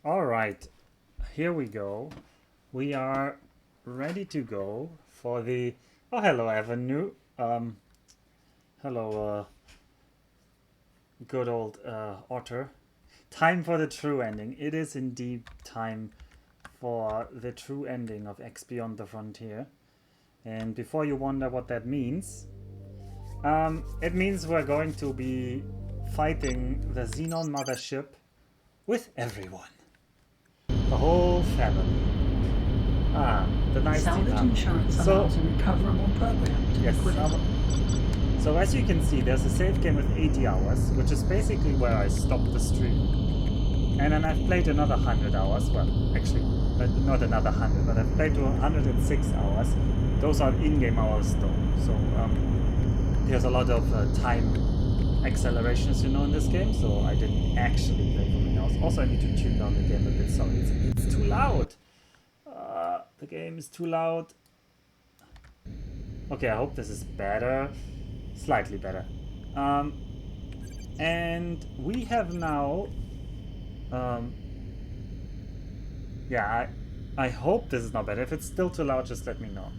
All right, here we go. We are ready to go for the. Oh, hello, Avenue. Hello, good old Otter. Time for the true ending. It is indeed time for the true ending of X Beyond the Frontier. And before you wonder what that means, it means we're going to be fighting the Xenon mothership with everyone. The whole family. Ah, the nice Salvage team. insurance allows a recoverable program to Yes. be put in. So as you can see, there's a save game with 80 hours, which is basically where I stopped the stream. And then I've played another 100 hours. Well, actually, not another 100, but I've played to 106 hours. Those are in-game hours though. So there's a lot of time accelerations, in this game. So I didn't actually play for many hours. Also, I need to tune down the game a bit. Sorry, it's too loud. The game is too loud. Okay, I hope this is better. Slightly better. And we have now... yeah, I hope this is not better. If it's still too loud, just let me know.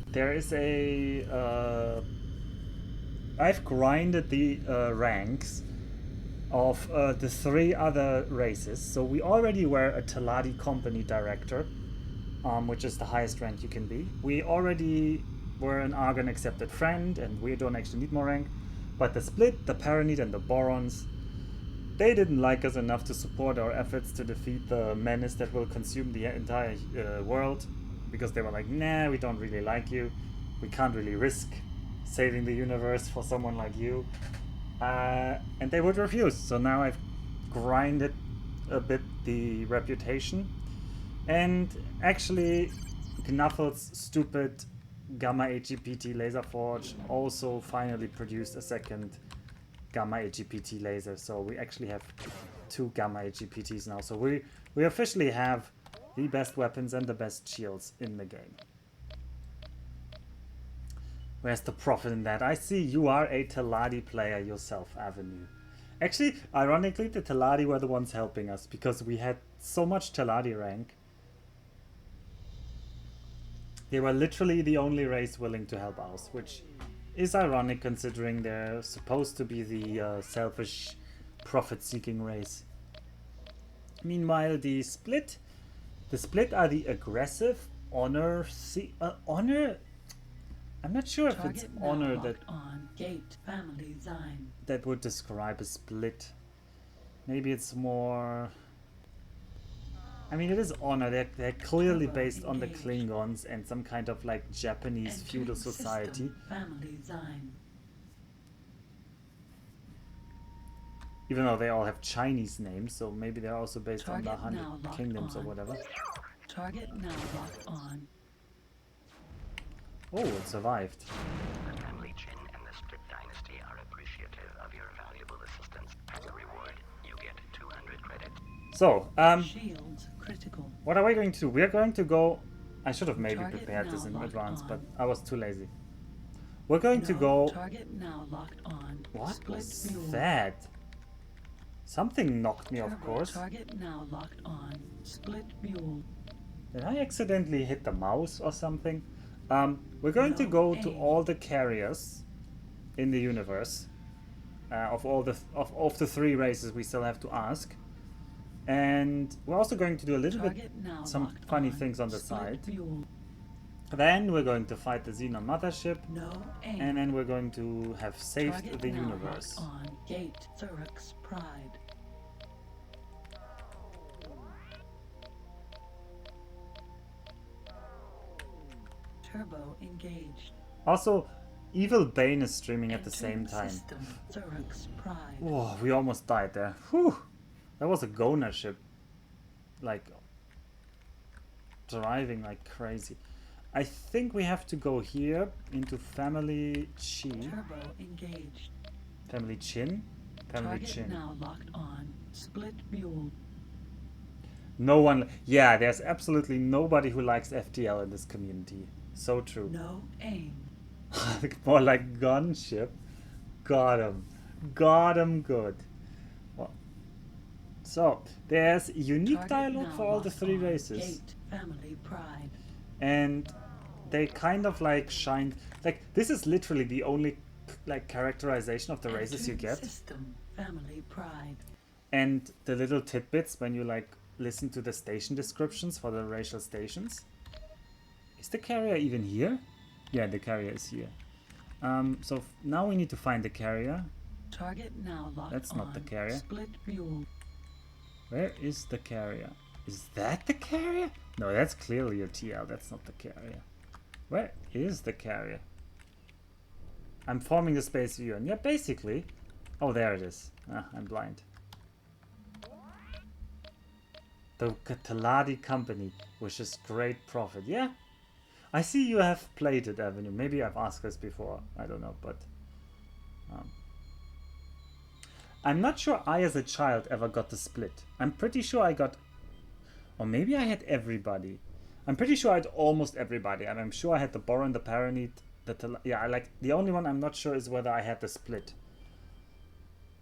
There is a... I've grinded the ranks of the 3 other races. So we already were a Teladi company director, which is the highest rank you can be. We already were an Argon accepted friend, and we don't actually need more rank. But the Split, the Paranid, and the Borons, they didn't like us enough to support our efforts to defeat the menace that will consume the entire world, because they were like, nah, we don't really like you. We can't really risk saving the universe for someone like you. And they would refuse. So now I've grinded a bit the reputation. And actually, Gnuffel's stupid Gamma AGPT laser forge also finally produced a second Gamma AGPT laser. So we actually have 2 Gamma AGPTs now. So we officially have the best weapons and the best shields in the game. Where's the profit in that? I see you are a Teladi player yourself, Avenue. Actually, ironically, the Teladi were the ones helping us because we had so much Teladi rank. They were literally the only race willing to help us, which is ironic considering they're supposed to be the selfish, profit-seeking race. Meanwhile, the Split are the aggressive honor. Honor. I'm not sure if it's honor that on gate family design that would describe a Split. Maybe it's more. I mean, it is honor. They're clearly based on the Klingons and some kind of like Japanese feudal society. Family design. Even though they all have Chinese names, so maybe they're also based on the 100 Kingdoms or whatever. Target now locked on. Oh, it survived. The family Chin and the Split Dynasty are appreciative of your valuable assistance. As a reward, you get 200 credits. So, Shields critical. what are we going to do? We're going to go... I should have maybe prepared this in advance, but I was too lazy. We're going to go... Target now locked on. What was that? Something knocked me off course. Target now locked on. Split mule. Did I accidentally hit the mouse or something? We're going to go to all the carriers in the universe of the 3 races we still have to ask, and we're also going to do a little bit some funny things on the side. Then we're going to fight the Xenon mothership, and then we're going to have saved the universe. On gate Thurrock's Pride. Turbo engaged. Also, Evil Bane is streaming at the same time. Pride. Oh, we almost died there. Whew. That was a Goner ship. Like, driving like crazy. I think we have to go here into Family Chi. Turbo engaged. Family Chin? Family Target Chin. now locked on. Split mule. No one... Yeah, there's absolutely nobody who likes FTL in this community. So true. No aim. More like gunship. Got him. Got him good. Well, So, there's unique Target dialogue now for all the locked 3 on. races. Gate family pride. And they kind of like shined. Like, this is literally the only like characterization of the races you Entering get. system family pride. And the little tidbits when you like listen to the station descriptions for the racial stations. Is the carrier even here? Yeah, the carrier is here. So now we need to find the carrier. Target now locked That's on. not the carrier. Split mule. Where is the carrier? Is that the carrier? No, that's clearly a TL. That's not the carrier. Where is the carrier? I'm forming the space view, and yeah, basically. Oh, there it is. Ah, I'm blind. The Cataladi company wishes great profit. Yeah, I see you have played it, Avenue. Maybe I've asked this before. I don't know, but I'm not sure I, as a child, ever got the split. I'm pretty sure I got, or maybe I had everybody. I'm pretty sure I had almost everybody, and I'm sure I had the Boron, the Paranite, yeah. I like the only one I'm not sure is whether I had the split,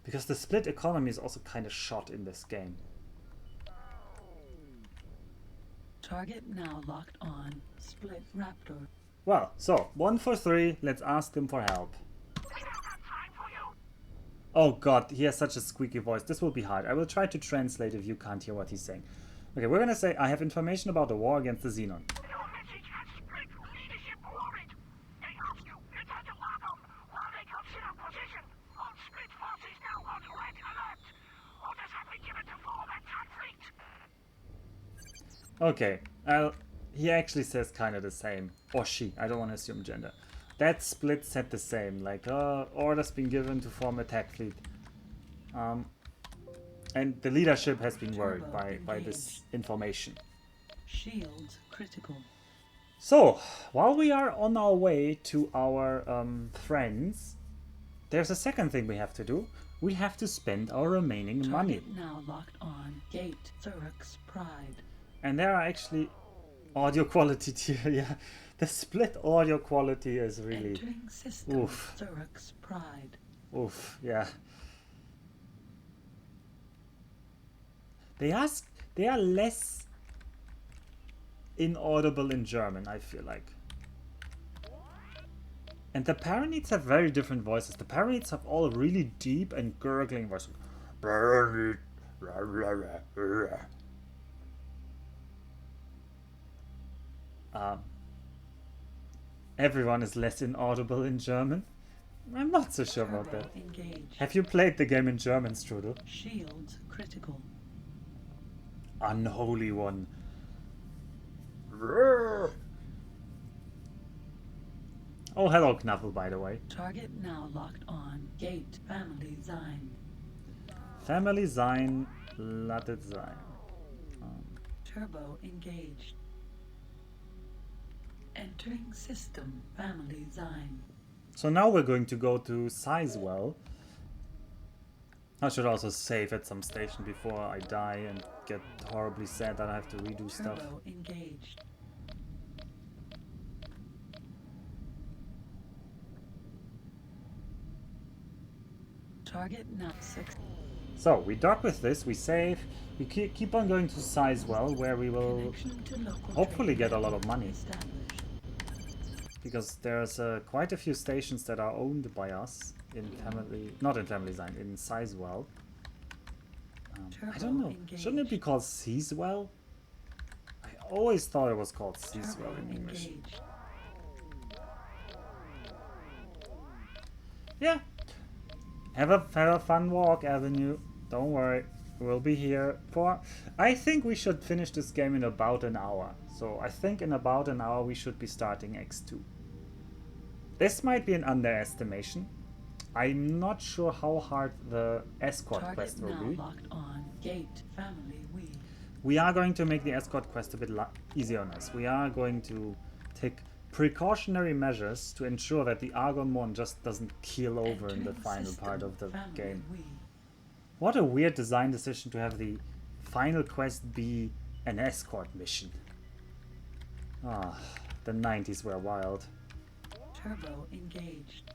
because the split economy is also kind of shot in this game. Target now locked on. Split raptor. Well, so 1 for 3. Let's ask them for help. Oh god, he has such a squeaky voice. This will be hard. I will try to translate if you can't hear what he's saying. Okay, we're gonna say, I have information about the war against the Xenon. Okay, he actually says kind of the same. Or she, I don't want to assume gender. That split said the same, like, orders been given to form attack fleet. And the leadership has been worried by this information. Shields critical. So, while we are on our way to our friends, there's a second thing we have to do. We have to spend our remaining money. Target now locked on. Gate Zurich's pride. And there are actually audio quality tier, yeah. The split audio quality is really... Entering system. Oof. Zurich's pride. Oof, yeah. They are less inaudible in German, I feel like. And the Paranites have very different voices. The Paranites have all really deep and gurgling voices. Everyone is less inaudible in German. I'm not so sure about that. Engaged. Have you played the game in German, Strudel? Shields critical. Unholy one. Oh, hello, Knuffle, by the way. Target now locked on. Gate family Zine. Family sein, lattet sein. Turbo engaged. Entering system family Zine. So now we're going to go to Sizewell. I should also save at some station before I die and get horribly sad that I have to redo stuff. Turbo engaged. Target now 6. So we dock with this, we save, we keep on going to Sizewell, where we will Connection to local hopefully trade get a lot of money. established. Because there's quite a few stations that are owned by us in family, not in Family Zine, in Sizewell. I don't know. Shouldn't it be called Seaswell? I always thought it was called Seaswell Turbo in English. engaged. Yeah. Have a fun walk, Avenue. Don't worry. We'll be here for... I think we should finish this game in about an hour. So I think in about an hour we should be starting X2. This might be an underestimation. I'm not sure how hard the escort Target quest will now be. locked on. Gate family we. We are going to make the escort quest a bit easier on us. We are going to take precautionary measures to ensure that the Argon Mon just doesn't keel over in the Entering final system part of the family game. we. What a weird design decision to have the final quest be an escort mission. Ah, the 90s were wild. Turbo engaged.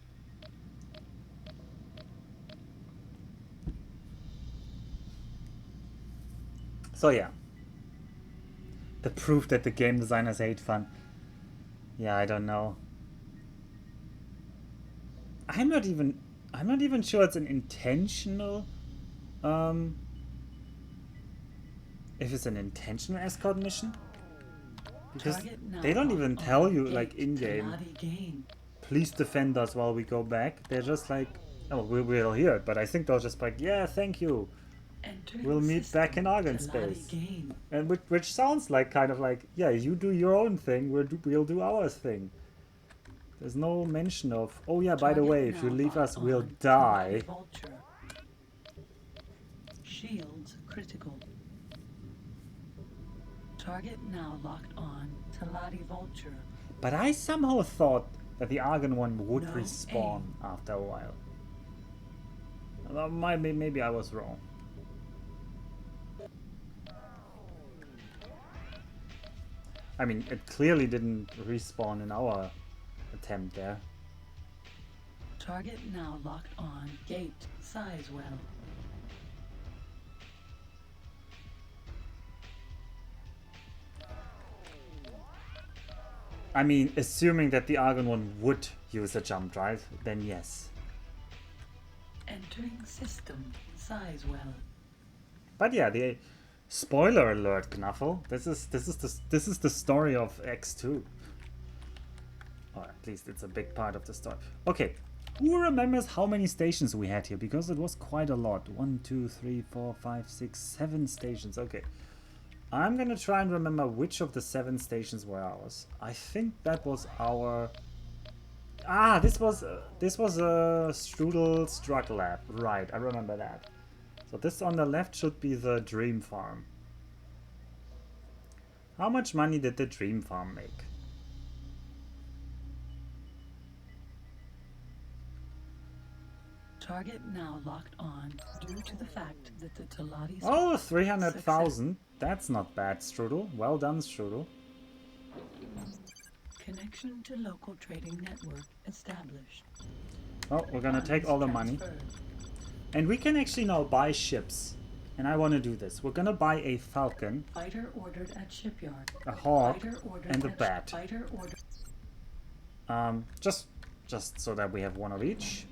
So yeah. The proof that the game designers hate fun. Yeah, I don't know. I'm not even sure it's an intentional if it's an intentional escort mission. Because they don't even tell you like in game, please defend us while we go back. They're just like, oh, we'll hear it, but I think they'll just like, yeah, thank you. We'll meet back in Argon space. And which sounds like kind of like, yeah, you do your own thing, we'll do our thing. There's no mention of, oh yeah, by the way, if you leave us, we'll die. Shields critical. Target now locked on Talati Vulture. But I somehow thought that the Argon one would No respawn aim. after a while. Maybe I was wrong. I mean, it clearly didn't respawn in our attempt there. Target now locked on Gate Sizewell. I mean, assuming that the Argon one would use a jump drive, then yes. Entering system Sizewell. But yeah, the spoiler alert, Knuffle. This is the story of X2. Or at least it's a big part of the story. Okay, who remembers how many stations we had here? Because it was quite a lot. 1, 2, 3, 4, 5, 6, 7 stations. Okay. I'm gonna try and remember which of the 7 stations were ours. I think that was our... Ah, this was a Strudel's drug lab. Right, I remember that. So this on the left should be the Dream Farm. How much money did the Dream Farm make? Target now locked on due to the fact that the Talati... Oh, 300,000. That's not bad, Strudel. Well done, Strudel. Connection to local trading network established. Oh, we're gonna take all the money. And we can actually now buy ships. And I want to do this. We're gonna buy a Falcon, Fighter ordered at shipyard. a Hawk, Fighter ordered and a at Bat. Fighter ordered. Just so that we have one of each.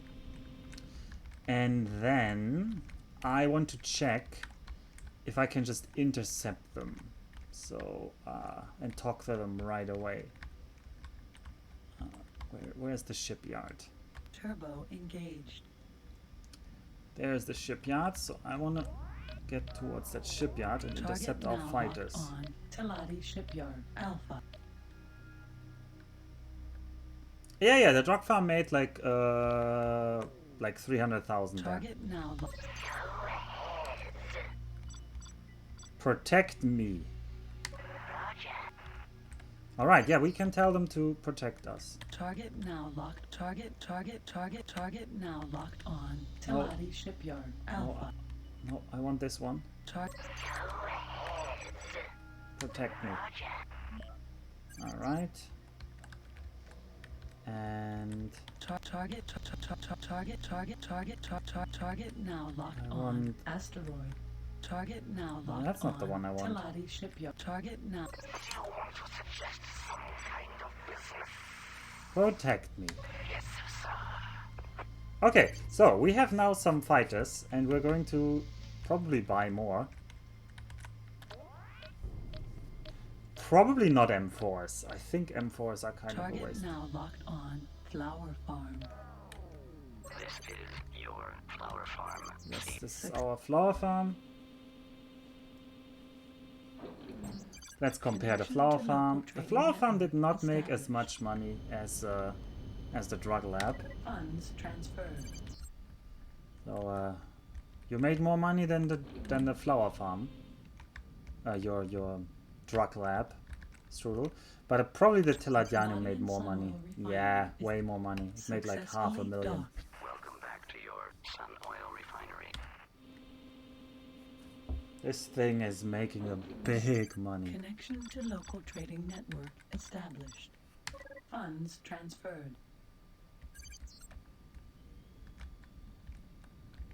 And then I want to check if I can just intercept them. So, and talk to them right away. Where's the shipyard? Turbo engaged. There's the shipyard, so I want to get towards that shipyard and intercept our fighters. On Talati shipyard Alpha. Yeah, the drug farm made like 300,000 there. Target now. Protect me. Alright, yeah, we can tell them to protect us. Target now locked. Target now locked on Talati shipyard Alpha. No, I want this one. Protect me. Alright. And Target now locked on asteroid. Target now locked on. That's not the one I want. Talati shipyard. Target now. Protect me. Okay, so we have now some fighters, and we're going to probably buy more. Probably not M4s. I think M4s are kind of a Target waste. now locked on flower farm. This is your flower farm. Yes, this is our flower farm. Let's compare the flower farm. The flower farm did not make as much money as the drug lab. Funds transferred. So you made more money than the flower farm. Your drug lab, Strudel. But probably the Teladianum made more money. Yeah, way more money. It made like $500,000. Welcome back to your Sun Oil refinery. This thing is making a big money. Connection to local trading network established. Funds transferred.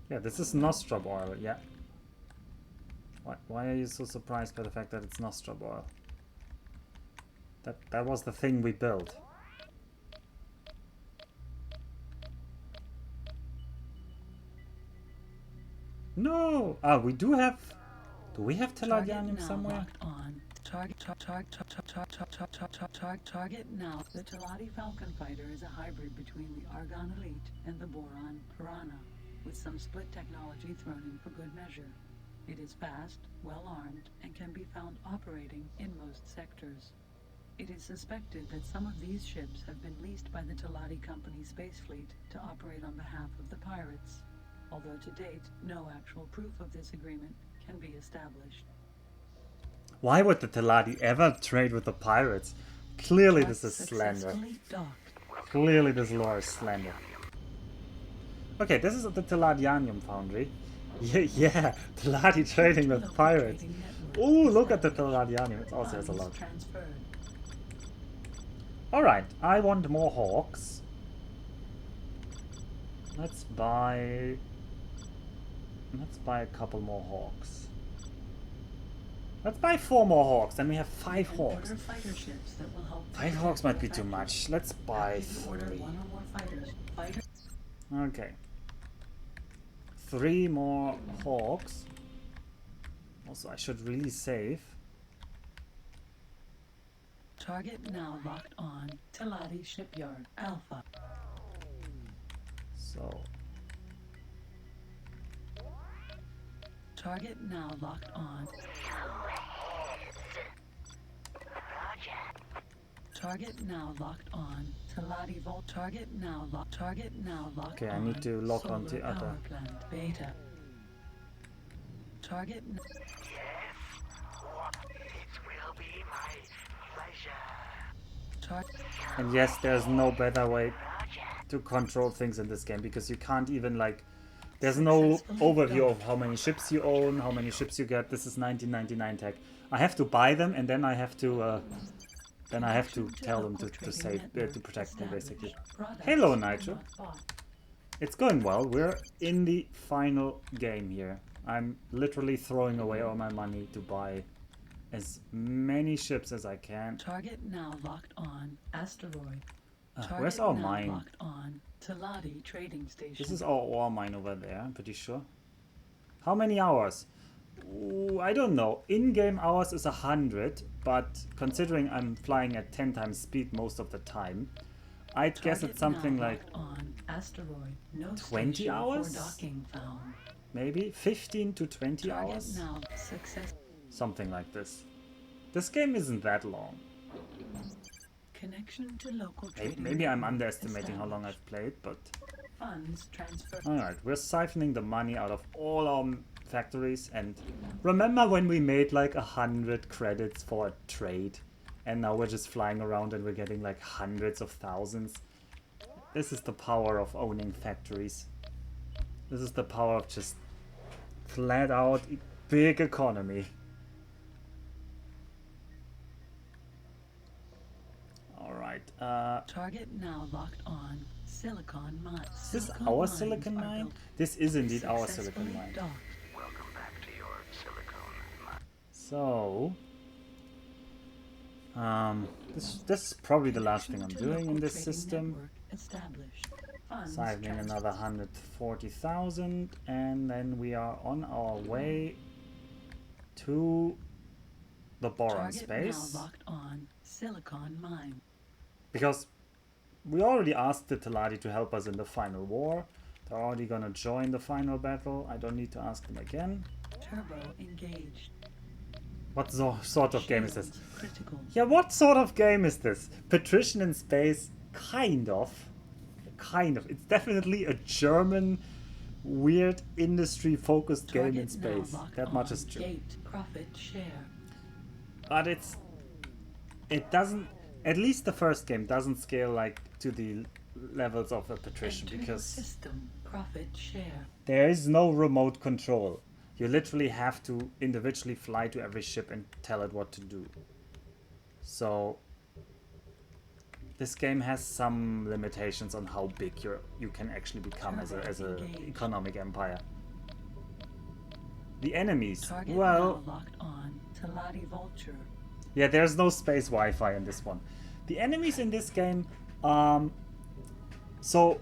Yeah, this is Nostrum oil, yeah. Why are you so surprised by the fact that it's Nostrum oil? That was the thing we built. No! Ah, we do have... Do we have Teladianium somewhere? On. Target now. The Teladi Falcon Fighter is a hybrid between the Argon Elite and the Boron Piranha, with some split technology thrown in for good measure. It is fast, well-armed, and can be found operating in most sectors. It is suspected that some of these ships have been leased by the Teladi Company's space fleet to operate on behalf of the pirates, although to date, no actual proof of this agreement can be established. Why would the Teladi ever trade with the pirates? Clearly this is slander. Clearly this lore is slander. Okay, this is the Teladianium foundry. Yeah, Teladi trading with pirates. Ooh, look at the Teladianium. It also has a lot. Alright, I want more hawks. Let's buy a couple more hawks. Let's buy 4 more hawks, then we have 5 hawks. 5 hawks might be too much. Let's buy 3. Okay. 3 more hawks. Also, I should really save. Target now locked on. Teladi Shipyard Alpha. So. Target now locked on. Target now locked on. Teladi Vault. Target now locked. Target now locked on. Okay, I need to lock on the other. Power plant beta. Target. And yes, there's no better way to control things in this game, because you can't even like... There's no overview of how many ships you own, how many ships you get. This is 1999 tech. I have to buy them, and then I have to tell them to save, to protect me, basically. Hello, Nitro. It's going well. We're in the final game here. I'm literally throwing away all my money to buy as many ships as I can. Target now locked on. Asteroid. Where's our mine? Locked on. Teladi trading station. This is our ore mine over there, I'm pretty sure. How many hours? Ooh, I don't know. In-game hours is 100, but considering I'm flying at 10 times speed most of the time, I'd guess it's something like on. Asteroid. No 20 hours? Docking found. Maybe 15 to 20 Target hours? now. Success. Something like this. This game isn't that long. Connection to local trading. Maybe I'm underestimating how long I've played, but... Funds transfer. Alright, we're siphoning the money out of all our factories, and remember when we made like 100 credits for a trade, and now we're just flying around and we're getting like hundreds of thousands? This is the power of owning factories. This is the power of just flat out big economy. Alright, Target now locked on. Silicon mine. Is this our silicon mine? This is indeed our silicon mine. Welcome back to your silicone mine. So, this is probably the last thing I'm doing in this system. Siphoning another 140,000, and then we are on our way to the boron space. Now locked on. Silicon mine. Because we already asked the Teladi to help us in the final war. They're already gonna join the final battle. I don't need to ask them again. Turbo engaged. What sort of game is this? Critical. Yeah, what sort of game is this? Patrician in space? Kind of. Kind of. It's definitely a German, weird, industry-focused game in space. That much is true. Gate profit share. But it doesn't... At least the first game doesn't scale like to the levels of a Patrician, because system profit share. There is no remote control. You literally have to individually fly to every ship and tell it what to do. So this game has some limitations on how big you can actually become as a economic empire. The enemies. Target Well, now locked on. Talati Vulture. yeah, there's no space Wi-Fi in this one. The enemies in this game, so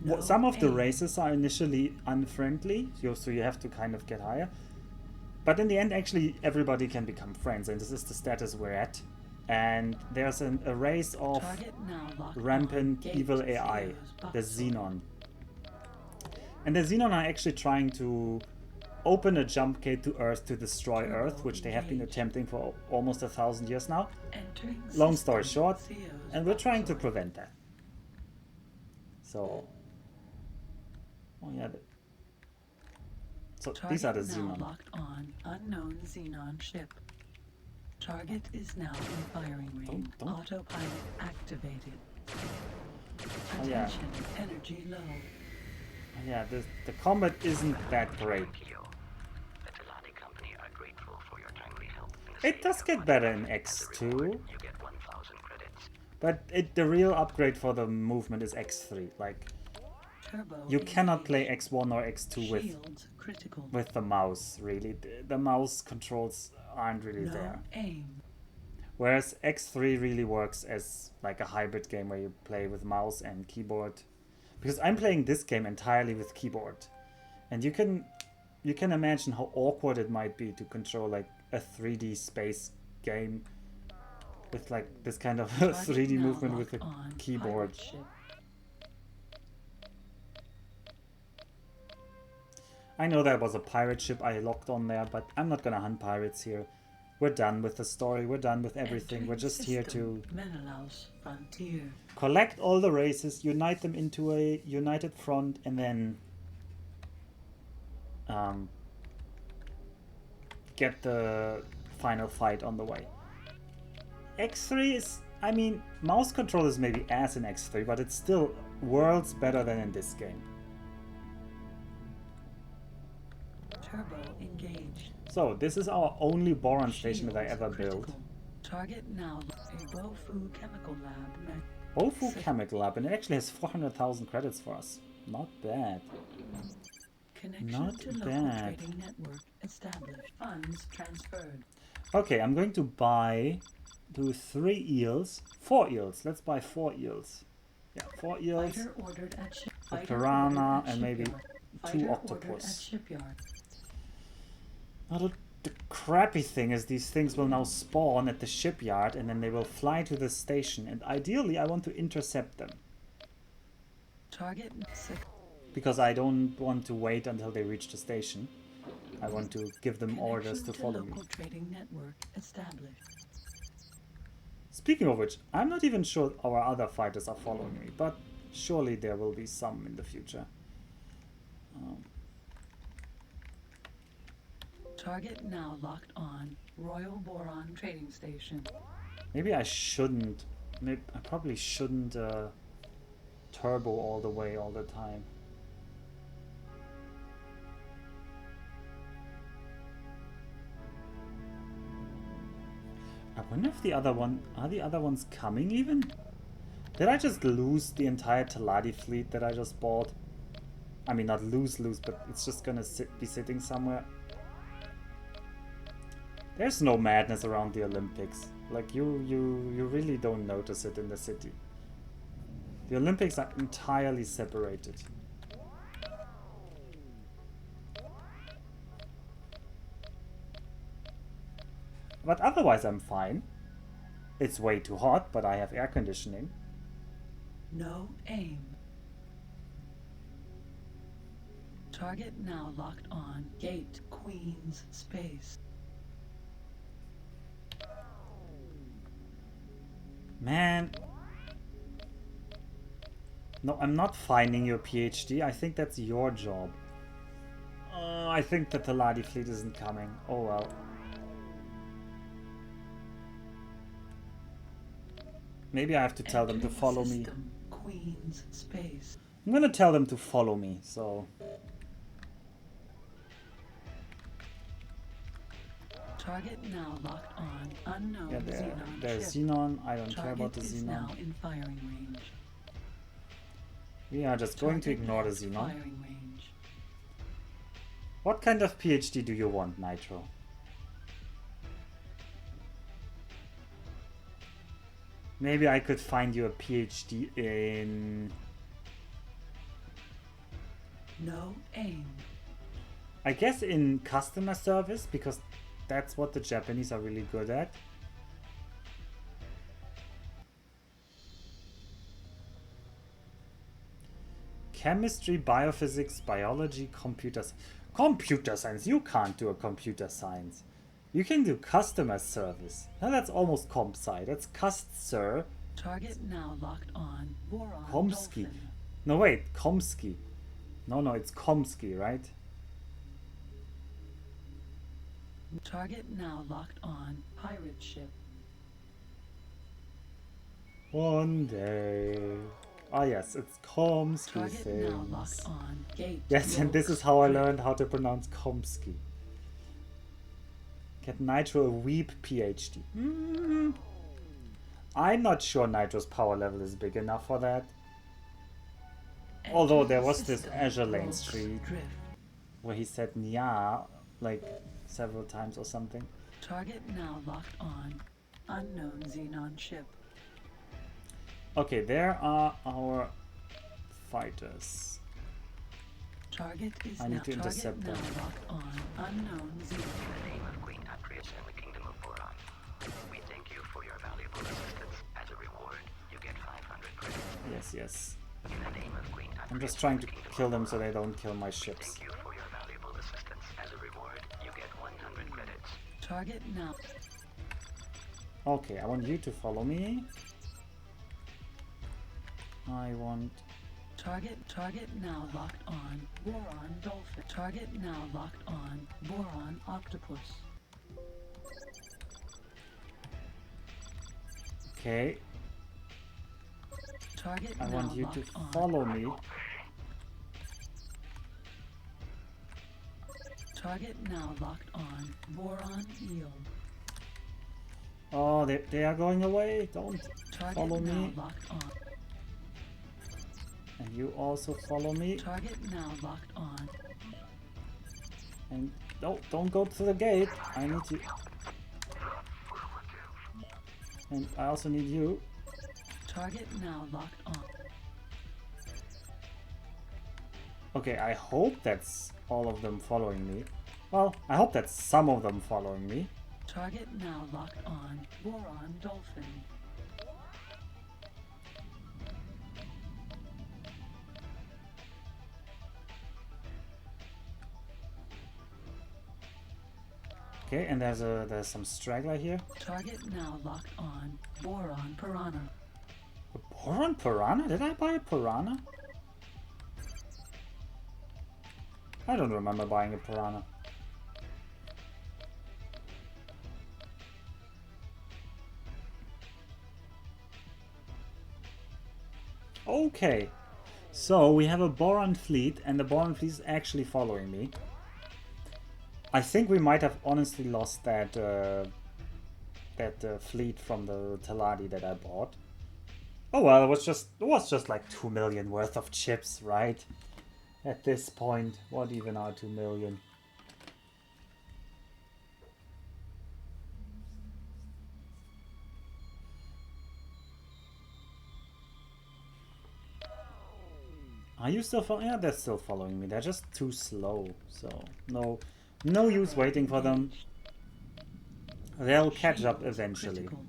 No some of the aim. races are initially unfriendly, so you have to kind of get higher. But in the end, actually, everybody can become friends, and this is the status we're at. And there's a race of Target now locked rampant on. evil Gate AI, Theo's the Buxel. Xenon. And the Xenon are actually trying to open a jump gate to Earth to destroy Earth, which they have been attempting for almost 1,000 years now. Entering Long story system. short, Theo's and we're trying to Buxel. prevent that. So, oh yeah. So these are the Target now Xenon. locked on. Unknown Xenon ship. Target is now in firing range. Don't. Autopilot activated. Oh yeah, Attention. Energy low. yeah. The combat isn't that great. Kyo. The Talati Company are grateful for your timely help in the It saving does of get one better life. in As a X2, reward, you get 1,000 credits. but the real upgrade for the movement is X3. Like, Turbo. you cannot engaged. play X1 or X2 Shields critical. with the mouse, really. The mouse controls aren't really No there. aim. Whereas X3 really works as like a hybrid game where you play with mouse and keyboard. Because I'm playing this game entirely with keyboard. And you can imagine how awkward it might be to control like a 3D space game with like this kind of Target 3D now movement with a locked on. keyboard. Pirate ship. I know that was a pirate ship I locked on there, but I'm not gonna hunt pirates here. We're done with the story, we're done with everything. Entering We're just here to system. Menelaus frontier. collect all the races, unite them into a united front, and then get the final fight on the way. X3 is, I mean, mouse control is maybe ass in X3, but it's still worlds better than in this game. Turbo engaged. So this is our only Boron station that I Shields ever built. critical. Target now. A Bofu chemical lab. Bofu Chemical Lab, and it actually has 400,000 credits for us. Not bad. Connection Not to local bad. trading network established. Funds transferred. Okay, I'm going to buy 4 eels. Let's buy 4 eels. Yeah, 4 eels. Fighter ordered at ship. A Fighter piranha ordered at and maybe shipyard. 2 Fighter ordered at octopus. shipyard. Now the crappy thing is these things will now spawn at the shipyard and then they will fly to the station, and ideally I want to intercept them. Target six. Because I don't want to wait until they reach the station. I want to give them orders to Connection follow me. local trading network established. Speaking of which, I'm not even sure our other fighters are following me, but surely there will be some in the future. Target now locked on. Royal Boron trading station. Maybe I shouldn't. I probably shouldn't turbo all the way all the time. I wonder if the other ones coming even? Did I just lose the entire Taladi fleet that I just bought? I mean, not lose, but it's just gonna be sitting somewhere. There's no madness around the Olympics. Like, you really don't notice it in the city. The Olympics are entirely separated. But otherwise I'm fine. It's way too hot, but I have air conditioning. No aim. Target now locked on. Gate Queen's space. Man. No, I'm not finding your PhD. I think that's your job. I think the Taladi fleet isn't coming. Oh well. Maybe I have to tell them to Entering follow me. system. Queen's space. I'm gonna tell them to follow me, so... Target now locked on. Unknown Yeah, Xenon there's ship. Xenon. I don't care about Target the is now Xenon. in firing range. We are just going to Target ignore the left Xenon. Firing range. What kind of PhD do you want, Nitro? Maybe I could find you a PhD in... No aim. I guess in customer service, because that's what the Japanese are really good at. Chemistry, biophysics, biology, computer science. You can't do a computer science. You can do customer service. Now that's almost comp sci. That's cust sir. Target now locked on. Boron Komsky. Dolphin. No wait, Komsky. No, it's Komsky, right? Target now locked on. Pirate ship. One day. Ah yes, it's Komsky Target now locked things. on. Gate. Yes, and this is how I learned how to pronounce Komsky. Get Nitro a Weep PhD. I'm not sure Nitro's power level is big enough for that. Although there was this Azure Lane Street where he said Nya like several times or something. Target now locked on. Unknown Xenon ship. Okay, there are our fighters. Target is I now need to intercept target them. now locked on. Unknown Xenon. In the name of Queen Atreus and the Kingdom of Boron, we thank you for your valuable assistance. As a reward, you get 500 credits. Yes. In the name of Queen Atreus I'm just trying to kill them so they don't kill my ships. thank you for your valuable assistance. As a reward, you get 100 credits. Target now. Okay, I want you to follow me. I want... Target now locked on. Boron Dolphin. Target now locked on. Boron Octopus. Okay, Target I now want you to locked on. follow me. Target now locked on. Boron Eel. Oh, they are going away. Don't Target follow now me. locked on. And you also follow me. Target now locked on. And don't go to the gate. I need you. And I also need you. Target now locked on. Okay, I hope that's all of them following me. Well, I hope that's some of them following me. Target now locked on. Boron Dolphin. Okay, and there's some straggler here. Target now locked on. Boron Piranha. A Boron Piranha? Did I buy a Piranha? I don't remember buying a Piranha. Okay, so we have a Boron fleet, and the Boron fleet is actually following me. I think we might have honestly lost that fleet from the Taladi that I bought. Oh well, it was just like 2 million worth of chips, right? At this point, what even are 2 million? Are you still following? Yeah, they're still following me. They're just too slow, so no use waiting for them. They'll catch up eventually. Critical.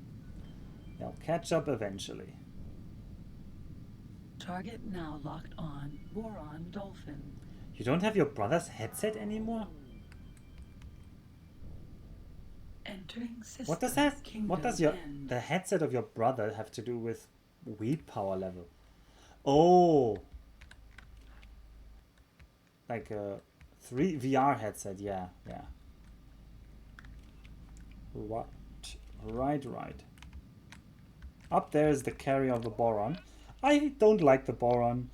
They'll catch up eventually. Target now locked on. Boron Dolphin. You don't have your brother's headset anymore? Entering system. What does that? Kingdom What does End. the headset of your brother have to do with weed power level? Oh, like a 3 VR headset. Yeah. Right. Up there is the carrier of the Boron. I don't like the Boron,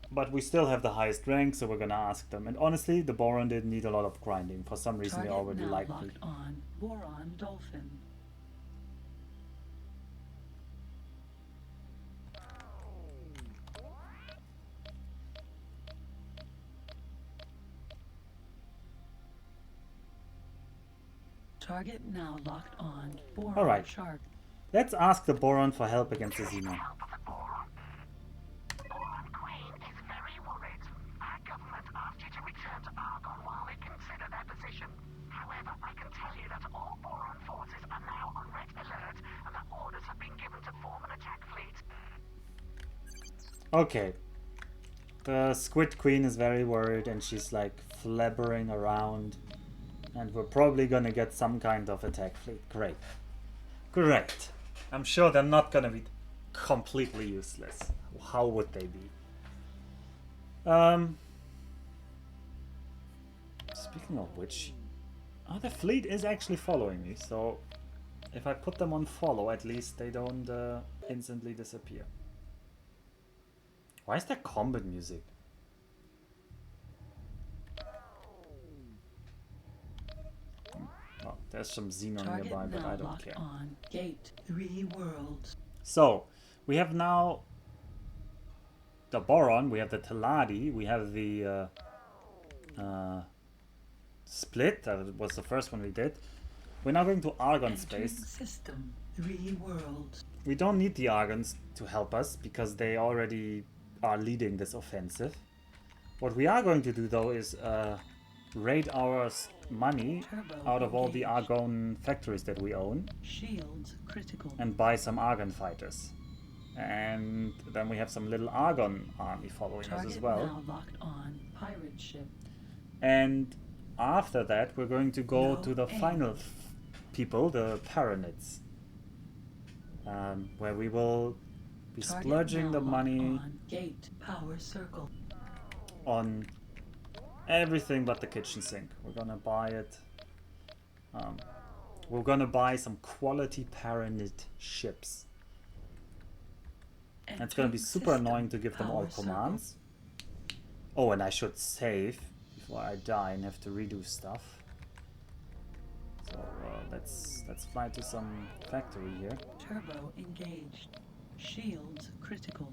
but we still have the highest rank, so we're gonna ask them. And honestly, the Boron didn't need a lot of grinding. For some reason, they Target already now liked me. locked on. Boron Dolphin. Target now locked on. Boron Alright. shark. Let's ask the Boron for help against the Xenon. Help of the Boron. Boron Queen is very worried. Our government asked you to return to Argon while they consider their position. However, I can tell you that all Boron forces are now on red alert and that orders have been given to form an attack fleet. Okay. The Squid Queen is very worried and she's like flabbering around. And we're probably gonna get some kind of attack fleet. Great. Great. I'm sure they're not gonna be completely useless. How would they be? Speaking of which, the fleet is actually following me, so if I put them on follow, at least they don't instantly disappear. Why is there combat music? Oh, there's some Xenon Target nearby, but now I don't locked care. on. Gate 3 worlds. So, we have now the Boron, we have the Teladi, we have the Split, that was the first one we did. We're now going to Argon Entering space. system 3 worlds. We don't need the Argons to help us because they already are leading this offensive. What we are going to do though is raid our money Turbo out of all the engaged. Argon factories that we own Shields critical. and buy some Argon fighters. And then we have some little Argon army following us Target as well. now locked on. Pirate ship. And after that, we're going to go No to the aim. final people, the Paranids, where we will be Target splurging now the locked money on. Gate power circle. on everything but the kitchen sink. We're gonna buy it. We're gonna buy some quality Paranid ships. And it's gonna be Entering super system annoying to give them all power circle. commands. Oh, and I should save before I die and have to redo stuff. So let's fly to some factory here. Turbo engaged. Shields critical.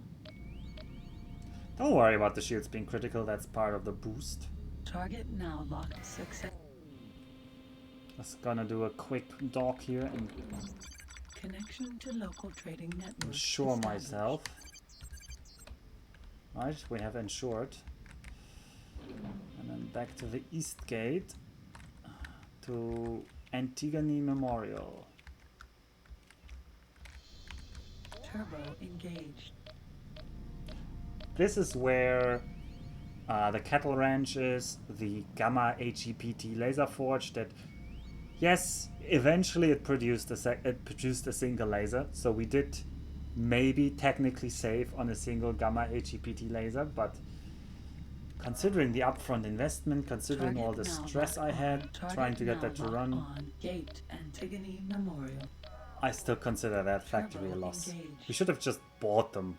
Don't worry about the shields being critical. That's part of the boost. Target now locked. Success. Just gonna do a quick dock here and Connection to local trading network. ensure established. myself. Right, we have ensured. And then back to the east gate to Antigone Memorial. Turbo engaged. This is where the cattle ranch is, the Gamma HEPT laser forge that, yes, eventually it produced a single laser, so we did maybe technically save on a single Gamma HEPT laser, but considering the upfront investment, considering all the Target now stress I locked had on. Target trying to get now that to locked run, on. Gate Antigone Memorial. I still consider that factory a Turbo loss. engaged. We should have just bought them.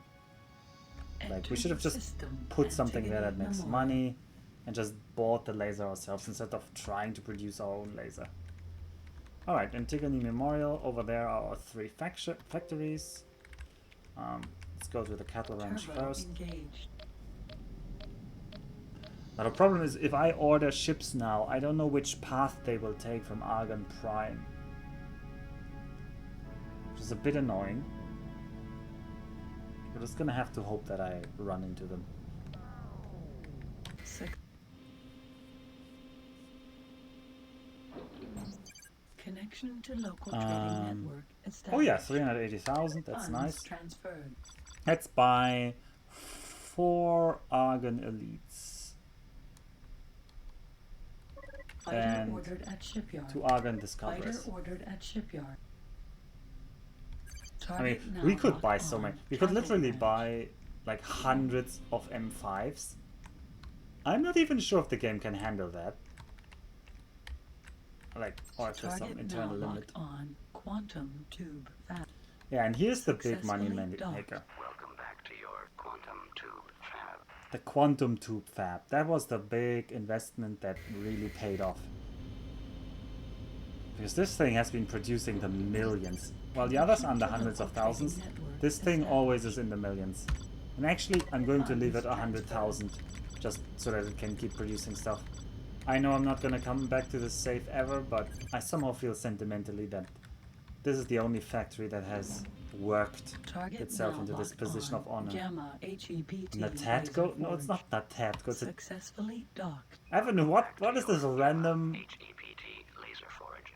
Like, we should have just System put something there that Antigone makes Memorial. money and just bought the laser ourselves instead of trying to produce our own laser. Alright, Antigone Memorial. Over there are our three factories. Let's go to the cattle ranch Turbo first. engaged. Now the problem is, if I order ships now, I don't know which path they will take from Argon Prime. Which is a bit annoying. We're just gonna have to hope that I run into them. Six. Connection to local trading network established. Oh yeah, 380,000, that's Funds nice. transferred. Let's buy 4 Argon Elites. Fighter And ordered at shipyard. 2 Argon Fighter Discoverers. ordered at shipyard. I mean, Target now we could locked buy so on. many. We could Cattle literally ranch. buy like hundreds of M5s. I'm not even sure if the game can handle that. Like, or if there's some Target internal now limit. locked on. Quantum tube fab. Yeah, and here's the big money Successfully docked. maker. Welcome back to your quantum tube fab. The quantum tube fab. That was the big investment that really paid off. Because this thing has been producing the millions. While the others are in the hundreds of thousands, this thing always is in the millions. And actually, I'm going to leave it 100,000 just so that it can keep producing stuff. I know I'm not gonna come back to this save ever, but I somehow feel sentimentally that this is the only factory that has worked Target itself now into this locked position on. of honor. Gamma HEPT Natatko? No, it's laser not Natatko. It's a... successfully docked. I don't know, what is this random... HEPT laser forge.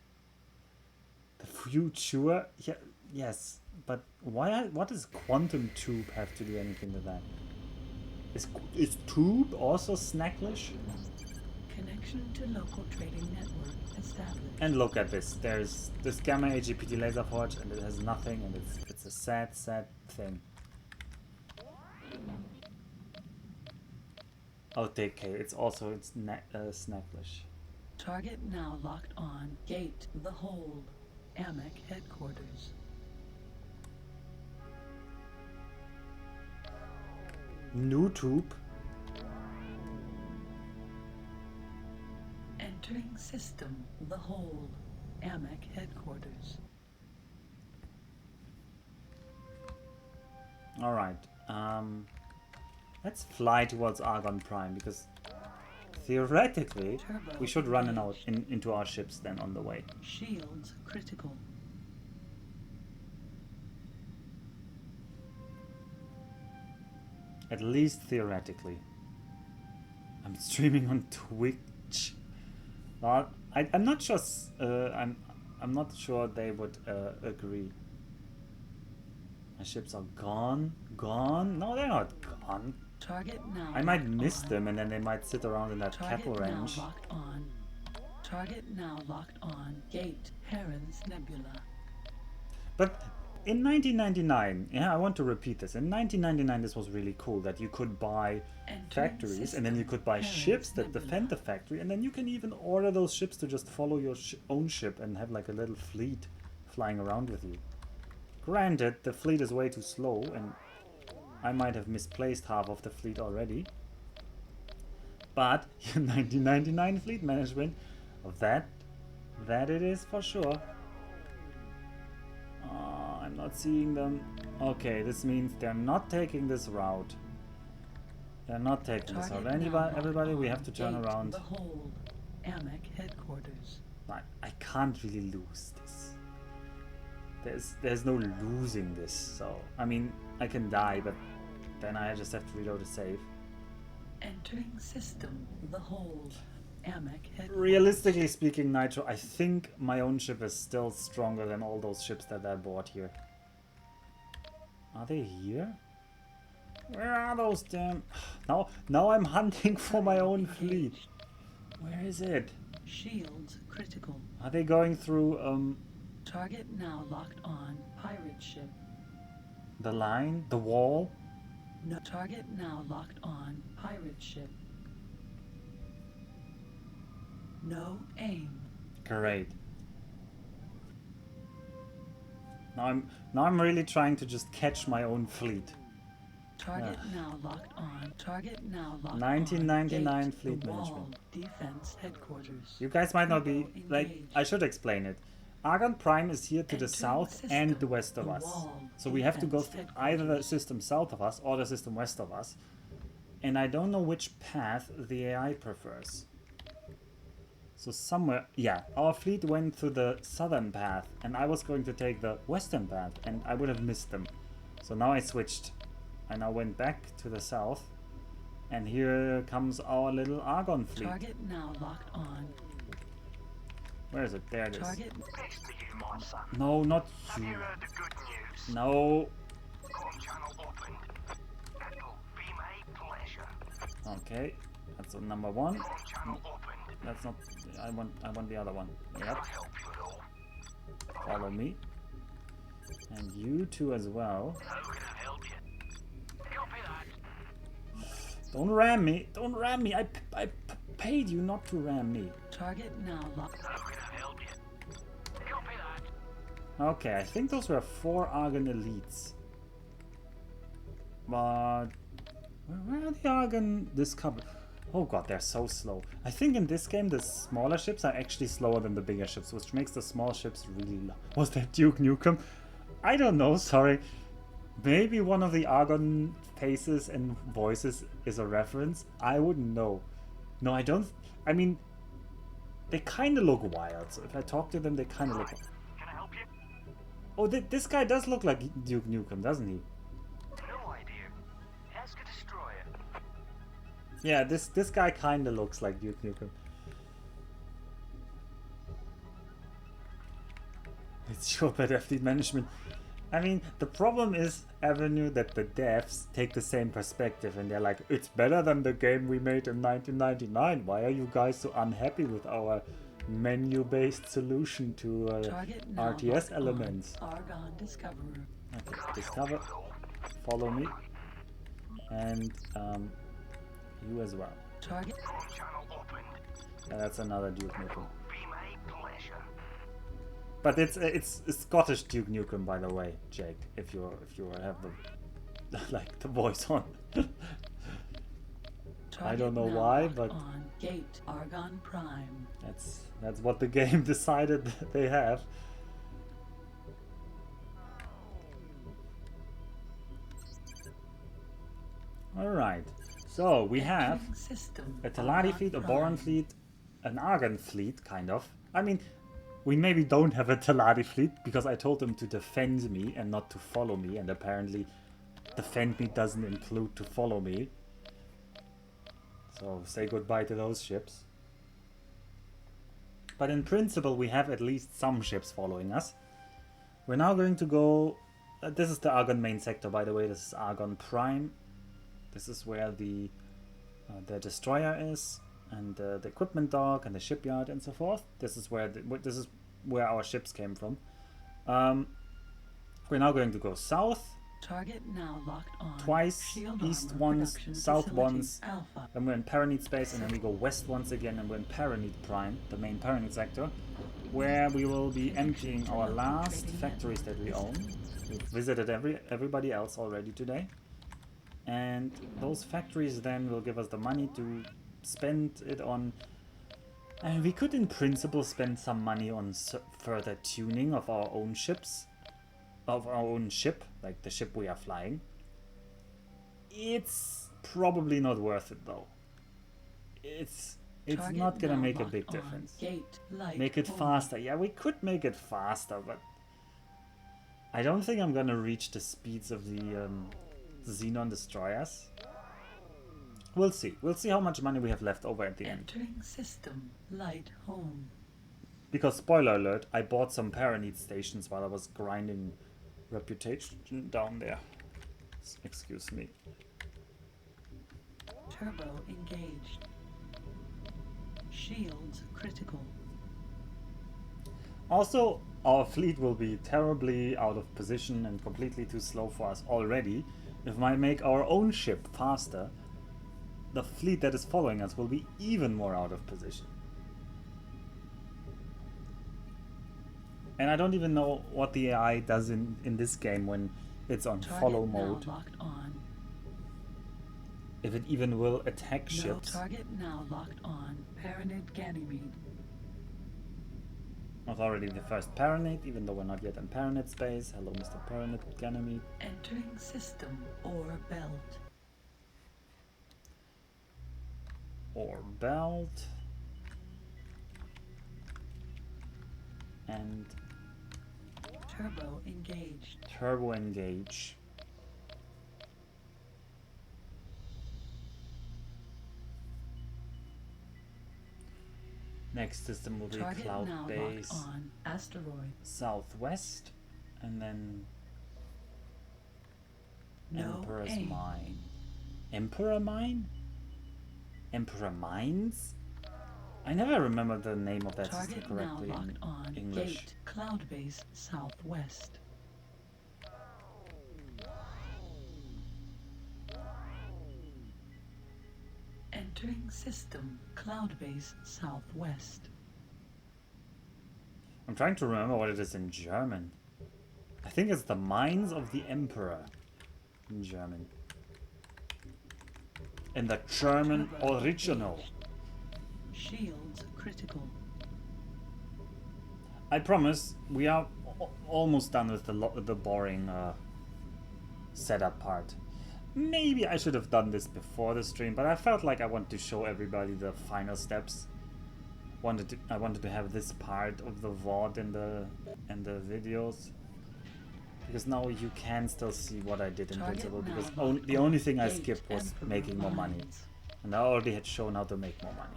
The future? Yeah, yes, but what does quantum tube have to do anything with that? Is tube also snacklish? Connection to local trading network established. And look at this. There's this gamma AGPT laser forge, and it has nothing, and it's a sad thing. Oh, DK. It's snacklish. Target now locked on. Gate the hold. AMEC headquarters. New tube. Entering system. The hold. AMEC headquarters. All right. Let's fly towards Argon Prime because theoretically Turbo we should run engaged. into our ships then on the way. Shields critical. At least theoretically. I'm streaming on Twitch. I'm not sure. I'm not sure they would agree. My ships are gone. Gone? No, they're not gone. Target now. I might locked miss on. them, and then they might sit around in that Target cattle now range. locked on. Target now locked on. Gate Heron's Nebula. But in 1999, yeah, I want to repeat this. In 1999, this was really cool that you could buy Entering factories, and then you could buy Heron's ships that Nebula. defend the factory, and then you can even order those ships to just follow your own ship and have like a little fleet flying around with you. Granted, the fleet is way too slow, and I might have misplaced half of the fleet already. But 1999 fleet management, that it is for sure. I'm not seeing them. Okay, this means they're not taking this route. They're not taking this route. Target now Everybody, locked we on. have to turn Gate around. The hold. AMEC headquarters. I can't really lose this. There's no losing this. So I mean, I can die, but then I just have to reload a save. Entering system. The hold. AMEC headquarters. Realistically speaking, Nitro, I think my own ship is still stronger than all those ships that I bought here. Are they here? Where are those damn... Now I'm hunting for my own fleet. Engaged. Where is it? Shields critical. Are they going through Target now locked on. Pirate ship. the line? The wall? No. Target now locked on. Pirate ship. No aim. Great. Now I'm really trying to just catch my own fleet. Target now locked on. Target now locked 1999 on. Gate fleet the wall. management. Defense headquarters. You guys might not be Turbo like. engaged. I should explain it. Argon Prime is here to the Entering south system. and the west of The us. wall. So we have to go Defense through either the headquarters. system south of us or the system west of us. And I don't know which path the AI prefers. So somewhere, yeah, our fleet went through the southern path, and I was going to take the western path, and I would have missed them. So now I switched. I now went back to the south, and here comes our little Argon fleet. Target now locked on. Where is it? There it is. Target. Peace to you, my son. No, not Have you you. heard the good news? No. Com channel opened. It'll be my pleasure. Okay, that's number one. Com channel opened. That's not. I want the other one. Can Yep. I help you at all? Follow me. And you two as well. How can I help you? Copy that. Don't ram me. Don't ram me. I paid you not to ram me. Target now locked. How can I help you? Copy that. Okay, I think those were 4 Argon elites. But where are the Argon discovered? Oh god, they're so slow. I think in this game the smaller ships are actually slower than the bigger ships, which makes the small ships really low. Was that Duke Nukem? I don't know, sorry. Maybe one of the Argon faces and voices is a reference. I wouldn't know. No, I don't. I mean, They kind of look wild. So if I talk to them, they kind of look. Can I help you? Oh, this guy does look like Duke Nukem, doesn't he? No idea. Ask a destroyer. Yeah, this guy kind of looks like Duke Nukem. It's sure better fleet management. I mean, the problem is, Avenue, that the devs take the same perspective and they're like, it's better than the game we made in 1999. Why are you guys so unhappy with our menu-based solution to RTS elements? Argon Discoverer. Okay, discover, follow me, and you as well. Target. Channel opened. Yeah, that's another Duke Nukem. Be my pleasure. But it's Scottish Duke Nukem, by the way, Jake. If you have the like the voice on. I don't know why, but on Gate Argon Prime. that's what the game decided they have. All right. So we have a Teladi fleet, a Boron fleet, an Argon fleet, kind of. I mean, we maybe don't have a Teladi fleet because I told them to defend me and not to follow me, and apparently defend me doesn't include to follow me. So say goodbye to those ships. But in principle we have at least some ships following us. We're now going to go... this is the Argon main sector, by the way. This is Argon Prime. This is where the destroyer is, and the equipment dock and the shipyard and so forth. This is where our ships came from. We're now going to go south. Target now locked on. Twice, Shield east armor once, production south facility once. Alpha. Then we're in Paranid space, and then we go west once again, and we're in Paranid Prime, the main Paranid sector, where we will be emptying our last factories that we own. We've visited everybody else already today. And those factories then will give us the money to spend it on. And we could in principle spend some money on further tuning of our own ships. Of our own ship, like the ship we are flying. It's probably not worth it though. It's not gonna make a big difference. Make it faster. Yeah, we could make it faster, but I don't think I'm gonna reach the speeds of the Xenon destroyers. We'll see. We'll see how much money we have left over at the end. Entering system light home. Because spoiler alert, I bought some Paranid stations while I was grinding reputation down there. Excuse me. Turbo engaged. Shields critical. Also, our fleet will be terribly out of position and completely too slow for us already. If I make our own ship faster, the fleet that is following us will be even more out of position. And I don't even know what the AI does in this game when it's on follow mode. Locked on. If it even will attack ships. Target now locked on. Paranid Ganymede. Not already the first Paranid, even though we're not yet in Paranid space. Hello, Mr. Paranid Ganymede. Entering system or belt. Or belt. And turbo engaged. Turbo engage. Next system will be Cloud Base on asteroid Southwest, and then Emperor's Mine. Emperor Mine? Emperor Mines? I never remember the name of that system correctly in English. Gate, Cloud Base Southwest. Entering system, Cloud Base Southwest. I'm trying to remember what it is in German. I think it's the Mines of the Emperor in German. In the German original. Shields critical. I promise we are almost done with the boring setup part. Maybe I should have done this before the stream, but I felt like I want to show everybody the final steps. I wanted to have this part of the VOD in the videos, because now you can still see what I did in principle, because the only thing I skipped was making more money, and I already had shown how to make more money.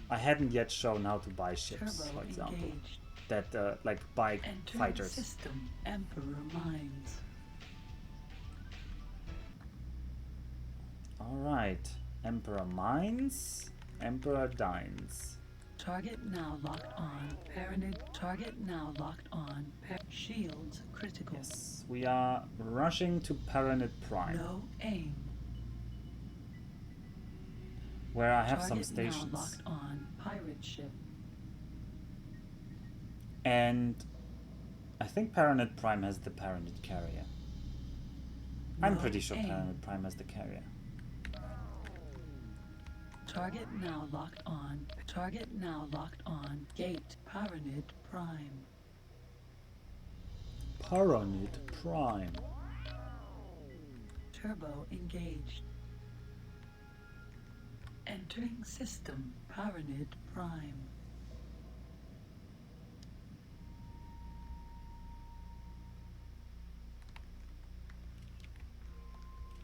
I hadn't yet shown how to buy ships, for example, that like buy fighters. System, Emperor Mines. All right, Emperor Mines, Emperor Dines. Target now locked on. Paranid. Target now locked on. Shields critical. Yes, we are rushing to Paranid Prime. No aim. Where I have some stations. Now locked on. Pirate ship. And I think Paranid Prime has the Paranid carrier. No I'm pretty sure aim. Paranid Prime has the carrier. Target now locked on. Target now locked on. Gate. Paranid Prime. Paranid Prime. Turbo engaged. Entering system. Paranid Prime.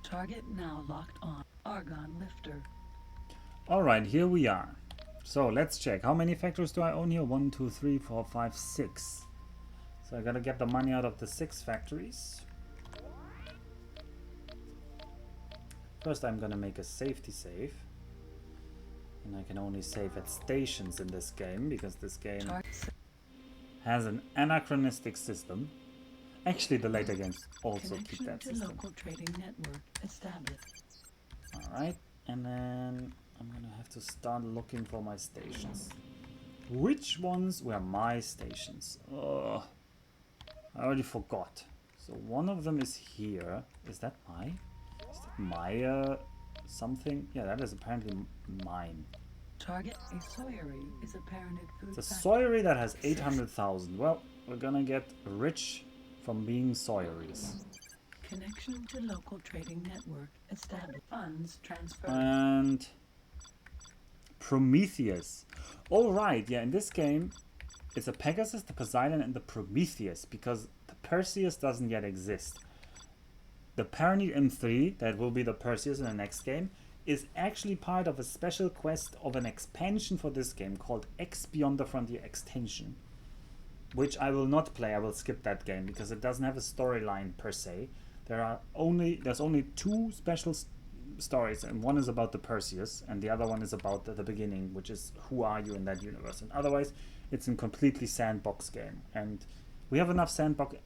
Target now locked on. Argon lifter. Alright, here we are. So let's check. How many factories do I own here? 1, 2, 3, 4, 5, 6. So I gotta get the money out of the 6 factories. First I'm gonna make a safety save. And I can only save at stations in this game, because this game has an anachronistic system. Actually, the later games also keep that system. Local trading network established. Alright, and then I'm gonna have to start looking for my stations. Which ones were my stations? Oh, I already forgot. So one of them is here. Is that my something? Yeah, that is apparently mine. Target a Sawyery is a Paranid food. It's a Sawyery that has 800,000. Well, we're gonna get rich from being Sawyeries. Connection to local trading network established. Funds transferred. And Prometheus. Oh right, yeah, in this game it's a Pegasus, the Poseidon, and the Prometheus, because the Perseus doesn't yet exist. The Paranid M3, that will be the Perseus in the next game, is actually part of a special quest of an expansion for this game called X Beyond the Frontier Extension, which I will not play. I will skip that game because it doesn't have a storyline per se. There's only 2 special stories, and one is about the Perseus and the other one is about the beginning, which is who are you in that universe. And otherwise it's a completely sandbox game, and we have enough sandbox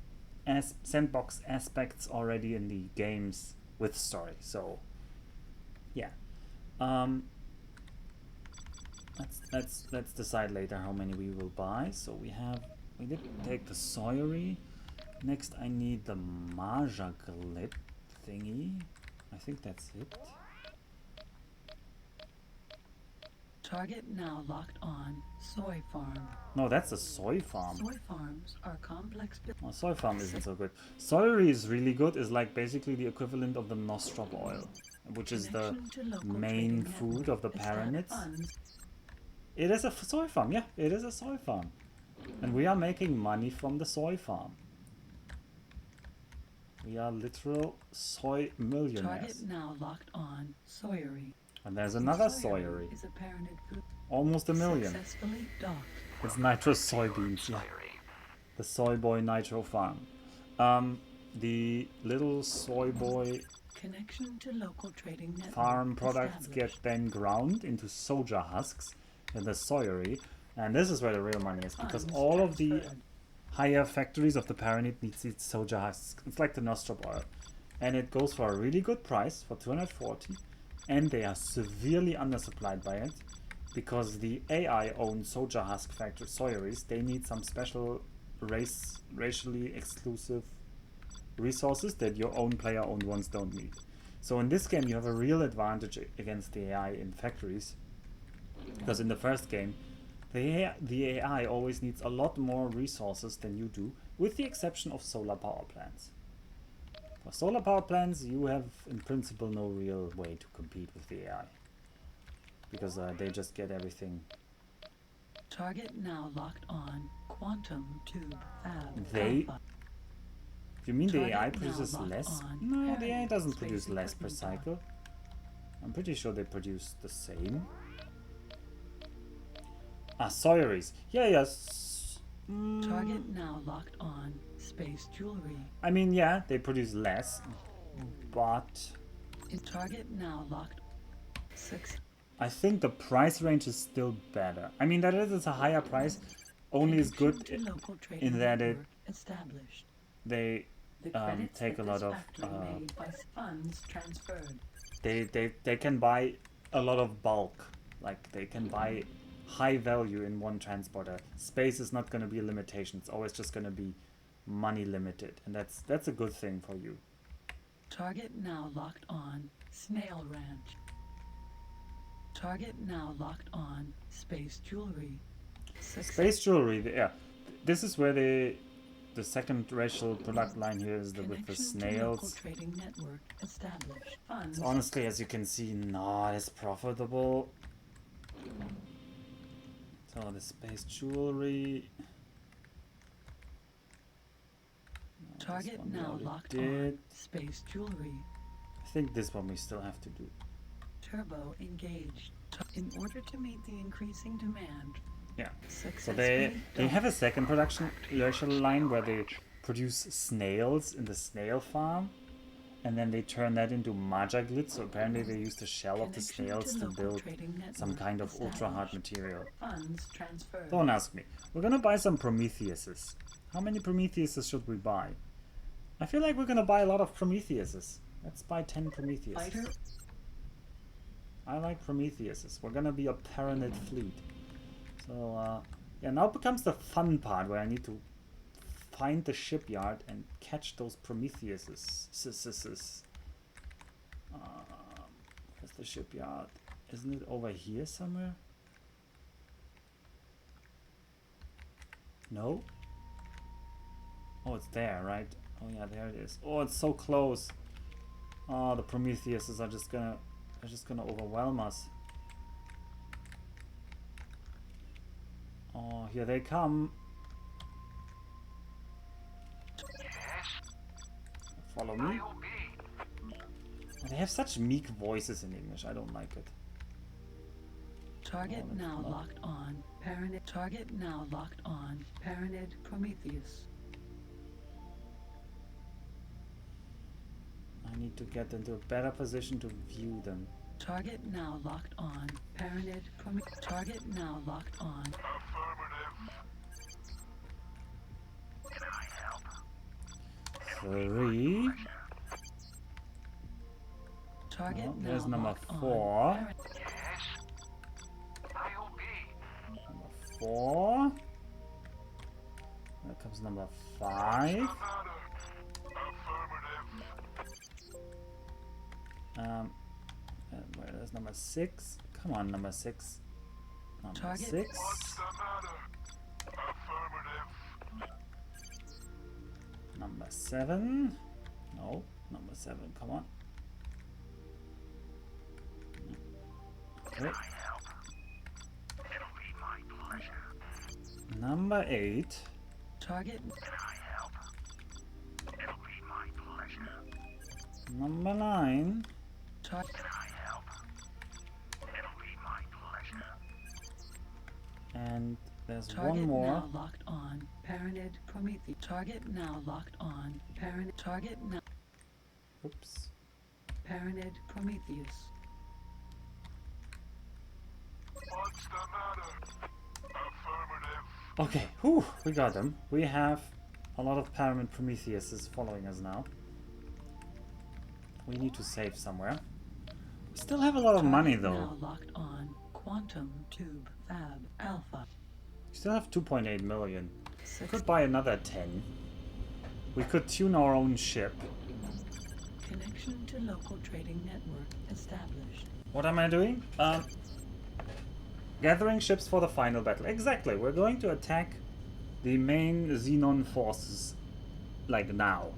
aspects already in the games with story. So yeah, let's decide later how many we will buy. So we did take the Sawyery. Next I need the Majaglit thingy. I think that's it. Target now locked on. Soy farm. No, that's a soy farm. Soy farms are complex. Well, soy farm isn't so good. Sawyery is really good. It's like basically the equivalent of the nostrop oil, which is the main food of the Paranids. It is a soy farm, yeah, it is a soy farm. And we are making money from the soy farm. We are literal soy millionaires. Target now locked on. Sawyery. And there's another Sawyery. Is a Paranid food. Almost 1 million. Successfully docked. It's nitro soybeans, yeah. The soy boy nitro farm. The little soy boy Connection to local trading network farm products get then ground into soja husks in the Sawyery, and this is where the real money is, because all of the higher factories of the Paranid needs its soja husks. It's like the nostrop oil, and it goes for a really good price, for 240, and they are severely undersupplied by it, because the AI owned soja husk factory Sawyeries, they need some special racially exclusive resources that your own player owned ones don't need. So in this game you have a real advantage against the AI in factories, because in the first game the AI always needs a lot more resources than you do, with the exception of solar power plants. For solar power plants you have in principle no real way to compete with the AI, because they just get everything Target now locked on. Quantum tube fab. They... Alpha. You mean the AI Target now produces locked less? on. No, the AI Parent doesn't space produce less per equipment cycle. I'm pretty sure they produce the same. Ah, Sawyeries. Yeah, yes. Target now locked on. Space jewelry. I mean, yeah, they produce less, but Target now locked. 6. I think the price range is still better. I mean, that it is a higher price, only is good To local trading in that network established. they The credits take a at lot this of factory made by funds transferred. they can buy a lot of bulk, like they can buy high value in one transporter. Space is not going to be a limitation. It's always just going to be money limited, and that's a good thing for you. Target now locked on. Snail Ranch. Target now locked on. Space jewelry. Space jewelry, yeah. This is where the second racial product line here is with the snails. Trading network established. It's honestly, as you can see, not as profitable. So the space jewelry. Target now locked on. Space jewelry. I think this one we still have to do. Turbo engaged. In order to meet the increasing demand. Yeah. So they have a second production racial line where they produce snails in the snail farm, and then they turn that into Majaglitz. So apparently they use the shell of the snails to build some kind of ultra hard material. Funds transferred. Don't ask me. We're gonna buy some Prometheuses. How many Prometheuses should we buy? I feel like we're gonna buy a lot of Prometheuses. Let's buy 10 Prometheuses. I like Prometheuses. We're gonna be a Paranid fleet. So, yeah, now becomes the fun part where I need to find the shipyard and catch those Prometheuses. Where's the shipyard? Isn't it over here somewhere? No? Oh, it's there, right? Oh yeah, there it is. Oh, it's so close. Oh, the Prometheuses are just gonna overwhelm us. Oh, here they come. Follow me. Oh, they have such meek voices in English. I don't like it. Target now locked on. Paranid. Target now locked on. Paranid Prometheus. I need to get into a better position to view them. Target now locked on. Paranid Prometheus. Target now locked on. Can I help? 3. Target Oh, there's now number locked 4. on. Yes. I obey. Number 4. There comes number 5. Where's number 6? Come on, number 6. Number Target. 6. Number 7. No, number 7. Come on. Okay. It'll be my pleasure. Number 8. Target. Can I help? It'll be my pleasure. Number 9. Target. Can I help? It'll be my pleasure. And there's Target one more. now locked on. Paranid Prometheus. Target now locked on. Paranid. Target now. Oops. Paranid Prometheus. What's the matter? Affirmative. Okay, whew, we got them. We have a lot of Paramount Prometheus following us now. We need to save somewhere. We still have a lot of money though. Now locked on. Quantum tube fab alpha. We still have 2.8 million. We 6. could buy another 10. We could tune our own ship. Connection to local trading network established. What am I doing? Gathering ships for the final battle. Exactly. We're going to attack the main Xenon forces like now.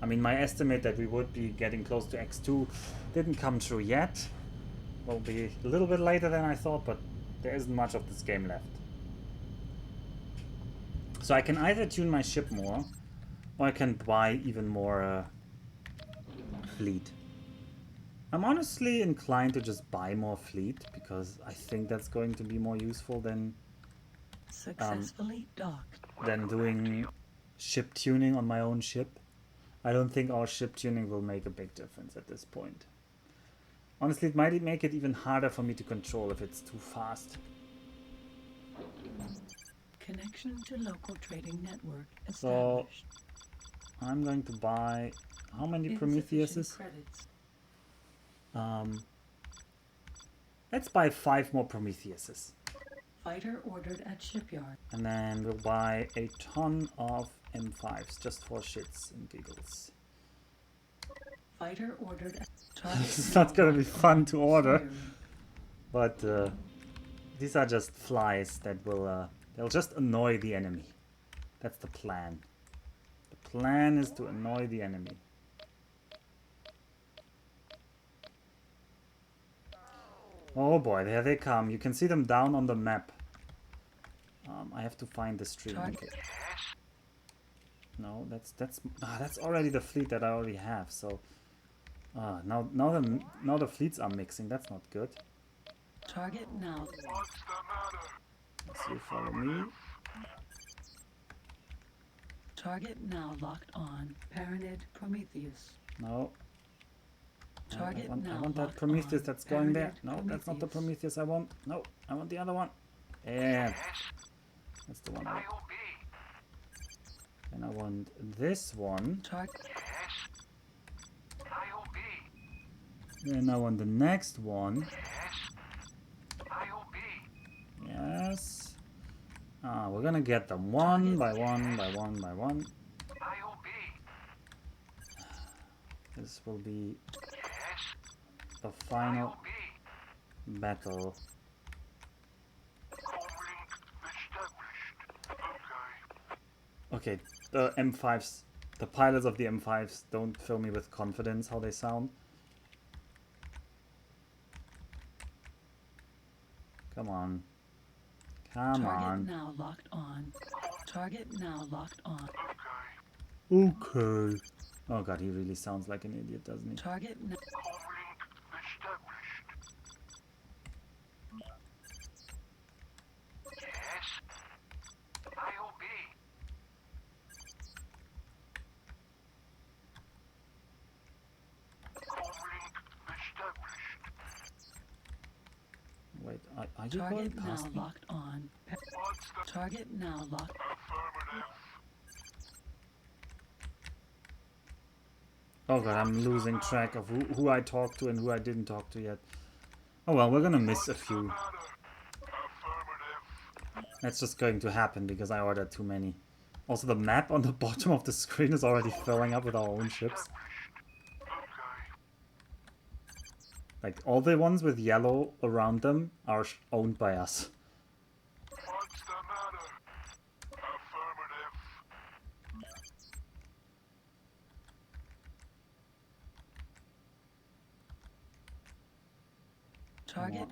I mean, my estimate that we would be getting close to X2 didn't come true yet. Will be a little bit later than I thought, but there isn't much of this game left. So I can either tune my ship more, or I can buy even more fleet. I'm honestly inclined to just buy more fleet, because I think that's going to be more useful Successfully docked. than doing ship tuning on my own ship. I don't think our ship tuning will make a big difference at this point. Honestly, it might make it even harder for me to control if it's too fast. Connection to local trading network So established. I'm going to buy how many Insufficient Prometheuses? credits. Let's buy 5 more Prometheuses. Fighter ordered at shipyard. And then we'll buy a ton of M5s just for shits and giggles. Fighter ordered at It's not gonna be fun to order, but these are just flies that will they'll just annoy the enemy. That's the plan. The plan is to annoy the enemy. Oh boy, there they come. You can see them down on the map. I have to find the stream. Okay. No, that's already the fleet that I already have. So now the fleets are mixing. That's not good. Target now. So you follow me. Target now locked on. Paranid Prometheus. No. Target I now want that locked Prometheus on. that's going there. Paranid No, that's not the Prometheus. Prometheus I want. No, I want the other one. Yeah. That's the one I want. And I want this one. And I want the next one. Yes. We're gonna get them one by one by one by one. This will be the final battle. Okay, the M5s, the pilots of the M5s don't fill me with confidence how they sound. Come on. Come Target on. now locked on. Target now locked on. Okay. Oh god, he really sounds like an idiot, doesn't he? Target now. Wait, are you going Target past now me? locked on. Target now locked. Oh god, I'm losing track of who I talked to and who I didn't talk to yet. Oh well, we're gonna miss a few. That's just going to happen because I ordered too many. Also, the map on the bottom of the screen is already filling up with our own ships. Like, all the ones with yellow around them are owned by us. Target.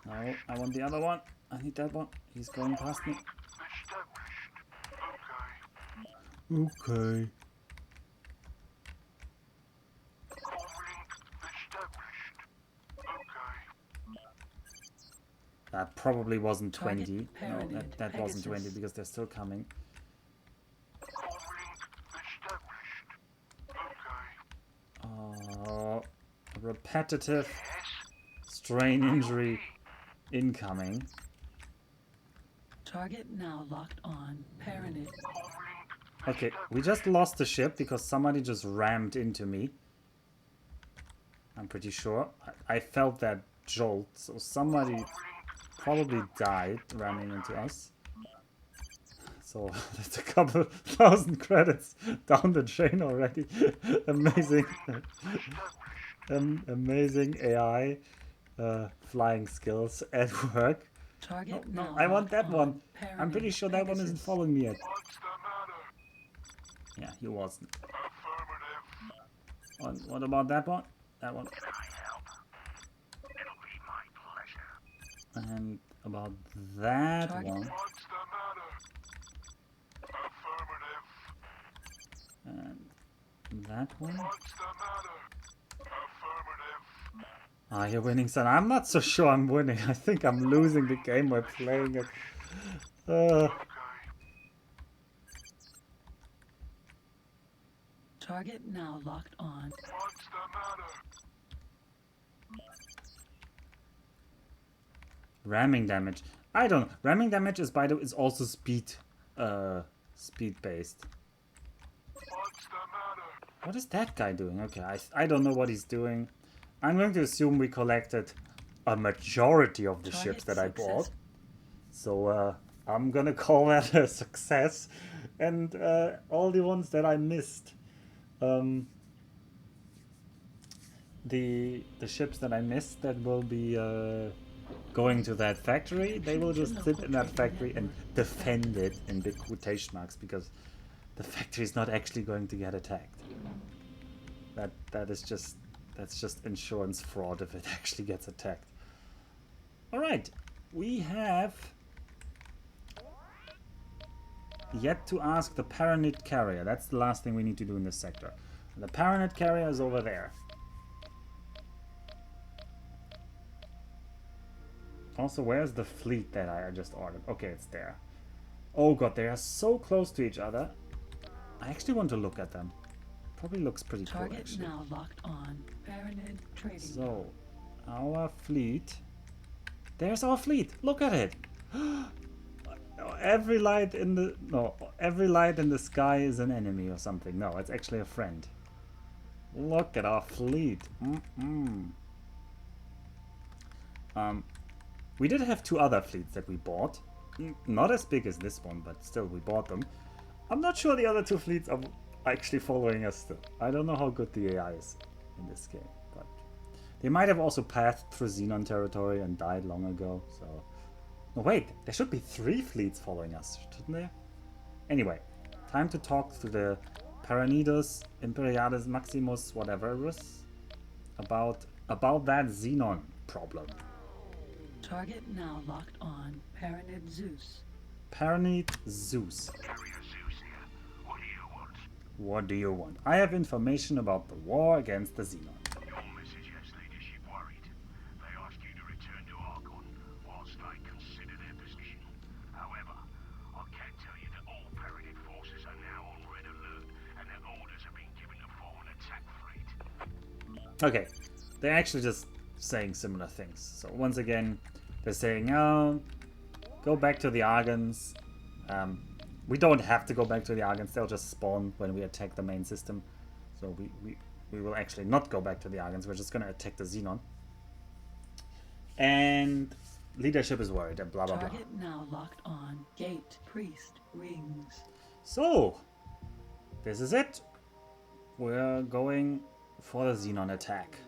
No, I want the other one. I need that one. He's going past me. Okay. That probably wasn't 20. No, that wasn't 20 because they're still coming. Repetitive strain injury incoming. Target now locked on. Paranid. Okay, we just lost the ship because somebody just rammed into me. I'm pretty sure. I felt that jolt, so somebody probably died ramming into us. So that's a couple thousand credits down the chain already. Amazing. Amazing AI flying skills at work. Target No, now I want that locked one. on. I'm pretty Paranid sure that one isn't Pegasus. following me yet. Yeah, he wasn't. What about that one? That one. And about that Target. one. that one. What's the matter? Affirmative. Ah, you're winning, son. I'm not so sure I'm winning. I think I'm losing the game by playing it. Okay. Target now locked on. What's the matter? Ramming damage. I don't know. Ramming damage is is also speed based. What's the matter? What is that guy doing? Okay, I don't know what he's doing. I'm going to assume we collected a majority of the ships that I bought. So I'm gonna call that a success. And all the ones that I missed. The ships that I missed that will be going to that factory, they will just sit in that factory and defend it in big quotation marks because the factory is not actually going to get attacked. That's just insurance fraud if it actually gets attacked. All right, we have yet to ask the Paranid carrier. That's the last thing we need to do in this sector. The Paranid carrier is over there. Also, where's the fleet that I just ordered? Okay, it's there. Oh god, they are so close to each other. I actually want to look at them. Probably looks pretty cool, Target actually. now locked on. Paranid trading. So, our fleet. There's our fleet. Look at it. Every light in the sky is an enemy or something. No, it's actually a friend. Look at our fleet. We did have two other fleets that we bought. Not as big as this one, but still we bought them. I'm not sure the other two fleets are actually following us still. I don't know how good the AI is in this game, but they might have also passed through Xenon territory and died long ago, so... No, wait, there should be 3 fleets following us, shouldn't there? Anyway, time to talk to the Paranidos, Imperiales Maximus, whatever it was, about that Xenon problem. Target now locked on. Paranid Zeus. Paranid Zeus. Carrier Zeus here. What do you want? What do you want? I have information about the war against the Xenon. Your message has leadership worried. They ask you to return to Argon whilst they consider their position. However, I can tell you that all Paranid forces are now on red alert and that orders have been given to form an attack fleet. Okay, they're actually just saying similar things. So once again, they're saying, oh, go back to the Argons. We don't have to go back to the Argons. They'll just spawn when we attack the main system. So we will actually not go back to the Argons. We're just going to attack the Xenon. And leadership is worried and blah, blah, blah. Target now locked on. Gate, priest, rings. So, this is it. We're going for the Xenon attack.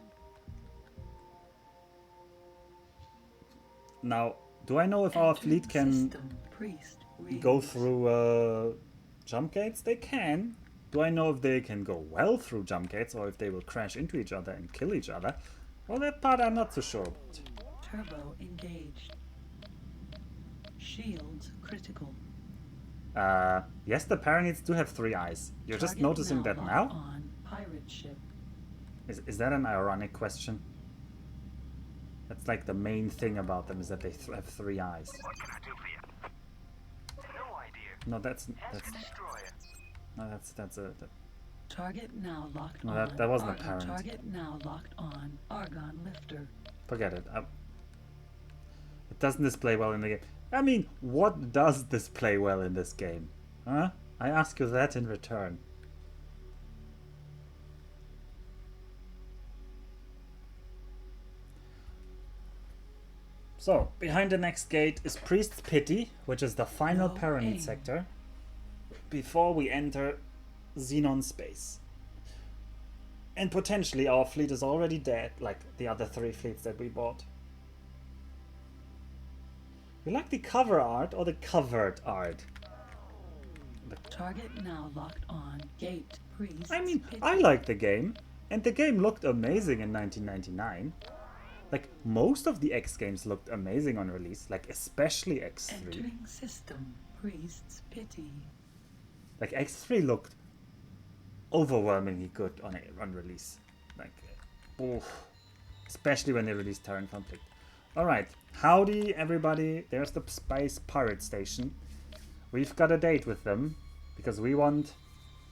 Now, do I know if our fleet can go through jump gates? They can. Do I know if they can go well through jump gates or if they will crash into each other and kill each other? Well, that part I'm not so sure about. Turbo engaged. Shields critical. Yes, the Paranids do have 3 eyes. You're just noticing that now? On pirate ship. Is that an ironic question? That's like the main thing about them is that they have 3 eyes. What can I do for you? No idea. No, that's a Target now locked no, on. that wasn't apparent. Target now locked on. Argon lifter. Forget it. It doesn't display well in the game. I mean, what does display well in this game? Huh? I ask you that in return. So, behind the next gate is Priest's Pity, which is the final Paranid sector, before we enter Xenon space. And potentially our fleet is already dead, like the other 3 fleets that we bought. You like the cover art or the covered art? Target now locked on. Gate, priest. I mean, Pity. I like the game, and the game looked amazing in 1999. Like, most of the X games looked amazing on release, like especially X3. Entering system. Priest's pity. Like, X3 looked overwhelmingly good on release. Like, oh, especially when they release Terran Conflict. Alright, howdy everybody, there's the Space Pirate Station. We've got a date with them, because we want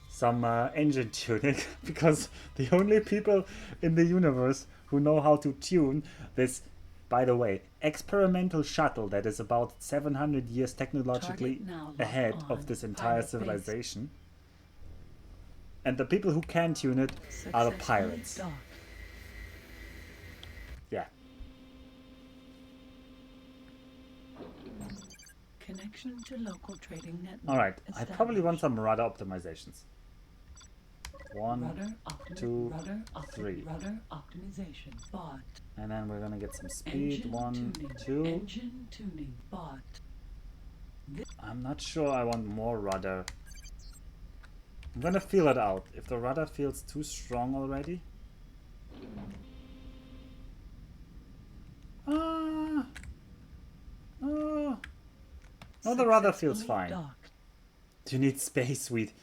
some engine tuning, because the only people in the universe who know how to tune this, by the way, experimental shuttle that is about 700 years technologically ahead of this entire civilization. And the people who can tune it are the pirates. Yeah. Connection to local trading network. Alright, I probably want some rudder optimizations. One, Rudder 2, 3. Rudder optimization bot. And then we're gonna get some speed. Engine 1, tuning. 2. Engine tuning bot. I'm not sure I want more rudder. I'm gonna feel it out. If the rudder feels too strong already. Ah. Oh. No, the rudder feels fine. Docked. Do you need space suite?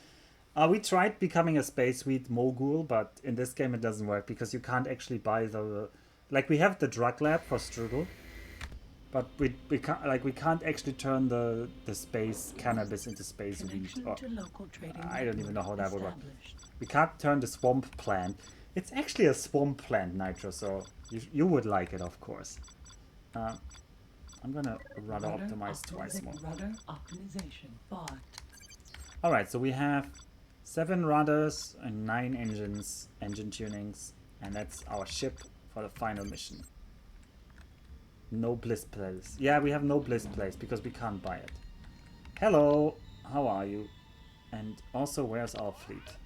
We tried becoming a space suite mogul, but in this game it doesn't work because you can't actually buy the... Like, we have the drug lab for Strudel, but we can't actually turn the space cannabis into space weed. Or, I don't even know how that would work. We can't turn the swamp plant. It's actually a swamp plant, Nitro, so you would like it, of course. I'm gonna rudder optimize twice more. Rudder optimization bot. Alright, so we have 7 rudders and 9 engines, engine tunings, and that's our ship for the final mission. No bliss place. Yeah, we have no bliss place because we can't buy it. Hello, how are you? And also, where's our fleet?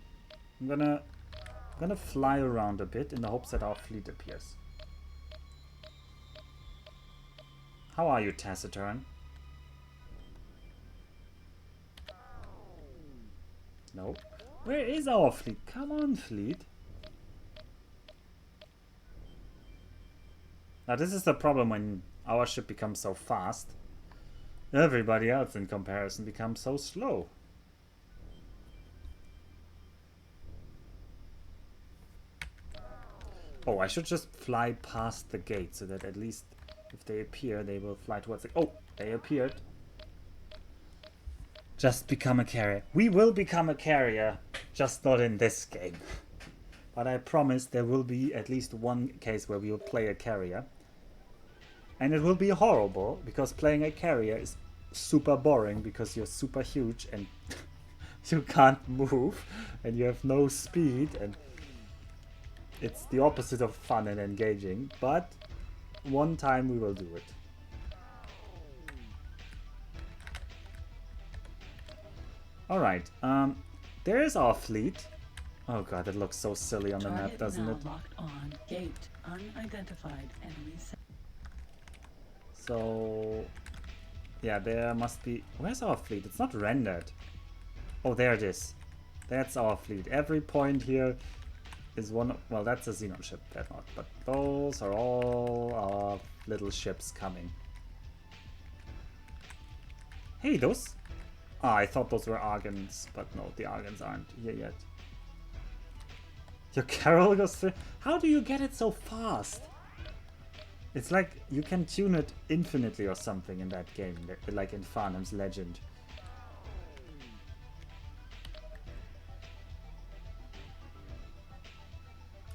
I'm gonna fly around a bit in the hopes that our fleet appears. How are you, Taciturn? No. Where is our fleet? Come on, fleet. Now this is the problem when our ship becomes so fast. Everybody else in comparison becomes so slow. Oh, I should just fly past the gate so that at least if they appear, they will fly towards the... Oh, they appeared. Just become a carrier. We will become a carrier, just not in this game. But I promise there will be at least one case where we will play a carrier. And it will be horrible, because playing a carrier is super boring, because you're super huge and you can't move, and you have no speed, and it's the opposite of fun and engaging. But one time we will do it. Alright, there is our fleet. Oh god, it looks so silly on the map, doesn't it? Locked on. Gate unidentified enemies. So, yeah, there must be... Where's our fleet? It's not rendered. Oh, there it is. That's our fleet. Every point here is one... Well, that's a Xenon ship, that not. But those are all our little ships coming. Hey, those... Ah, I thought those were Argons, but no, the Argons aren't here yet. Your Carol goes through... How do you get it so fast? It's like you can tune it infinitely or something in that game, like in Farnham's Legend.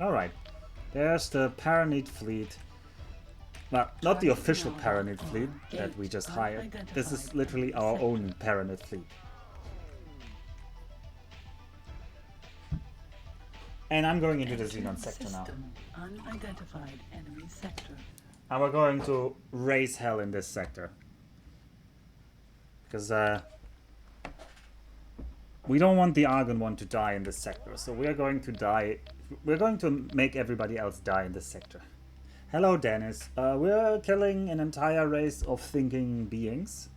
Alright, there's the Paranid fleet. Well, not the official Paranid fleet that we just hired. This is literally our own Paranid fleet. And I'm going into the Xenon sector now. Unidentified enemy sector. And we're going to raise hell in this sector. Because we don't want the Argon one to die in this sector. So we're going to die. We're going to make everybody else die in this sector. Hello, Dennis. We're killing an entire race of thinking beings.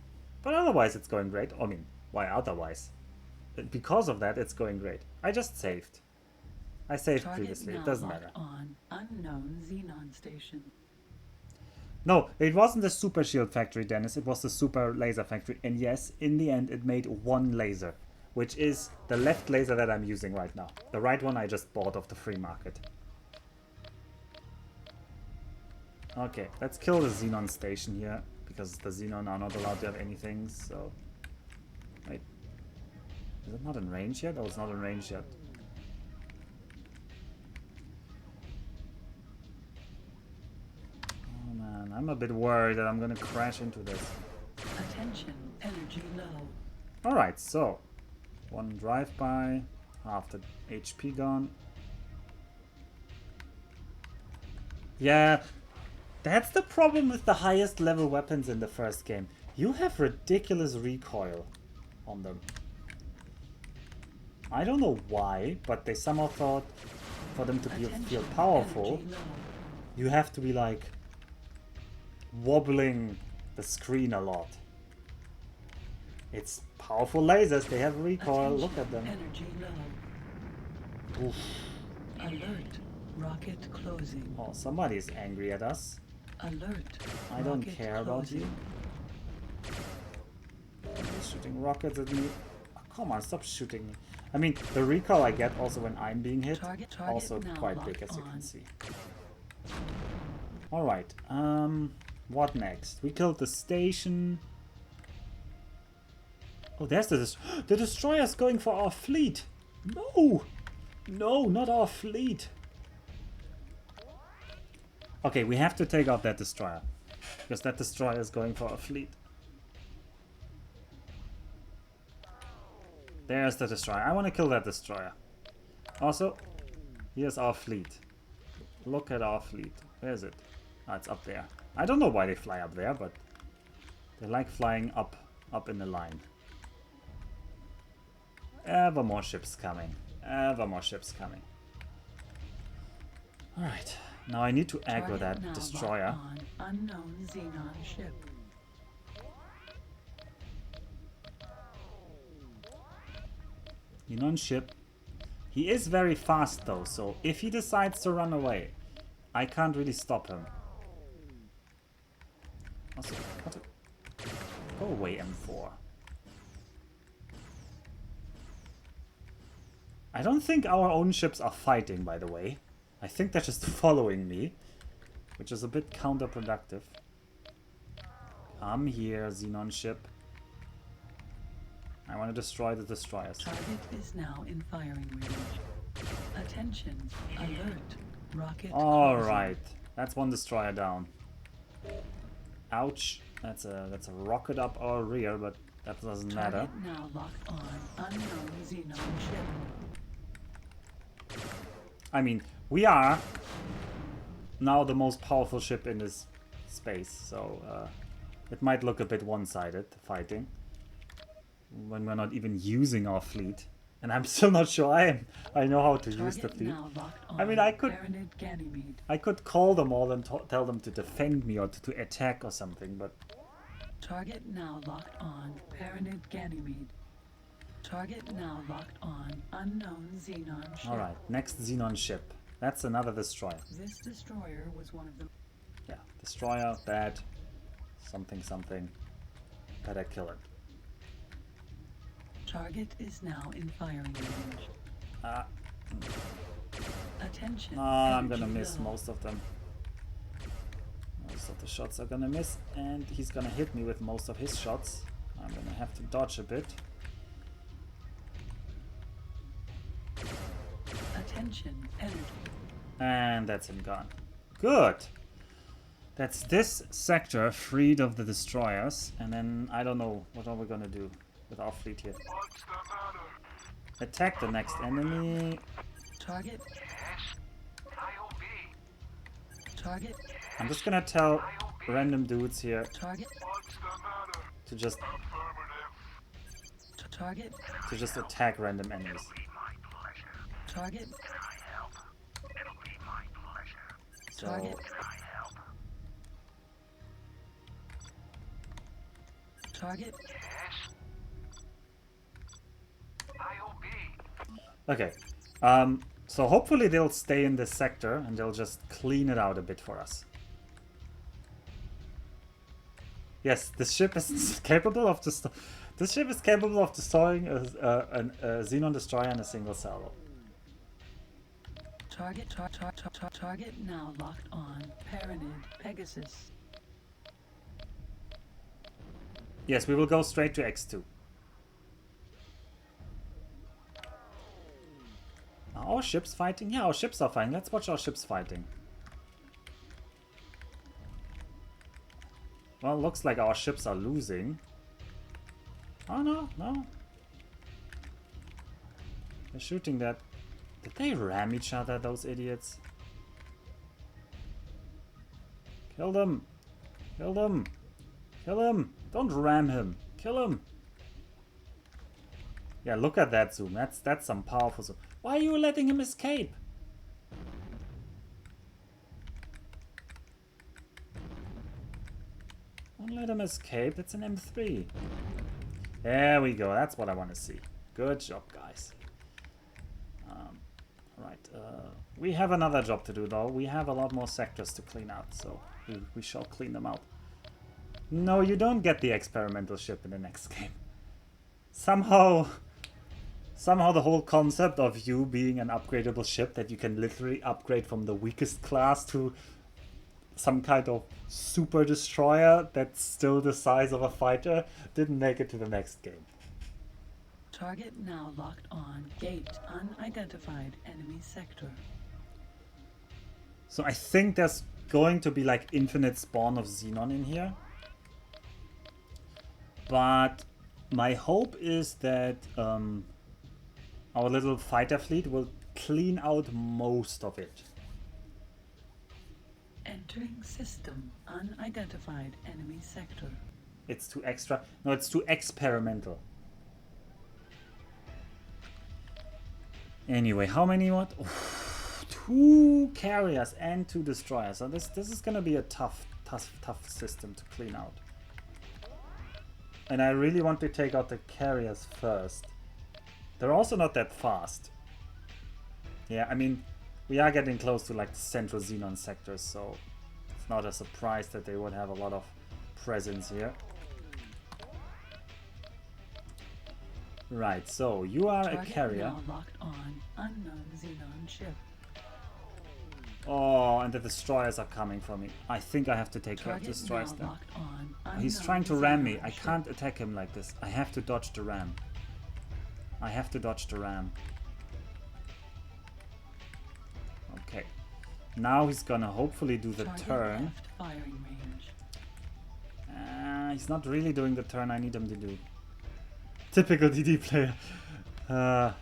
But otherwise it's going great. I mean, why otherwise? Because of that, it's going great. I just saved. I saved previously. It doesn't matter. On unknown Xenon station. No, it wasn't the super shield factory, Dennis. It was the super laser factory. And yes, in the end, it made one laser. which is the left laser that I'm using right now. The right one I just bought off the free market. Okay, let's kill the Xenon station here, because the Xenon are not allowed to have anything, so... Wait. Is it not in range yet? Oh, it's not in range yet. Oh man, I'm a bit worried that I'm gonna crash into this. Attention, energy low. Alright, so... One drive-by, half the HP gone. Yeah, that's the problem with the highest level weapons in the first game. You have ridiculous recoil on them. I don't know why, but they somehow thought for them to feel powerful, you have to be like wobbling the screen a lot. It's powerful lasers, they have recoil, look at them. Energy low. Oof. Alert. Rocket closing. Oh, somebody's angry at us. Alert. I don't Rocket care about you. He's shooting rockets at me. Oh, come on, stop shooting me. I mean, the recoil I get also when I'm being hit, Target also now quite big, as you on. can see. Alright, what next? We killed the station. Oh, there's the destroyer's going for our fleet. No! No, not our fleet. Okay, we have to take out that destroyer, because that destroyer is going for our fleet. There's the destroyer. I want to kill that destroyer. Also, here's our fleet. Look at our fleet. Where is it? Ah, it's up there. I don't know why they fly up there, but they like flying up in the line. Ever more ships coming. Ever more ships coming. Alright. Now I need to aggro that destroyer. On unknown Xenon ship. Xenon ship. He is very fast though, so if he decides to run away, I can't really stop him. Also, go away, M4. I don't think our own ships are fighting, by the way. I think they're just following me, which is a bit counterproductive. Come here, Xenon ship. I want to destroy the destroyers. Target is now in firing range. Attention, alert, rocket. Alright, that's one destroyer down. Ouch. That's a rocket up our rear, but that doesn't matter. Target now locked on unknown Xenon ship. I mean, we are now the most powerful ship in this space, so it might look a bit one-sided, fighting, when we're not even using our fleet. And I'm still not sure I know how to use the fleet. I mean, I could call them all and tell them to defend me or to attack or something, but... Target now locked on Paranid Ganymede. Target now locked on unknown Xenon ship. Alright, next Xenon ship. That's another destroyer. This destroyer was one of the... Yeah, destroyer, bad, something, something. Better kill it. Target is now in firing range. Attention. I'm gonna miss most of them. Most of the shots are gonna miss, and he's gonna hit me with most of his shots. I'm gonna have to dodge a bit. Attention, energy. And that's him gone. Good! That's this sector freed of the destroyers, and then I don't know, what are we gonna do with our fleet here? What's the matter? Attack the next enemy. Target. Yes. IOB. Target. I'm just gonna tell random dudes here Target. What's the matter? to just Affirmative. Target. attack random enemies. Be my pleasure. Target. Can I help? It'll be my pleasure. So Target. Can I help? Target. Yes. IOB. okay. So hopefully they'll stay in this sector and they'll just clean it out a bit for us. Yes, this ship is capable of just... This ship is capable of destroying a Xenon destroyer in a single salvo. Target now locked on. Paranid Pegasus. Yes, we will go straight to X2. Are our ships fighting? Yeah, our ships are fighting. Let's watch our ships fighting. Well, looks like our ships are losing. Oh, no, no. They're shooting that. Did they ram each other, those idiots? Kill them. Kill them. Kill him. Don't ram him. Kill him. Yeah, look at that zoom. That's some powerful zoom. Why are you letting him escape? Don't let him escape. It's an M3. There we go. That's what I want to see. Good job, guys. Right. We have another job to do, though. We have a lot more sectors to clean out, so we shall clean them out. No, you don't get the experimental ship in the next game. Somehow the whole concept of you being an upgradable ship that you can literally upgrade from the weakest class to some kind of super destroyer that's still the size of a fighter didn't make it to the next game. Target now locked on. Gate unidentified enemy sector. So I think there's going to be like infinite spawn of Xenon in here. But my hope is that our little fighter fleet will clean out most of it. Entering system. Unidentified enemy sector. It's too extra. No, it's too experimental. Anyway, how many what? 2 carriers and 2 destroyers. So this is gonna be a tough system to clean out. And I really want to take out the carriers first. They're also not that fast. Yeah, I mean, we are getting close to like the central Xenon sectors, so it's not a surprise that they would have a lot of presence here. Right, so you are a carrier. Now locked on. Unknown Xenon ship. Oh, and the destroyers are coming for me. I think I have to take care of destroyers now. He's trying to ram me. I can't attack him like this. I have to dodge the ram. I have to dodge the ram. Okay. Now he's gonna hopefully do the turn. Firing range. He's not really doing the turn I need him to do. Typical DD player. Alert.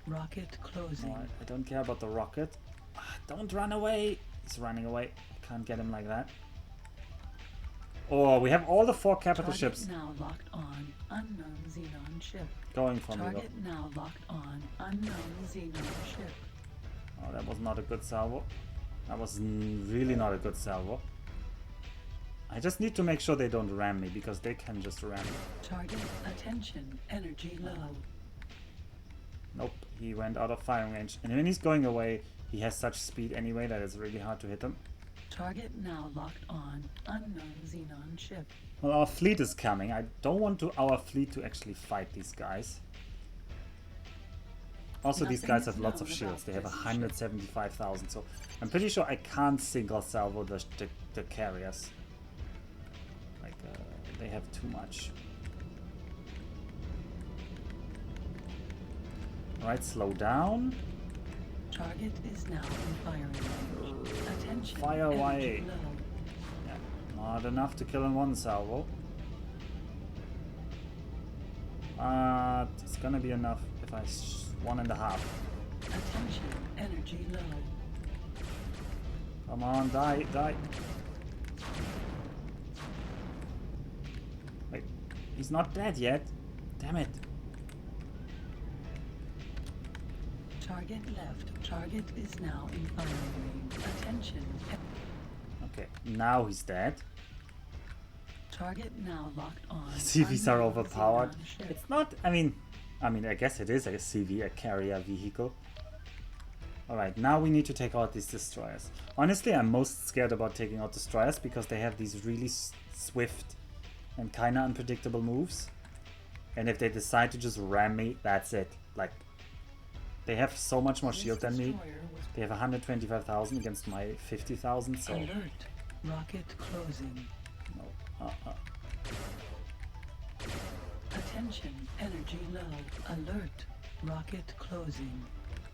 Rocket closing. No, I don't care about the rocket. Don't run away. He's running away. I can't get him like that. Oh, we have all the 4 capital ships. Now locked on. Unknown Xenon ship. Going for me though. Target now locked on. Unknown Xenon ship. Oh, that was not a good salvo. That was really not a good salvo. I just need to make sure they don't ram me, because they can just ram me. Target attention. Energy low. Nope, he went out of firing range. And when he's going away, he has such speed anyway that it's really hard to hit him. Target now locked on. Unknown Xenon ship. Well, our fleet is coming. I don't want our fleet to actually fight these guys. Also, these guys have lots of shields. They have 175,000, so I'm pretty sure I can't single salvo the carriers. Like, they have too much. Alright, slow down. Target is now in firing range. Attention. Fire away. Energy low. Yeah, not enough to kill in one salvo. But it's gonna be enough if I 1.5. Attention. Energy low. Come on, die, die. Wait, he's not dead yet. Damn it. Target left. Target is now in firing range. Attention. Okay, now he's dead. Target now locked on. CVs are Unknown overpowered. Xenon ship. It's not, I mean, I guess it is a CV, a carrier vehicle. Alright, now we need to take out these destroyers. Honestly, I'm most scared about taking out destroyers because they have these really swift and kinda unpredictable moves. And if they decide to just ram me, that's it. Like, they have so much more shield than me. They have 125,000 against my 50,000, so... Alert. Rocket closing. No. Attention. Energy low. Alert. Rocket closing.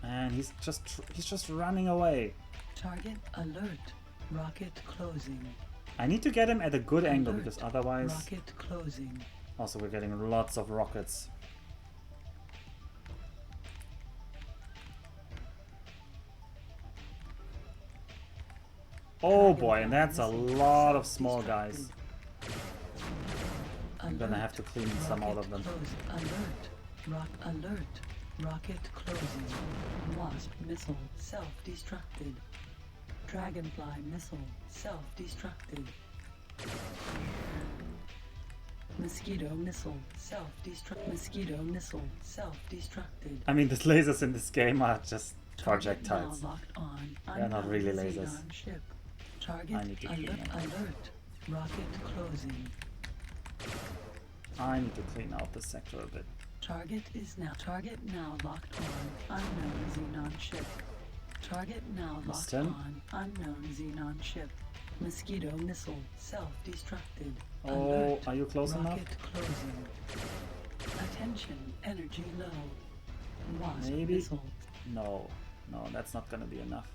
And he's just running away. Target alert. Rocket closing. I need to get him at a good angle, Alert. because otherwise... Rocket closing. Also, we're getting lots of rockets. Oh boy, and that's a lot of small guys. I'm gonna have to clean some out of them. Alert. Rocket closing. Wasp missile self-destructed. Dragonfly missile self-destructed. Mosquito missile self-destruct. Mosquito missile self-destructed. I mean, the lasers in this game are just Target projectiles. now locked on. They're not really lasers. Xenon ship. Target I need to clean them. alert. Rocket closing. I need to clean out the sector a bit. Target now locked on. Unknown Xenon ship. Target now locked him. on. Unknown Xenon ship. Mosquito missile self-destructed. Oh, Alert. are you close enough? Rocket closing. Attention, energy low. Wasp Maybe. missile. No, that's not gonna be enough.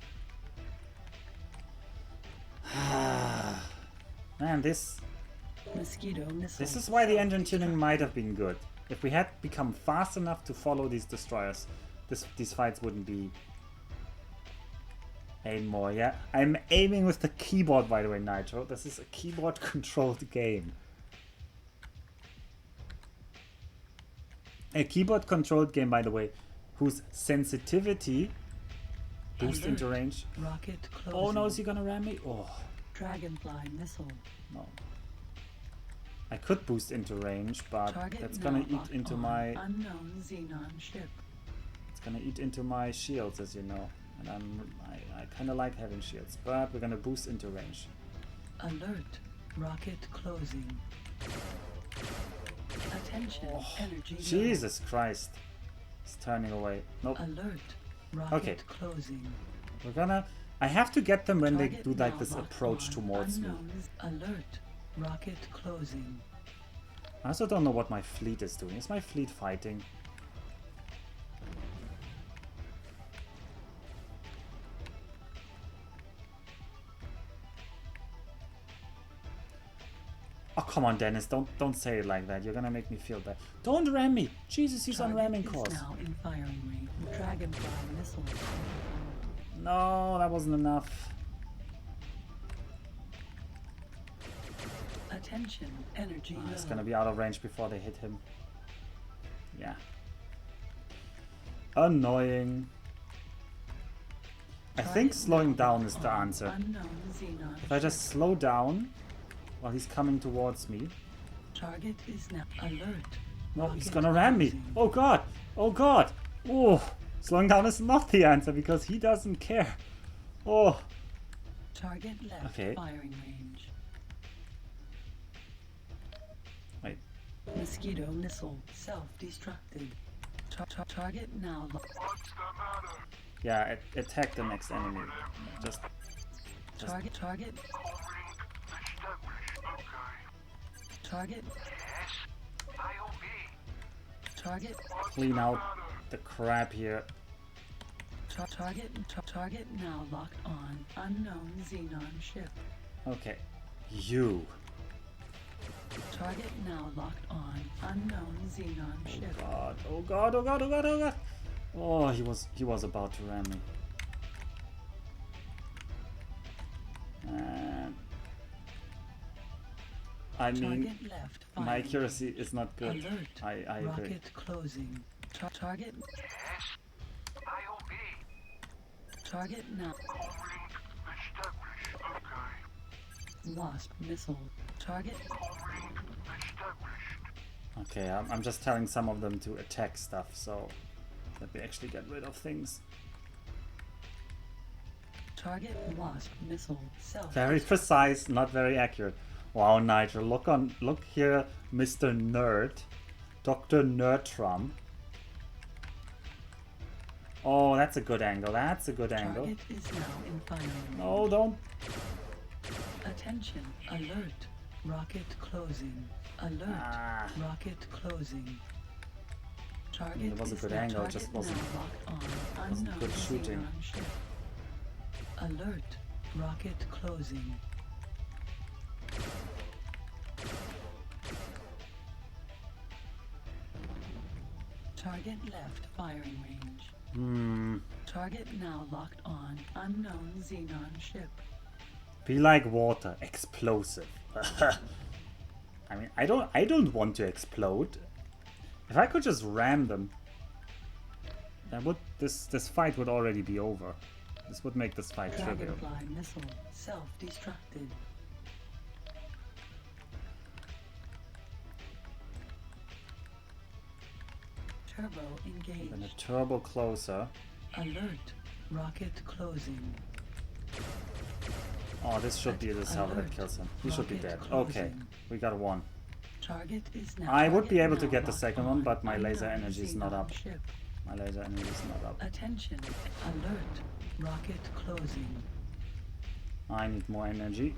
Man, this Mosquito missile. This is why the engine tuning might have been good. If we had become fast enough to follow these destroyers, these fights wouldn't be... Aim more, yeah? I'm aiming with the keyboard, by the way, Nitro. This is a keyboard-controlled game. A keyboard-controlled game, by the way, whose sensitivity boost Alert. into range. Rocket closing. Oh no, is he gonna ram me? Oh, Dragonfly missile. no. I could boost into range, but Target that's now gonna eat locked into on. my... Unknown Xenon ship. It's gonna eat into my shields, as you know. And I kinda like having shields, but we're gonna boost into range. Alert. Rocket closing. Attention. Energy low. Jesus Christ. It's turning away. Nope. Alert. Rocket Okay. closing. We're gonna... I have to get them when they Target do like now this locked approach on. towards me. Unknown. Alert. Rocket closing. I also don't know what my fleet is doing. Is my fleet fighting? Oh, come on, Dennis. Don't say it like that. You're gonna make me feel bad. Don't ram me! Jesus, he's on Target ramming is course. now in firing range. Dragonfly missile. No, that wasn't enough. Attention. Energy low. It's gonna be out of range before they hit him. Yeah. Annoying. I think Target slowing now down locked is the on. answer. Unknown Xenon If I just slow down while he's coming towards me. Target is now alert. No, he's Rocket gonna ram me. closing. Oh god! Oh god! Oh! Slowing down is not the answer because he doesn't care. Oh! Target left Okay. firing range. Wait. Mosquito missile self-destructed. Target now. Yeah, attack the next enemy. Just Target. Target. Target. clean out the crap here. Target now locked on. Unknown Xenon ship. Okay. You. Target now locked on. Unknown Xenon ship. God. Oh god, oh god, oh god, oh god. Oh, he was about to ram me. And I mean, Target left my firing accuracy range. is not good. Alert. I agree. Rocket closing. Target. Target now. Wasp missile. Target. Okay, I'm just telling some of them to attack stuff so that we actually get rid of things. Target wasp missile self. Very precise, not very accurate. Wow, Nigel, look here, Mr. Nerd. Dr. Nerdtrum. Oh, that's a good angle. That's a good angle. Target is now in firing range. No, don't. Attention, alert. Rocket closing. Alert. Rocket closing. Target It was a is good now- angle, it target just wasn't- now locked on. wasn't Unknown good shooting. Xenon ship. Alert. Rocket closing. Target left firing range. Target now locked on. Unknown Xenon ship. Be like water, explosive. I mean, I don't want to explode. If I could just ram them, then this fight would already be over. This would make this fight trivial. Dragonfly missile self-destructed. Turbo engaged. Then a turbo closer. Alert. Rocket closing. Oh, this should be the salvo that Alert. kills him. He should be Rocket dead. closing. Okay, we got a one. Target is now. I would be target able to now get the locked second one, on. but my laser Unknown energy is not Xenon up. ship. My laser energy is not up. Attention. Alert. Rocket closing. I need more energy.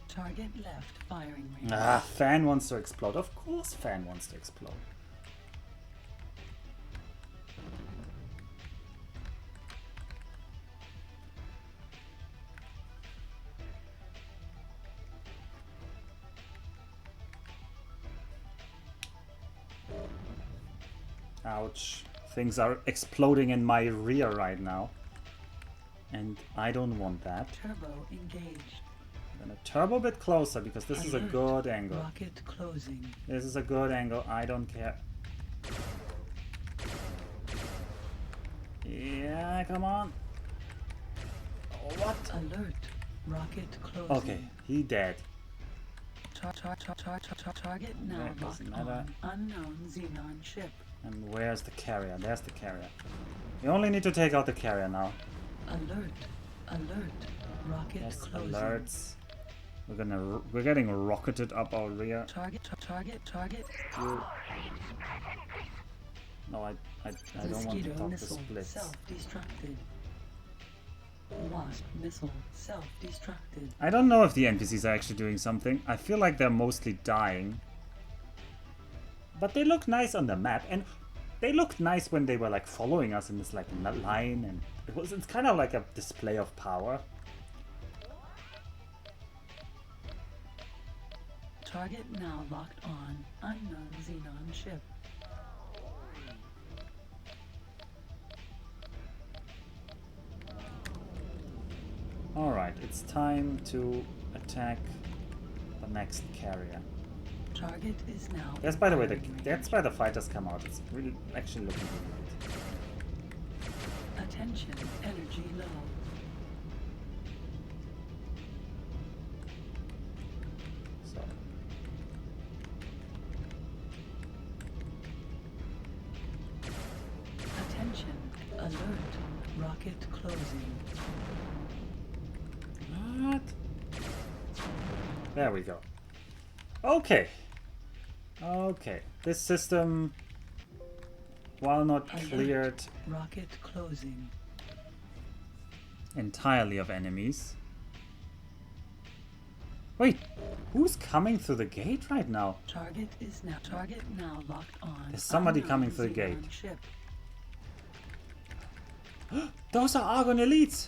Target left firing range. Ah, Fan wants to explode. Of course Fan wants to explode. Ouch. Things are exploding in my rear right now. And I don't want that. Turbo engaged. I'm gonna turbo a bit closer because this is a Alert. good angle. Rocket closing. This is a good angle. I don't care. Yeah, come on. Oh, what? Alert. Rocket closing. Okay, he dead. Target now That locked doesn't matter. on. Unknown Xenon ship. And where's the carrier? There's the carrier. You only need to take out the carrier now. Alert. Alert. Rocket Yes, closing. alerts. We're getting rocketed up our rear. Target. No, I don't want to Mosquito talk to missile splits. self-destructed. Wasp missile self-destructed. I don't know if the NPCs are actually doing something. I feel like they're mostly dying. But they look nice on the map, and they looked nice when they were like following us in this like line, and it's kind of like a display of power. Target now locked on. Unknown Xenon ship. Alright, it's time to attack the next carrier. Target is now. That's by the way, firing range. that's why the fighters come out. It's really actually looking good. Attention, energy low. So Attention, alert. Rocket closing. what? There we go. Okay. Okay. This system, while not Alert. cleared Rocket closing. entirely of enemies. Wait, who's coming through the gate right now? Target now locked on. There's somebody Unknown coming through the Xenon gate. Ship. Those are Argon elites!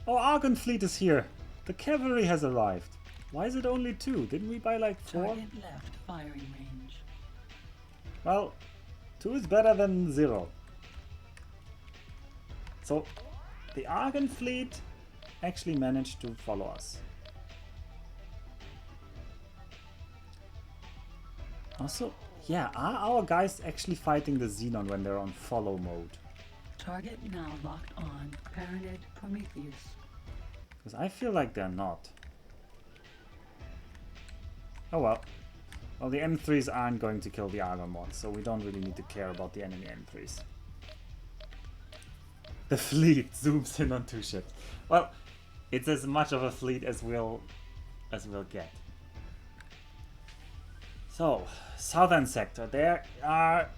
Our Argon fleet is here! The cavalry has arrived. Why is it only 2? Didn't we buy like 4? Target left firing range. Well, 2 is better than 0. So, the Argon fleet actually managed to follow us. Also, yeah, are our guys actually fighting the Xenon when they're on follow mode? Target now locked on. Paranid Prometheus. Because I feel like they're not. Oh well. Well, the M3s aren't going to kill the Argon mods, so we don't really need to care about the enemy M3s. The fleet zooms in on 2 ships. Well, It's as much of a fleet as we'll get. So, southern sector. There are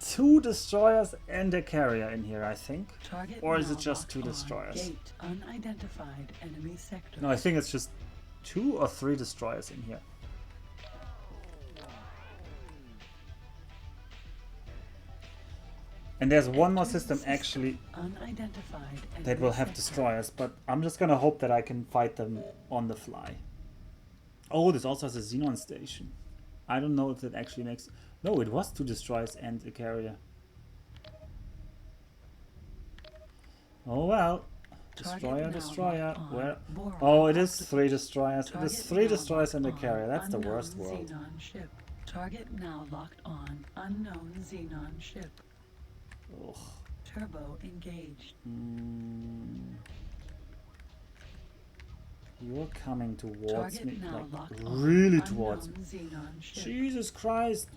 2 destroyers and a carrier in here, I think. Target Or is now it just locked 2 on. destroyers? Gate unidentified enemy sector. No, I think it's just 2 or 3 destroyers in here. And there's one more system actually Unidentified that will have destroyers, but I'm just gonna hope that I can fight them on the fly. Oh, this also has a Xenon station. I don't know if that actually makes... No, it was 2 destroyers and a carrier. Oh well. Destroyer. Where? Oh, it is 3 destroyers. It is 3 destroyers and a carrier. That's the worst world. Xenon ship. Target now locked on. Unknown Xenon ship. Ugh. Turbo engaged. You're coming towards Target me, now like locked on. really towards me. Unknown Xenon ship. Jesus Christ!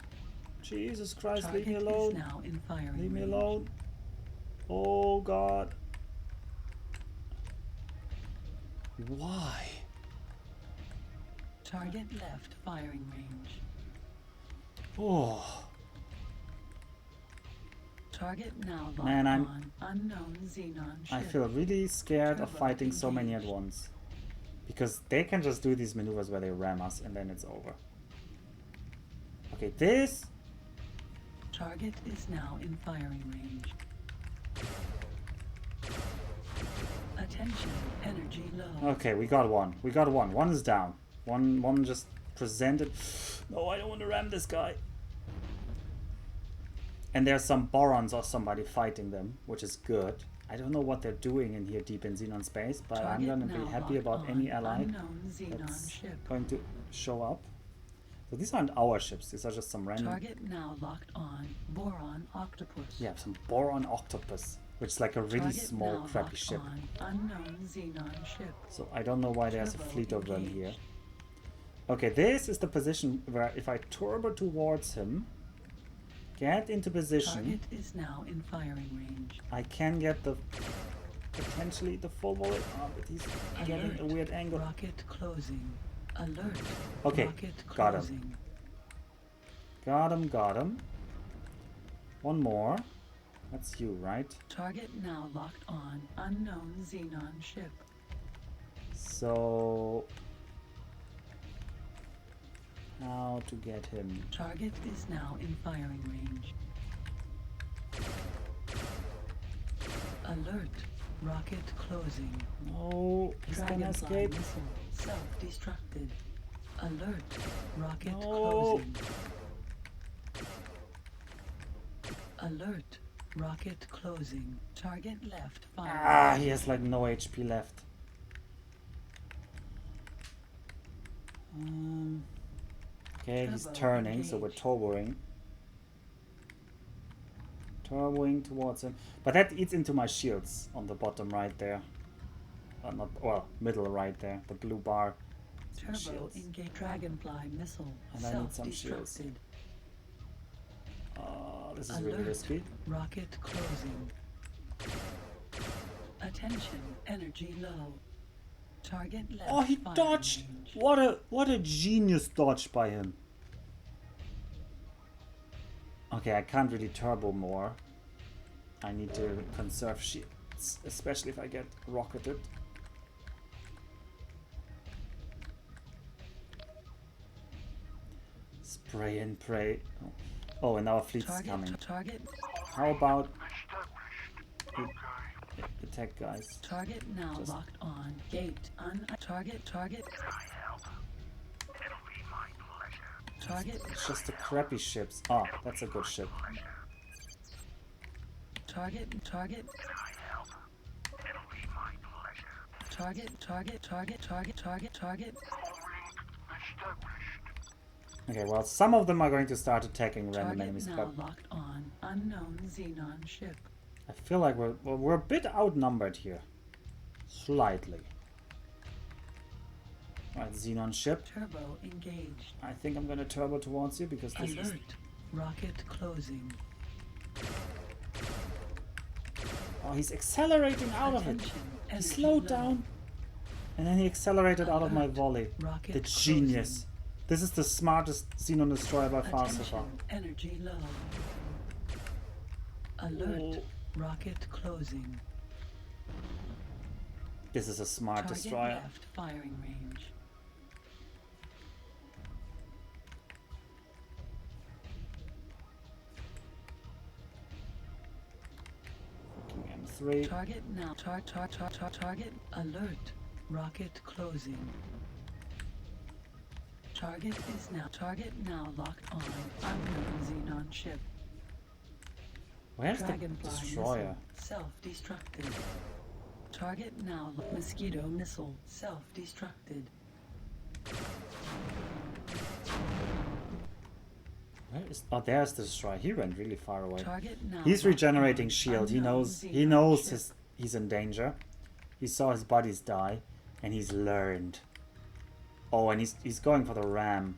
Jesus Christ, Target leave me alone! is now in firing Leave me range. alone! Oh God! Why? Target left firing range. Oh. Target now locked Man, on. Unknown Xenon ship. I feel really scared of Turbo fighting so many at engaged. once. Because they can just do these maneuvers where they ram us and then it's over. Okay, this... Target is now in firing range. Attention, energy low. Okay, we got one. We got one. One is down. One just presented... No, I don't want to ram this guy. And there's some Borons or somebody fighting them, which is good. I don't know what they're doing in here deep in Xenon space, but I'm Target gonna be now happy locked about on. any ally Unknown Xenon that's ship. going to show up. So these aren't our ships, these are just some random... Target now locked on. Boron octopus. Yeah, some Boron octopus, which is like a really Target small now crappy locked ship. on. Unknown Xenon ship. So I don't know why there's a Turbo fleet of them engaged. here. Okay, this is the position where if I turbo towards him, get into position, Target is now in firing range. I can get the potentially the full volley. Oh, but he's getting a Alert. weird angle. Rocket closing. Alert. Okay, Rocket got him. closing. Got him. One more. That's you, right? Target now locked on. Unknown Xenon ship. So... how to get him? Target is now in firing range. Alert. Rocket closing. No, he's gonna Dragonfly escape. missile self-destructed. Alert. Rocket No. closing. Alert. Rocket closing. Target left firing. Ah, he has like no HP left. Okay, he's Turbo turning, so we're engaged. turboing. Turboing towards him. But that eats into my shields on the bottom right there. Not, well, middle right there. The blue bar. Some Turbo shields. engage. Dragonfly missile And I need some shields. self-destructed. This is really Alert. risky. Rocket closing. Attention, energy low. Target left. Oh, he firing dodged! range. What a genius dodge by him. Okay, I can't really turbo more. I need to conserve shields, especially if I get rocketed. Spray and pray. Oh, and our fleet's coming. Target. How about Established. Okay. attack, guys? Target now Just- locked on. Gate. Target. Can I help? It'll be my pleasure. Target. It's just the crappy ships. Ah, that's a good ship. Target. Can I help? It'll be my pleasure. Target. Target. Calling established. Okay, well, some of them are going to start attacking random Target enemies, now but locked on. Unknown Xenon ship. I feel like we're a bit outnumbered here. Slightly. Alright, Xenon ship. Turbo engaged. I think I'm gonna turbo towards you because this is... Alert. Rocket closing. Oh, he's accelerating out of it. Attention, He energy slowed low. down. And then he accelerated out of my Alert. volley. Rocket The genius. This is the smartest Xenon destroyer by far so far. Attention, energy low. Alert. Rocket closing. This is a smart Target destroyer. left firing range. M3. Target now. Target alert. Rocket closing. Target now locked on. Unknown Xenon ship. Where's the Dragonfly destroyer? missile self-destructed. Target now mosquito missile self-destructed. Where is? Oh, there's the destroyer. He went really far away. Target now He's locked regenerating on. shield. He Unknown knows. He Xenon knows ship. he's in danger. He saw his buddies die, and he's learned. Oh, and he's going for the ram.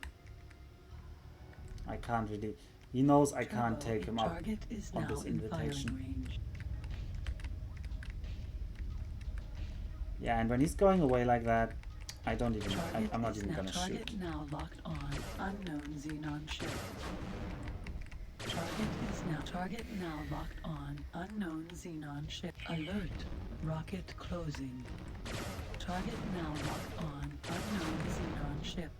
I can't really. He knows I can't take him up Target is on now this in firing invitation. range. Yeah, and when he's going away like that, I don't even. I'm not is even now, gonna target shoot. now locked on. Unknown Xenon ship. Target now locked on. Unknown Xenon ship. Alert. Rocket closing. Target now locked on. Unknown Xenon ship.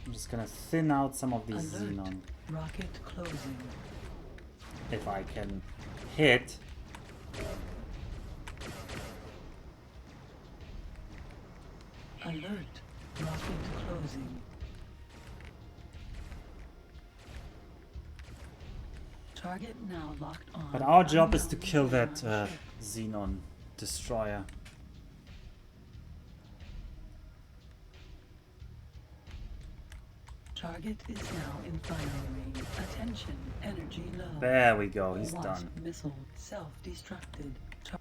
I'm just gonna thin out some of these Alert. Xenon. Rocket closing. If I can hit. Alert. Rocket closing. Target now locked on. But our job is to Unknown kill that Xenon ship. Xenon destroyer. Target is now in firing range. Attention, energy low. There we go. He's Wasp done. missile self-destructed.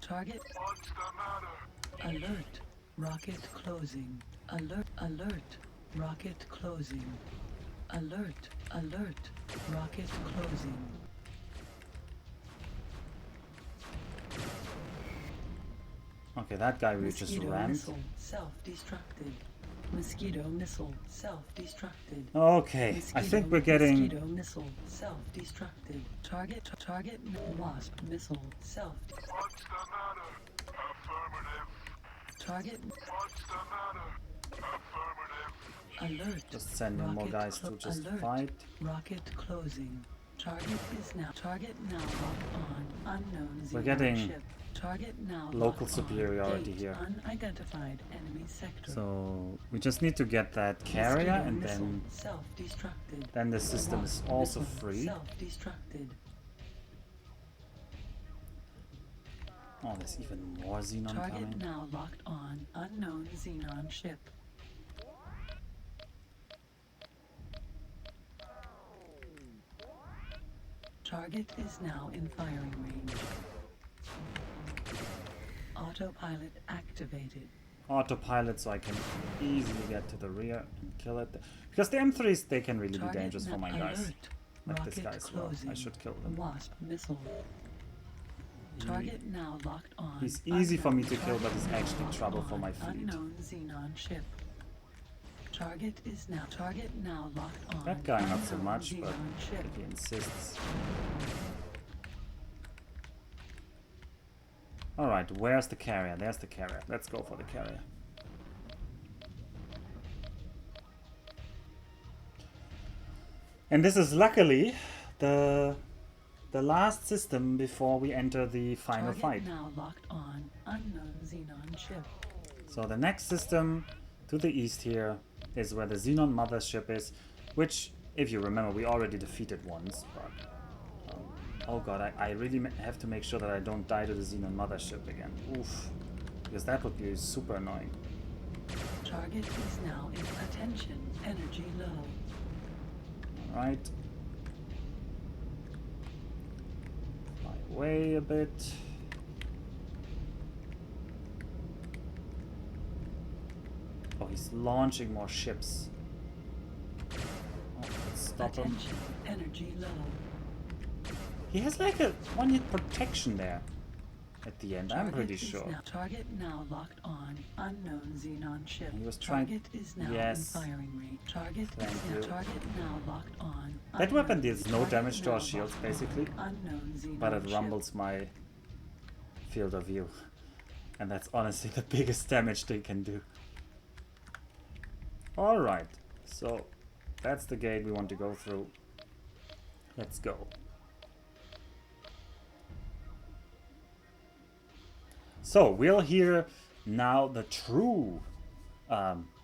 Target What's the matter? alert. Rocket closing. Alert. Rocket closing. Alert. Rocket closing. Okay, that guy we just Mosquito rammed. missile self-destructed. Mosquito missile self-destructed. Okay, I think we're getting. Mosquito missile self-destructed. Target wasp missile self. What's the matter? Affirmative. Target What's the matter? Affirmative. alert. Just sending more Rocket guys to clo- just alert. fight. Rocket closing. Target now locked on. Unknown We're Xenon getting ship. Target now local locked superiority on. here. Unidentified enemy sector. So we just need to get that carrier, Mosquito and missile then self-destructed. the system is Wasp also missile free. Self-destructed. Oh, there's even more Xenon Target coming. now locked on. Unknown Xenon ship. Target is now in firing range. Autopilot activated. Autopilot, so I can easily get to the rear and kill it. Because the M3s, they can really be Target dangerous for now my guys. alert. Like Rocket this guy as well. closing. I should kill them. Wasp missile. Target now locked on. He's easy for me to Unknown kill, but he's target actually now trouble locked for my on. fleet. Unknown Xenon ship. Target now locked on. That guy not so Unknown much, but Xenon ship. if he insists. Alright, where's the carrier? There's the carrier. Let's go for the carrier. And this is luckily the last system before we enter the final Target fight. now locked on. Unknown Xenon ship. So the next system to the east here is where the Xenon mothership is, which, if you remember, we already defeated once, but oh god, I really have to make sure that I don't die to the Xenon mothership again. Oof. Because that would be super annoying. Target is now in attention. Energy low. Alright. Fly away a bit. Oh, he's launching more ships. Oh, let's stop him. Attention. Energy low. He has like a one-hit protection there. at the end. I'm pretty sure. Target now locked on. Unknown Xenon ship. He was trying. Target is now Yes. in firing range. Target Thank you. Target now locked on. That weapon deals no damage to our shields, basically, Unknown Xenon but it ship. rumbles my field of view. And that's honestly the biggest damage they can do. Alright, so that's the gate we want to go through. Let's go. So we'll hear now the true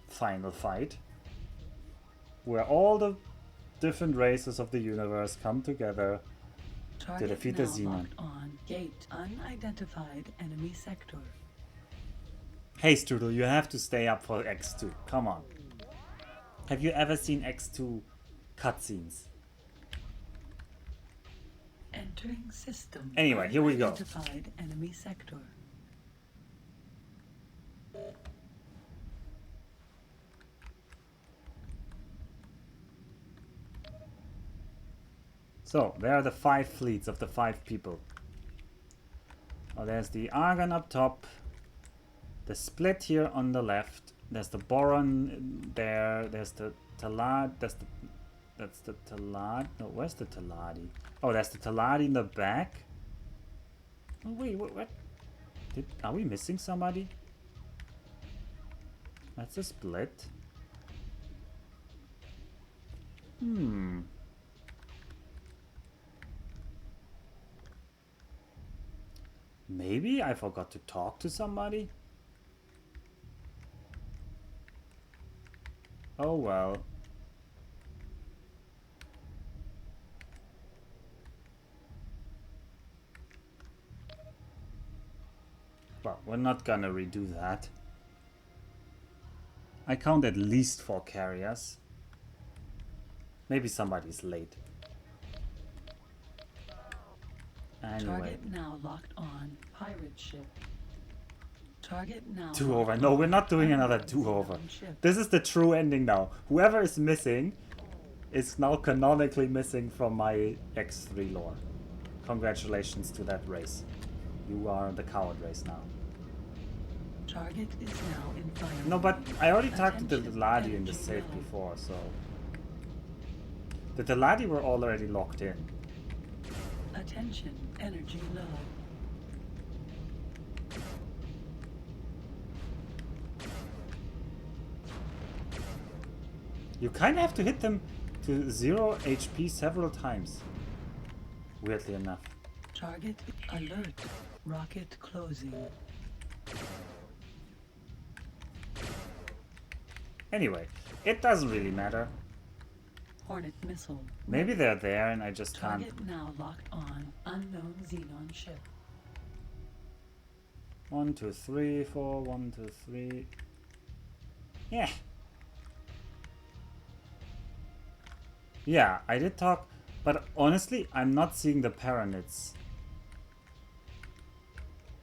final fight, where all the different races of the universe come together to defeat the Xenon. On gate unidentified enemy sector. Hey Strudel, you have to stay up for X2. Come on. Have you ever seen X2 cutscenes? Entering system. Anyway, here we go. Unidentified enemy sector. So, there are the 5 fleets of the 5 people. Oh, there's the Argon up top. The split here on the left. There's the Boron there. There's the Talad. That's the Talad. No, where's the Taladi? Oh, that's the Taladi in the back. Oh, wait, what? Are we missing somebody? That's a split. Maybe I forgot to talk to somebody? Oh well. Well, we're not gonna redo that. I count at least 4 carriers. Maybe somebody's late. Anyway. Target now locked on. Pirate ship. Target now. Do-over. No, we're not doing another do-over. This is the true ending now. Whoever is missing is now canonically missing from my X3 lore. Congratulations to that race. You are the coward race now. Target is now in fire. No, but I already talked to the Teladi in the safe before, so... The Teladi were already locked in. Attention, energy low. You kind of have to hit them to 0 HP several times. Weirdly enough. Target alert. Rocket closing. Anyway, it doesn't really matter. Hornet missile. Maybe they're there and I just can't. Target now locked on. Unknown Xenon ship. 1, 2, 3, 4, 1, 2, 3. Yeah. Yeah, I did talk, but honestly, I'm not seeing the Paranids.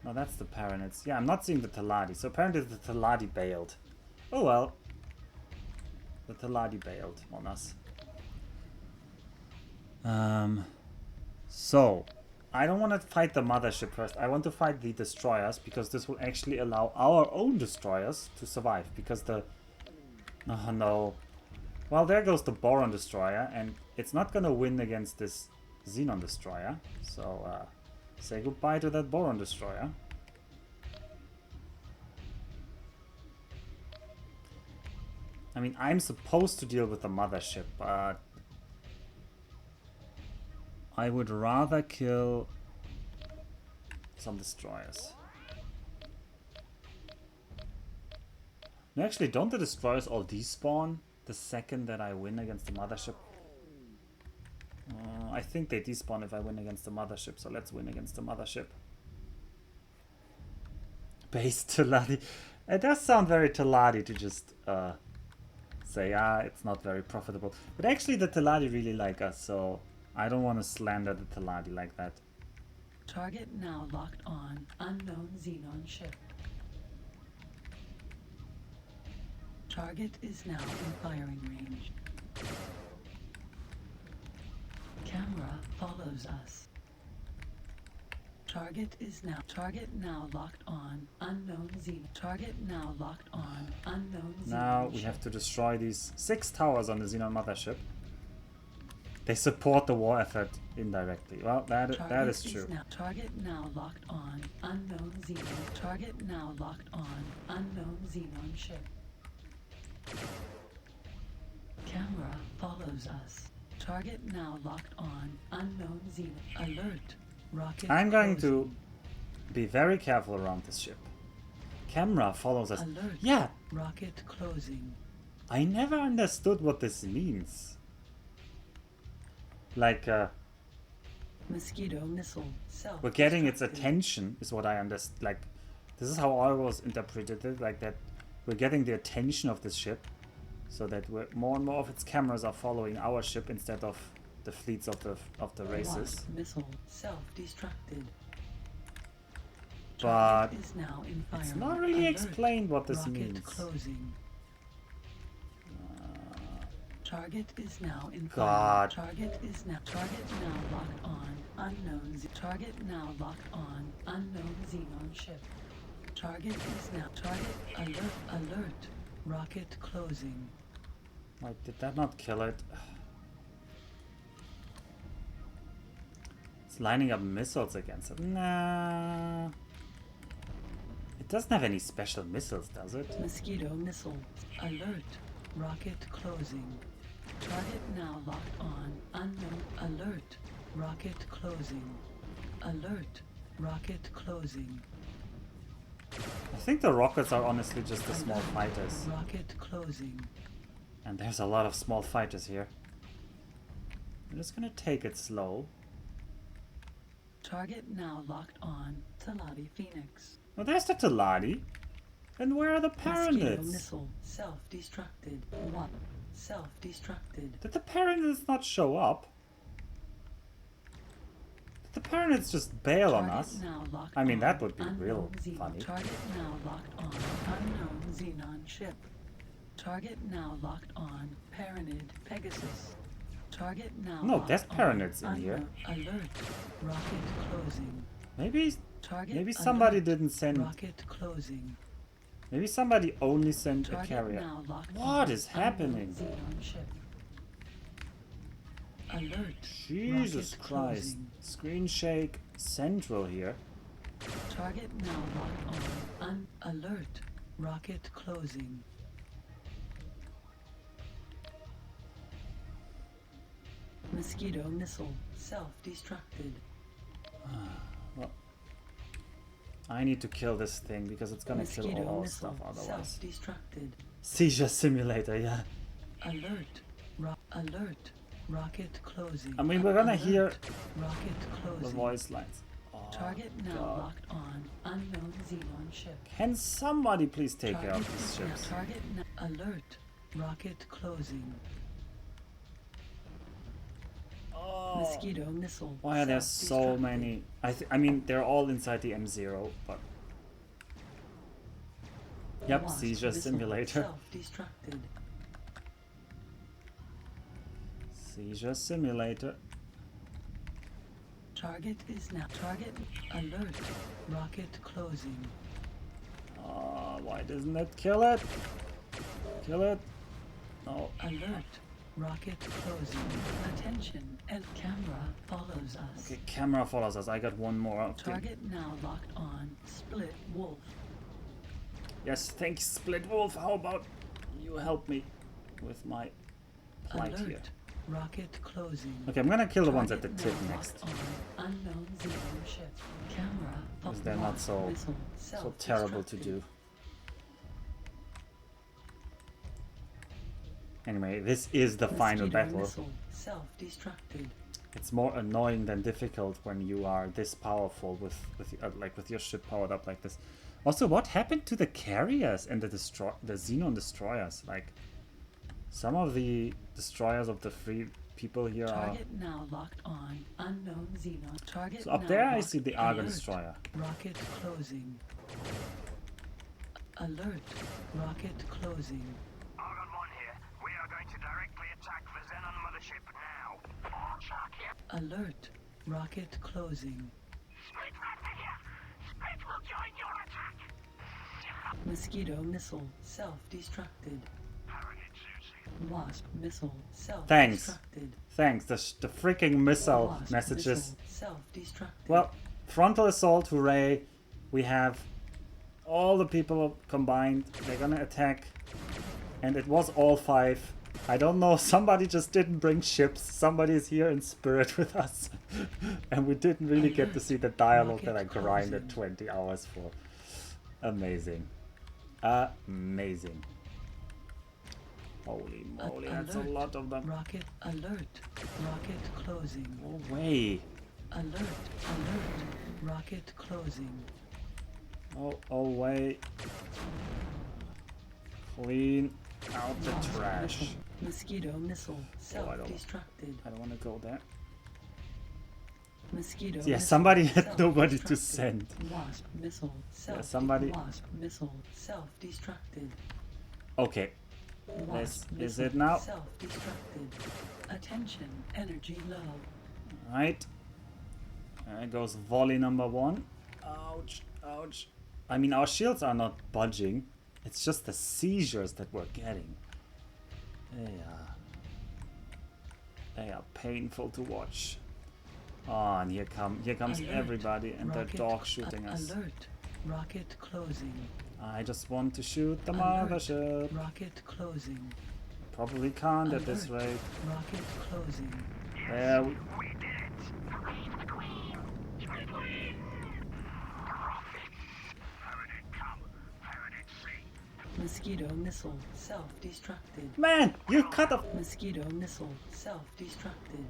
No, that's the Paranids. Yeah, I'm not seeing the Teladi. So apparently the Teladi bailed. Oh well. The Teladi bailed on us. So, I don't want to fight the mothership first. I want to fight the destroyers, because this will actually allow our own destroyers to survive. Because the... Oh no. Well, there goes the Boron destroyer, and it's not gonna win against this Xenon destroyer. So, say goodbye to that Boron destroyer. I mean, I'm supposed to deal with the mothership, but... I would rather kill some destroyers. No, actually, don't the destroyers all despawn the second that I win against the mothership? I think they despawn if I win against the mothership, so let's win against the mothership. Base Teladi. It does sound very Teladi to just say, it's not very profitable. But actually the Teladi really like us, so I don't want to slander the Teladi like that. Target now locked on. Unknown Xenon ship. Target is now in firing range. Camera follows us. Target now locked on. Unknown Xenon. Target now locked on. Unknown Xenon. Now we have to destroy these 6 towers on the Xenon mothership. They support the war effort indirectly. Well, that is true. Target now locked on. Unknown Xenon. Target now locked on. Unknown Xenon ship. Camera follows us. Target now locked on. Unknown Xenon. Alert. Rocket I'm going closing. to be very careful around this ship. Camera follows us. Alert. Yeah, Rocket closing. I never understood what this means. Like, Mosquito missile. Self. we're getting its attention, is what I understand. Like, this is how I was interpreted it, like that we're getting the attention of this ship, so that more and more of its cameras are following our ship instead of the fleets of the races. Missile self-destructed. But Target is now in fire. it's not really Alert. explained what this Rocket means. closing. Target is now in God. fire. Target now locked on. Target now locked on. Unknown Xenon ship. Target alert. Rocket closing. Like, did that not kill it? It's lining up missiles against it. Nah. It doesn't have any special missiles, does it? Mosquito missile. Alert. Rocket closing. Target now locked on. Unknown. Alert. Rocket closing. Alert. Rocket closing. I think the rockets are honestly just the small fighters. Rocket closing. And there's a lot of small fighters here. I'm just gonna take it slow. Target now locked on. Talati Phoenix. Well, there's the Talati. And where are the Mosquito Paranids? missile. Self-destructed. One. Self-destructed. Did the Paranids not show up? Did the Paranids just bail on Target us? now locked I mean, on. that would be Unknown real Xenon. funny. Target now locked on. Unknown Xenon ship. Target now locked on. Paranid Pegasus. Target now No, locked there's on. Paranids in here. Alert. Rocket closing. Maybe Target somebody alert. didn't send. Rocket closing. Maybe somebody only sent a Target carrier. now locked What on. is happening? Unknown Xenon ship. Alert. Jesus Rocket Christ. closing. Screen shake central here. Target now locked on. Alert. Rocket closing. Mosquito missile. Self-destructed. Well, I need to kill this thing because it's gonna kill Mosquito all our missile. stuff otherwise. Self-destructed. Seizure simulator, yeah. Alert. Alert. Rocket closing. I mean, we're gonna Alert. hear Rocket closing. the voice lines. Oh, Target now God. locked on. Unknown Xenon ship. Can somebody please take care of Target these is now- ships? Target alert. Rocket closing. Oh, Mosquito missile. why are there so self-destructed. many? I mean, they're all inside the M0, but... Yep, Wasp seizure missile. simulator. Self-destructed. Seizure simulator. Target is now. Target alert. Rocket closing. Why doesn't it kill it? Kill it. No. Alert. Rocket closing. Attention. And camera follows us. Okay, camera follows us. I got one more. Okay. Target now locked on. Split wolf. Yes, thanks, Split Wolf. How about you help me with my plight Alert. here? Rocket closing. Okay, I'm gonna kill the ones at the Target tip now next. locked on. Unknown Xenon ship. Camera. Because they're not so terrible to do. Anyway, this is the final battle. Self-destructed. It's more annoying than difficult when you are this powerful with your ship powered up like this. Also, what happened to the carriers and the Xenon destroyers? Like, some of the destroyers of the free people here are. Target now locked on. Unknown Xenon. Target So up now there, I locked. see the Argon Alert. destroyer. Rocket closing. Alert. Rocket closing. Argon 1 here. We are going to directly attack the Xenon mothership now. Check it. Alert. Rocket closing. Split that Join your attack. Mosquito missile self-destructed. Wasp missile Thanks. self-destructed. Thanks. The freaking missile Wasp messages. missile self-destructed. Well, frontal assault, hooray. We have all the people combined. They're gonna attack. And it was all 5. I don't know, somebody just didn't bring ships. Somebody is here in spirit with us. And we didn't really get to see the dialogue that I grinded 20 hours for. Amazing. Amazing. Holy moly, that's a lot of them. Rocket alert. Rocket closing. No way. Alert. Alert. Rocket closing. Oh, way. Clean out the Wasp trash. missile. Mosquito missile self-destructed. I don't want to go there. Mosquito Yeah, missile somebody had nobody to self-destructed. send. Wasp missile somebody- Wasp missile self-destructed. Okay. Wasp Is missile it now? Self-destructed. Attention, energy low. Right. There goes volley number 1. Ouch, ouch. I mean, our shields are not budging. It's just the seizures that we're getting. They are painful to watch. Oh, and here comes Alert. everybody, and they're Rocket dog shooting us. Alert. Rocket closing. I just want to shoot the Alert. mothership. Rocket closing. Probably can't at this Alert. rate. Rocket closing. There we... We did it. Hooray for the Queen. To the Queen. Profits. Pyramid come. Pyramid see. Mosquito missile self-destructed. Man, you cut off... Mosquito missile self-destructed.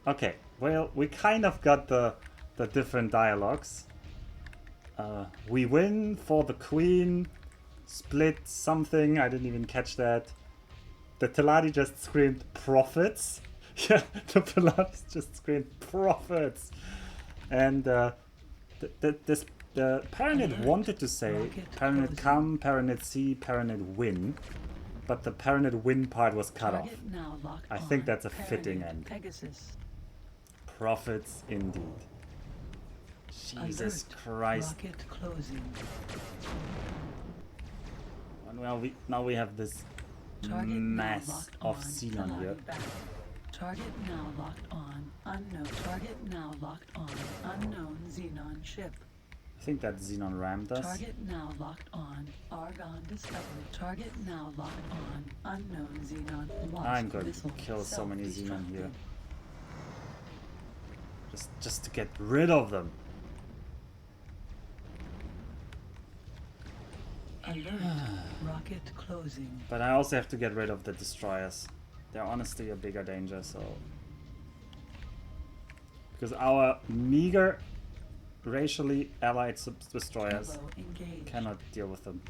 Okay, well, we kind of got the different dialogues. We win for the Queen. Split something. I didn't even catch that. The Teladi just screamed profits. Yeah, the Pilates just screamed profits. And the Paranid Alert. wanted to say Rocket Paranid closing. come, Paranid see, Paranid win. But the Paranid win part was cut off. Target now locked I on. think that's a fitting Pyramid end. Pegasus. Profits indeed. Jesus Alert. Christ. Rocket closing. And well, now we have this Target now mess locked of on. Xenon Teladi here. back. Target now locked on. Unknown. Target now locked on. Unknown Xenon ship. I think that Xenon rammed us. Target now locked on. Argon discovered. Target now locked on. Unknown Xenon. Wasp I'm going to missile kill so many Xenon here. self-destructed. Just to get rid of them. Alert. Rocket closing. But I also have to get rid of the destroyers. They're honestly a bigger danger, so... Because our meager racially allied destroyers Turbo engaged. cannot deal with them.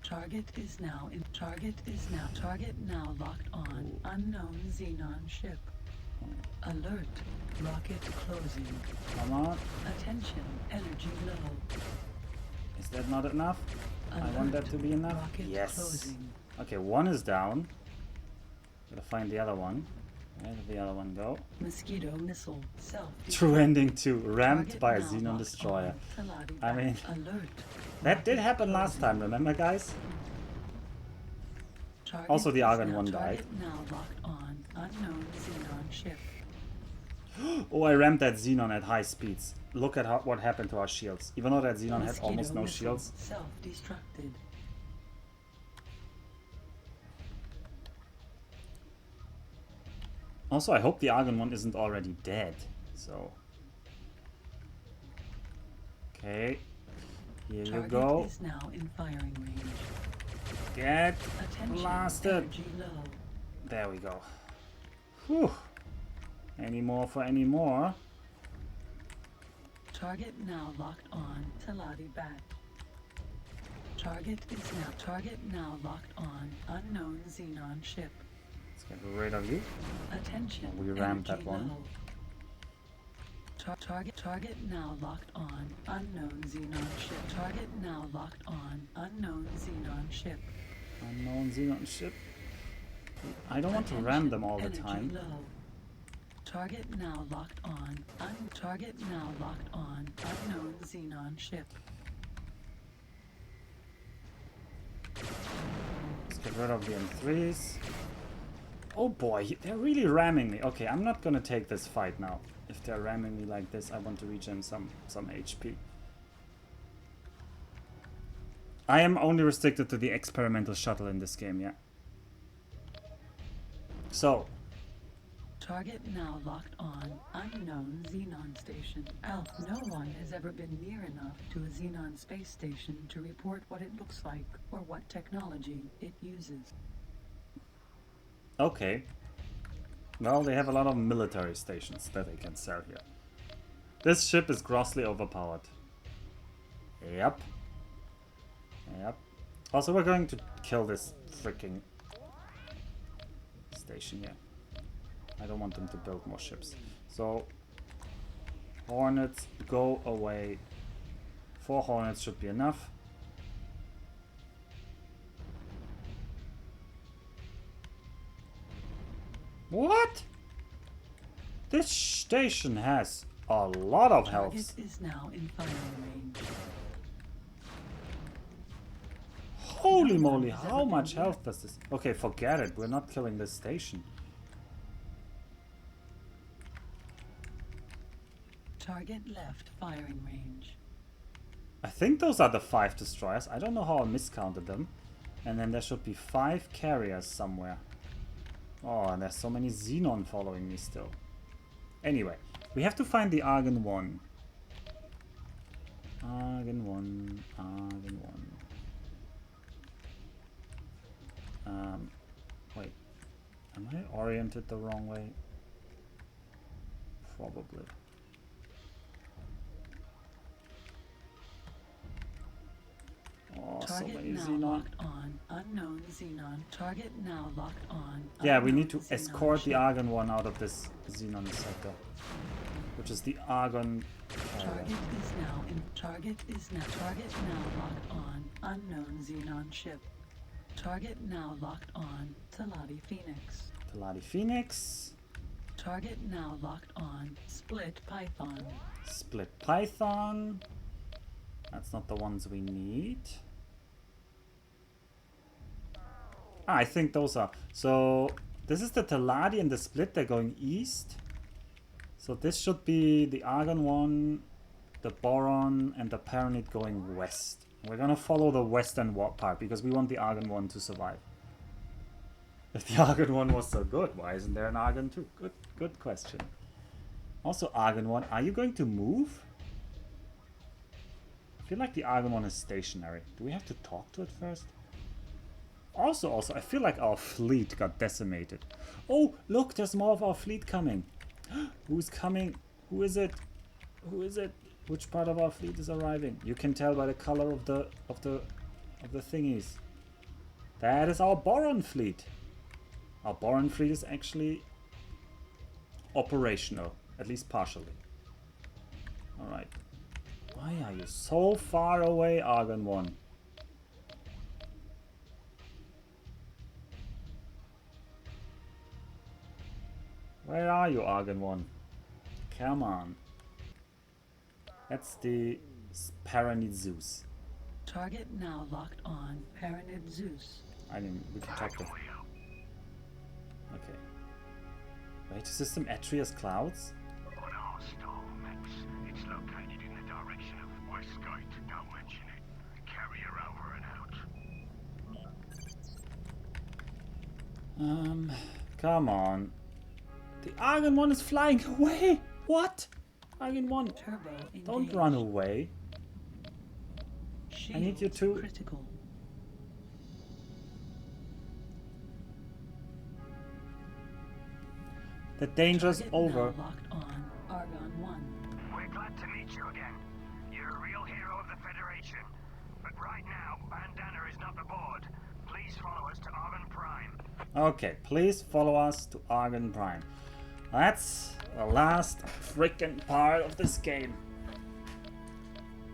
Target is now in. Target is now. Target now locked on. Unknown Xenon ship. Alert. Rocket closing. Come on. Attention. Energy low. Is that not enough? I want Alert. that to be enough. Rocket Yes. closing. Okay, one is down. Gotta find the other one. Where did the other one go? Mosquito missile self. True ending 2. Rammed Target by a now Xenon locked destroyer. on. Teladi I back. mean, Alert. that did Rocket happen last closing. time, remember guys? Target Also, the is Argon now- one target died. now locked on. Unknown Xenon ship. Oh, I rammed that Xenon at high speeds. Look at what happened to our shields. Even though that Xenon had Mosquito almost no missile shields. self-destructed. Also, I hope the Argon one isn't already dead. So... Okay. Here you Target go. is now in firing range. Get Attention. blasted. Energy low. There we go. Whew. Any more for any more? Target now locked on. Teladi back. Target now locked on. Unknown Xenon ship. Let's get rid of you. Attention. We rammed that energy one. low. Target now locked on. Unknown Xenon ship. Target now locked on. Unknown Xenon ship. Unknown Xenon ship. I don't want to ram them all the Energy time. low. Target now locked on. Target now locked on. Unknown Xenon ship. Let's get rid of the M3s. Oh boy, they're really ramming me. Okay, I'm not gonna take this fight now. If they're ramming me like this, I want to regen some HP. I am only restricted to the experimental shuttle in this game, yeah. So. Target now locked on. Unknown Xenon station. Alpha. No one has ever been near enough to a Xenon space station to report what it looks like or what technology it uses. Okay. Well, they have a lot of military stations that they can sell here. This ship is grossly overpowered. Yep. Yep. Also, we're going to kill this freaking station here. I don't want them to build more ships. So, Hornets, go away. 4 Hornets should be enough. What? This station has a lot of health. Target is now in firing range. Holy moly, how much health does this... Okay, forget it. We're not killing this station. Target left firing range. I think those are the 5 destroyers. I don't know how I miscounted them. And then there should be 5 carriers somewhere. Oh, and there's so many Xenon following me still. Anyway, we have to find the Argon 1. Argon 1, Argon 1. Wait. Am I oriented the wrong way? Probably. Oh, so many Xenon. Locked on. Unknown Xenon. Target now locked on. Yeah, we need to escort the Argon 1 out of this Xenon sector. Which is the Argon... Target is now in... Target now locked on. Unknown Xenon ship. Target now locked on. Talati Phoenix. Talati Phoenix. Target now locked on. Split Python. Split Python. That's not the ones we need. Ah, I think those are... So, this is the Talati and the Split. They're going east. So this should be the Argon 1, the Boron, and the Paranid going west. We're gonna follow the western part because we want the Argon 1 to survive. If the Argon 1 was so good, why isn't there an Argon 2? Good question. Also, Argon 1, are you going to move? I feel like the Argon 1 is stationary. Do we have to talk to it first? Also, I feel like our fleet got decimated. Oh, look, there's more of our fleet coming. Who's coming? Who is it? Who is it? Which part of our fleet is arriving? You can tell by the color of the thingies. That is our Boron fleet. Our Boron fleet is actually operational, at least partially. All right. Why are you so far away, Argon 1? Where are you, Argon 1? Come on. That's the Paranid Zeus. Target now locked on. Paranid Zeus. I mean, we can talk to... Okay. Wait, system Atrius Clouds? On our star maps, it's located in the direction of Westgate. Don't mention it. Carrier over and out. Come on. The Argon 1 is flying away! What? Argon 1, Turbo don't engaged. run away. I need you Shields to... critical. The danger's Target over. now locked on. Argon 1. We're glad to meet you again. You're a real hero of the Federation. But right now, Bandana is not aboard. Please follow us to Argon Prime. Okay, please follow us to Argon Prime. That's the last freaking part of this game.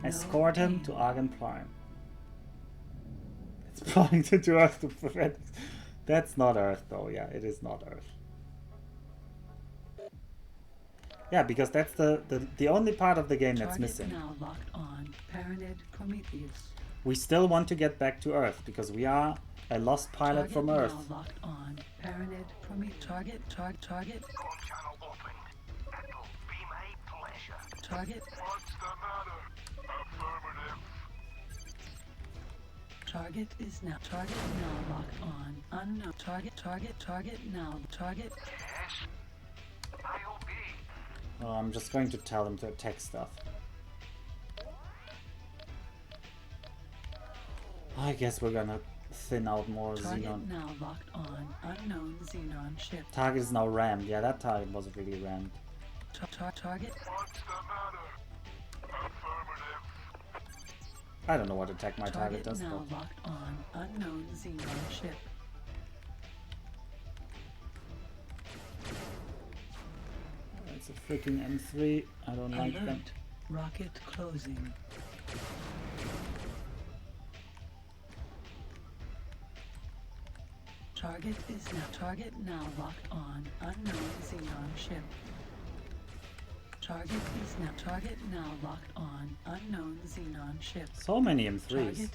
Escort him to Argon Prime. It's flying to Earth to prevent... That's not Earth though, yeah, it is not Earth. Yeah, because that's the only part of the game that's Target missing. now locked on. Paranid Prometheus. We still want to get back to Earth because we are a lost pilot Target from now Earth. locked on. Paranid Prometheus. Target. Con channel opened. It'll be my pleasure. Target. What's the matter? Affirmative. Target now locked on. Unknown. Target now. Target. Yes. I obey. Oh, I'm just going to tell them to attack stuff. I guess we're gonna thin out more Target Xenon. now locked on. Unknown Xenon ship. Target is now rammed. Yeah, that target was really rammed. Target. What's the matter? Affirmative. I don't know what attack my target Target does. now But locked on. Unknown Xenon ship. it's a freaking M3. I don't like them. Alert. Rocket closing. Target now locked on. Unknown Xenon ship. Target now locked on. Unknown Xenon ship. So many M3s.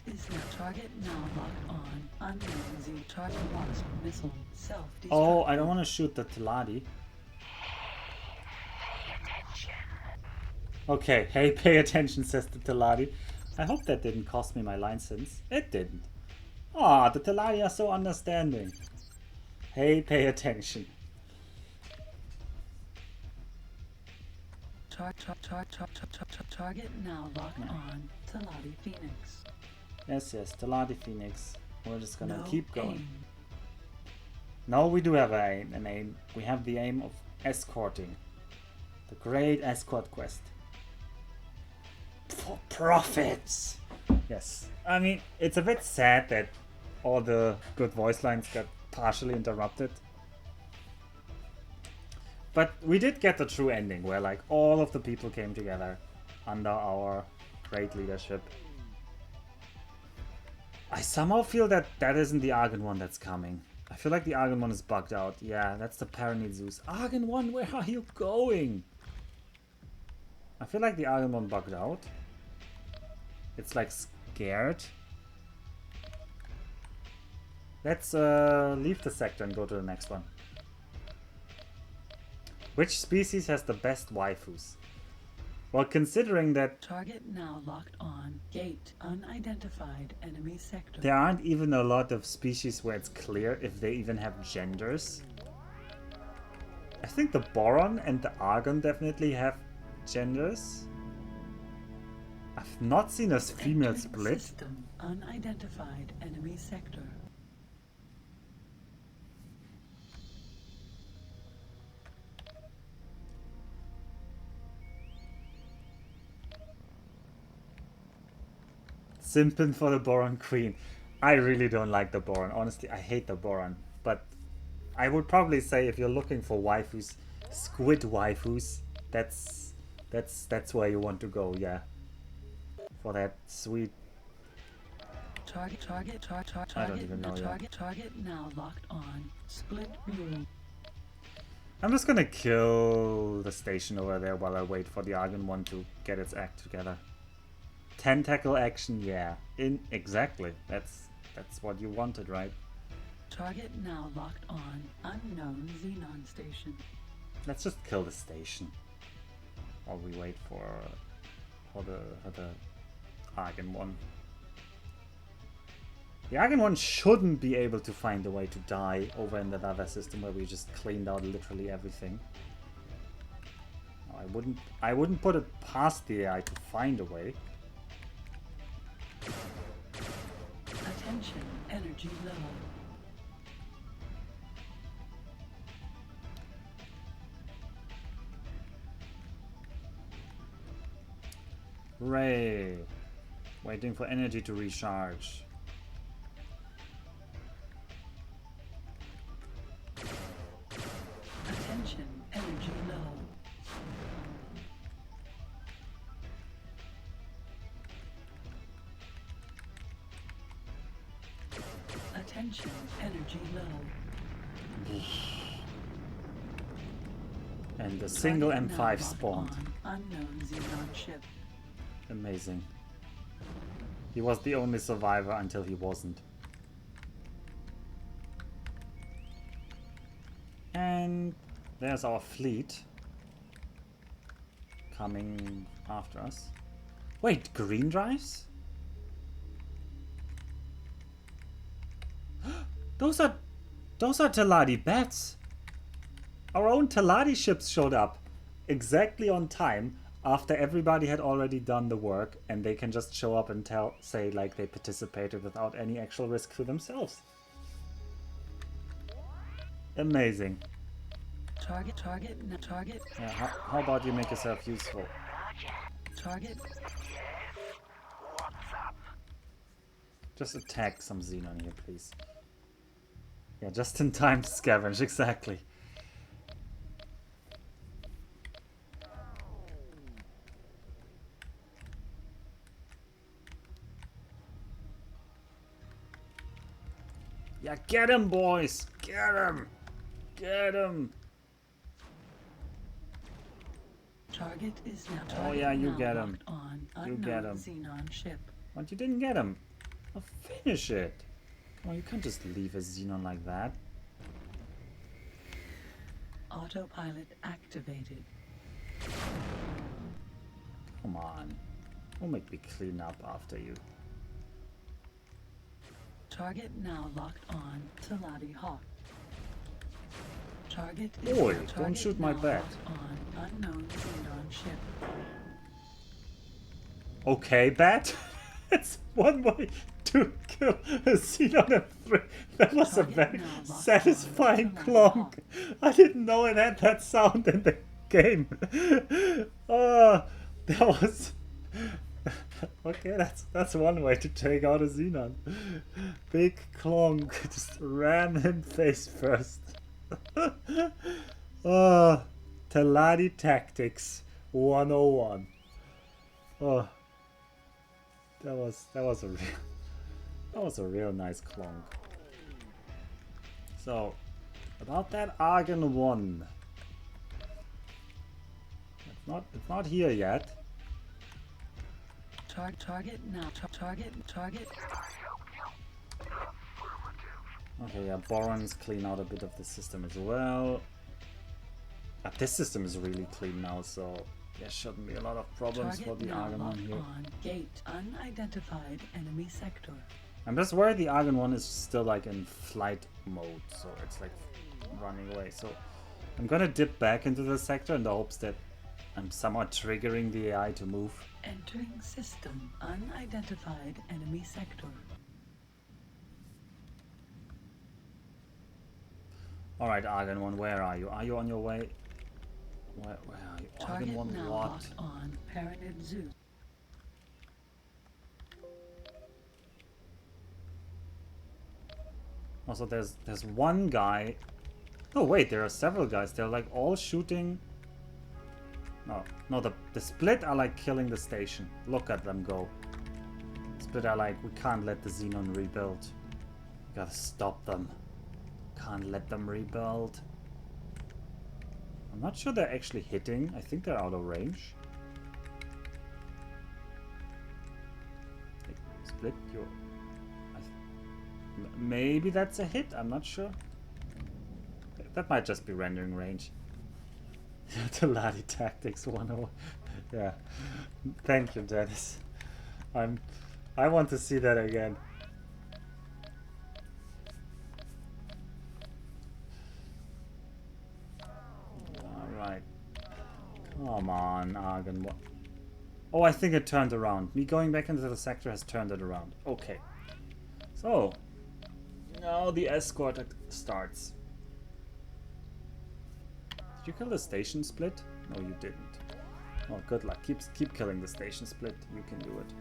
Target now locked on. Unknown Z. Target lost. Missile. Self-destruct. Oh, I don't want to shoot the Teladi. Okay, hey, pay attention, says the Teladi. I hope that didn't cost me my license. It didn't. Ah, the Teladi are so understanding. Hey, pay attention. Target now locked on. Teladi Phoenix. Yes, Teladi Phoenix. We're just gonna No keep going. aim. No, we do have an aim. We have the aim of escorting. The great escort quest. For profits! Yes. I mean, it's a bit sad that all the good voice lines got partially interrupted. But we did get the true ending where like all of the people came together under our great leadership. I somehow feel that that isn't the Argon one that's coming. I feel like the Argon one is bugged out. Yeah, that's the Paranid Zeus. Argon one, where are you going? I feel like the Argon one bugged out. It's like scared. Let's leave the sector and go to the next one. Which species has the best waifus? Well, considering that Target now locked on. Gate unidentified enemy sector. there aren't even a lot of species where it's clear if they even have genders. I think the Boron and the Argon definitely have genders. I've not seen a female Entering split. System unidentified enemy sector. Simping for the Boron Queen. I really don't like the Boron. Honestly, I hate the Boron. But I would probably say if you're looking for waifus, squid waifus, that's where you want to go, yeah. For that sweet. Target I don't even know, yeah. target now locked on. Split mule. I'm just gonna kill the station over there while I wait for the Argon one to get its act together. Tentacle action, yeah. Exactly. That's what you wanted, right? Target now locked on. Unknown Xenon station. Let's just kill the station while we wait for the Argon one. The Argon one shouldn't be able to find a way to die over in that other system where we just cleaned out literally everything. I wouldn't put it past the AI to find a way. Attention, energy low. Hooray! Waiting for energy to recharge. Attention, energy low. Attention, energy low. And a single Target now M5 locked spawned. on unknown Xenon ship. Amazing. He was the only survivor until he wasn't. And there's our fleet coming after us. Wait, green drives? Those are Teladi bats. Our own Teladi ships showed up exactly on time after everybody had already done the work, and they can just show up and say like they participated without any actual risk to themselves. Amazing. Target. Yeah, how about you make yourself useful? Target. Just attack some Xenon here, please. Yeah, just in time to scavenge, exactly. Yeah, get him, boys! Get him! Get him! Target is now. Oh yeah, you now get him. locked on You unknown get him. Xenon ship. But you didn't get him. I'll finish it. Come on, you can't just leave a Xenon like that. Autopilot activated. Come on. Don't make me clean up after you. Target now locked on Teladi Hawk. Target is Oi, now don't target shoot my now bat. locked on unknown Xenon ship. Okay, bat. It's one way to kill a Xenon M3. That was a Target very now locked satisfying on clonk. I didn't know it had that sound in the game. Oh, that was... Okay, that's one way to take out a Xenon. Big clonk. Just ram him face first. Oh, Teladi Tactics 101. Oh, that was a real nice clonk. So, about that Argon 1. It's not here yet. Target now. Target. Okay, yeah, Borons clean out a bit of the system as well. This system is really clean now, so there shouldn't be a lot of problems for the Argon one here. On gate unidentified enemy sector. I'm just worried the Argon one is still like in flight mode, so it's like running away. So I'm gonna dip back into the sector in the hopes that I'm somehow triggering the AI to move. Entering system unidentified enemy sector. Alright, Argon 1, where are you? Are you on your way? Where are you? Target Argon 1, now what? locked on Paranid Zoo. Also, there's one guy. Oh wait, there are several guys. They're like all shooting. No, the split are like killing the station. Look at them go. Split are like, we can't let the Xenon rebuild. We gotta stop them. Can't let them rebuild. I'm not sure they're actually hitting. I think they're out of range. Hey, split your... Maybe that's a hit, I'm not sure. That might just be rendering range. Teladi Tactics 101. Yeah. Thank you, Dennis. I want to see that again. Alright. Come on, Argon. Oh, I think it turned around. Me going back into the sector has turned it around. Okay. So, now the escort starts. Did you kill the station split? No, you didn't. Oh, good luck. Keep killing the station split. You can do it.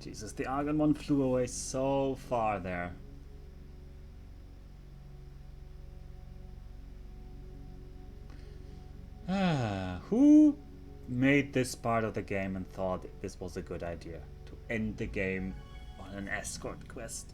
Jesus, the Argon one flew away so far there. Who made this part of the game and thought this was a good idea to end the game on an escort quest?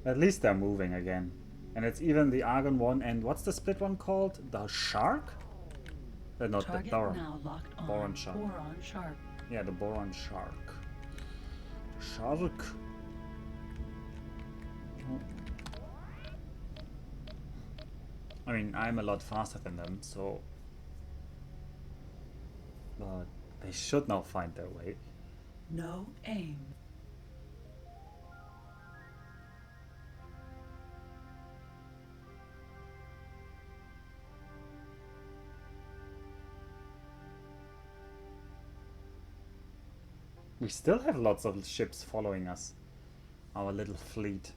At least they're moving again. And it's even the Argon one and what's the split one called? The Shark? Not Target the Boron. now locked on. Boron Shark. Boron Shark. Yeah, the Boron Shark. Shark. Oh. I mean, I'm a lot faster than them, so... But they should now find their way. No aim. We still have lots of ships following us. Our little fleet.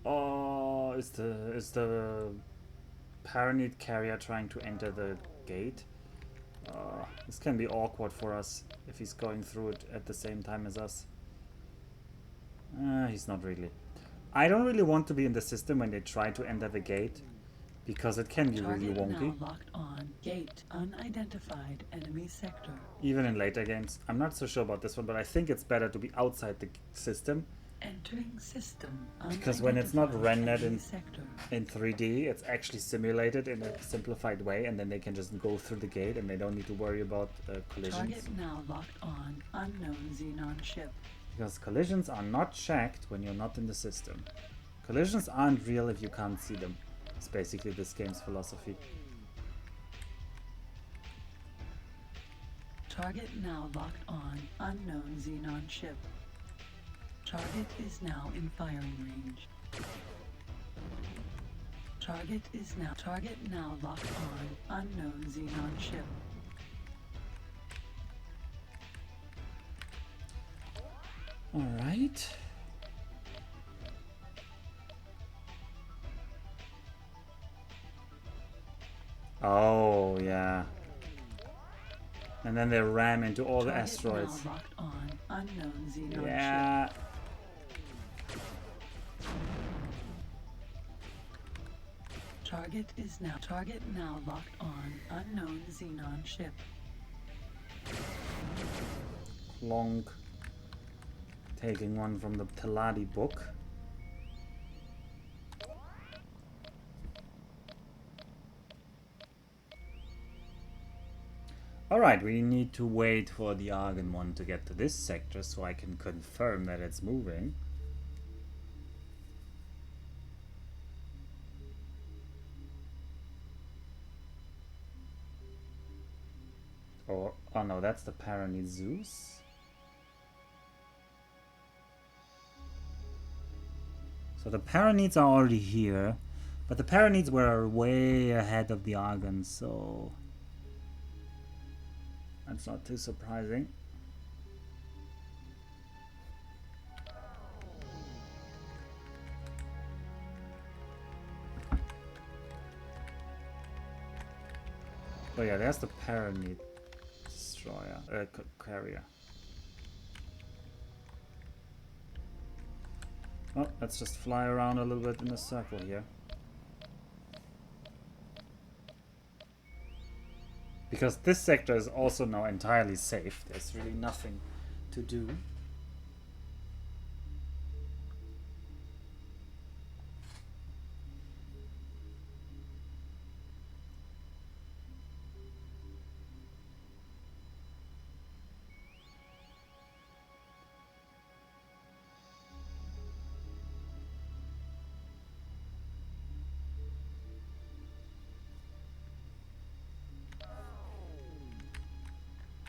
Oh, is the Paranid carrier trying to enter the gate? This can be awkward for us if he's going through it at the same time as us. He's not really. I don't really want to be in the system when they try to enter the gate, because it can be really wonky. Now locked on. Gate unidentified enemy sector. Even in later games. I'm not so sure about this one, but I think it's better to be outside the system. Entering system. Because when it's not rendered in sector. 3D, it's actually simulated in a simplified way, and then they can just go through the gate and they don't need to worry about collisions. Target now locked on. Unknown Xenon ship. Because collisions are not checked when you're not in the system. Collisions aren't real if you can't see them. It's basically this game's philosophy. Target now locked on. Unknown Xenon ship. Target is now in firing range. Target now locked on. Unknown Xenon ship. Alright. Oh, yeah. And then they ram into all the asteroids. Now locked on. Unknown Xenon Yeah. ship. Target now locked on. Unknown Xenon ship. Long. Taking one from the Teladi book. Alright, we need to wait for the Argon one to get to this sector so I can confirm that it's moving. Or, oh no, that's the Paranid Zeus. So the Paranids are already here, but the Paranids were way ahead of the Argons, so that's not too surprising. Oh yeah, there's the Paranid destroyer, carrier. Oh, let's just fly around a little bit in a circle here. Because this sector is also now entirely safe. There's really nothing to do.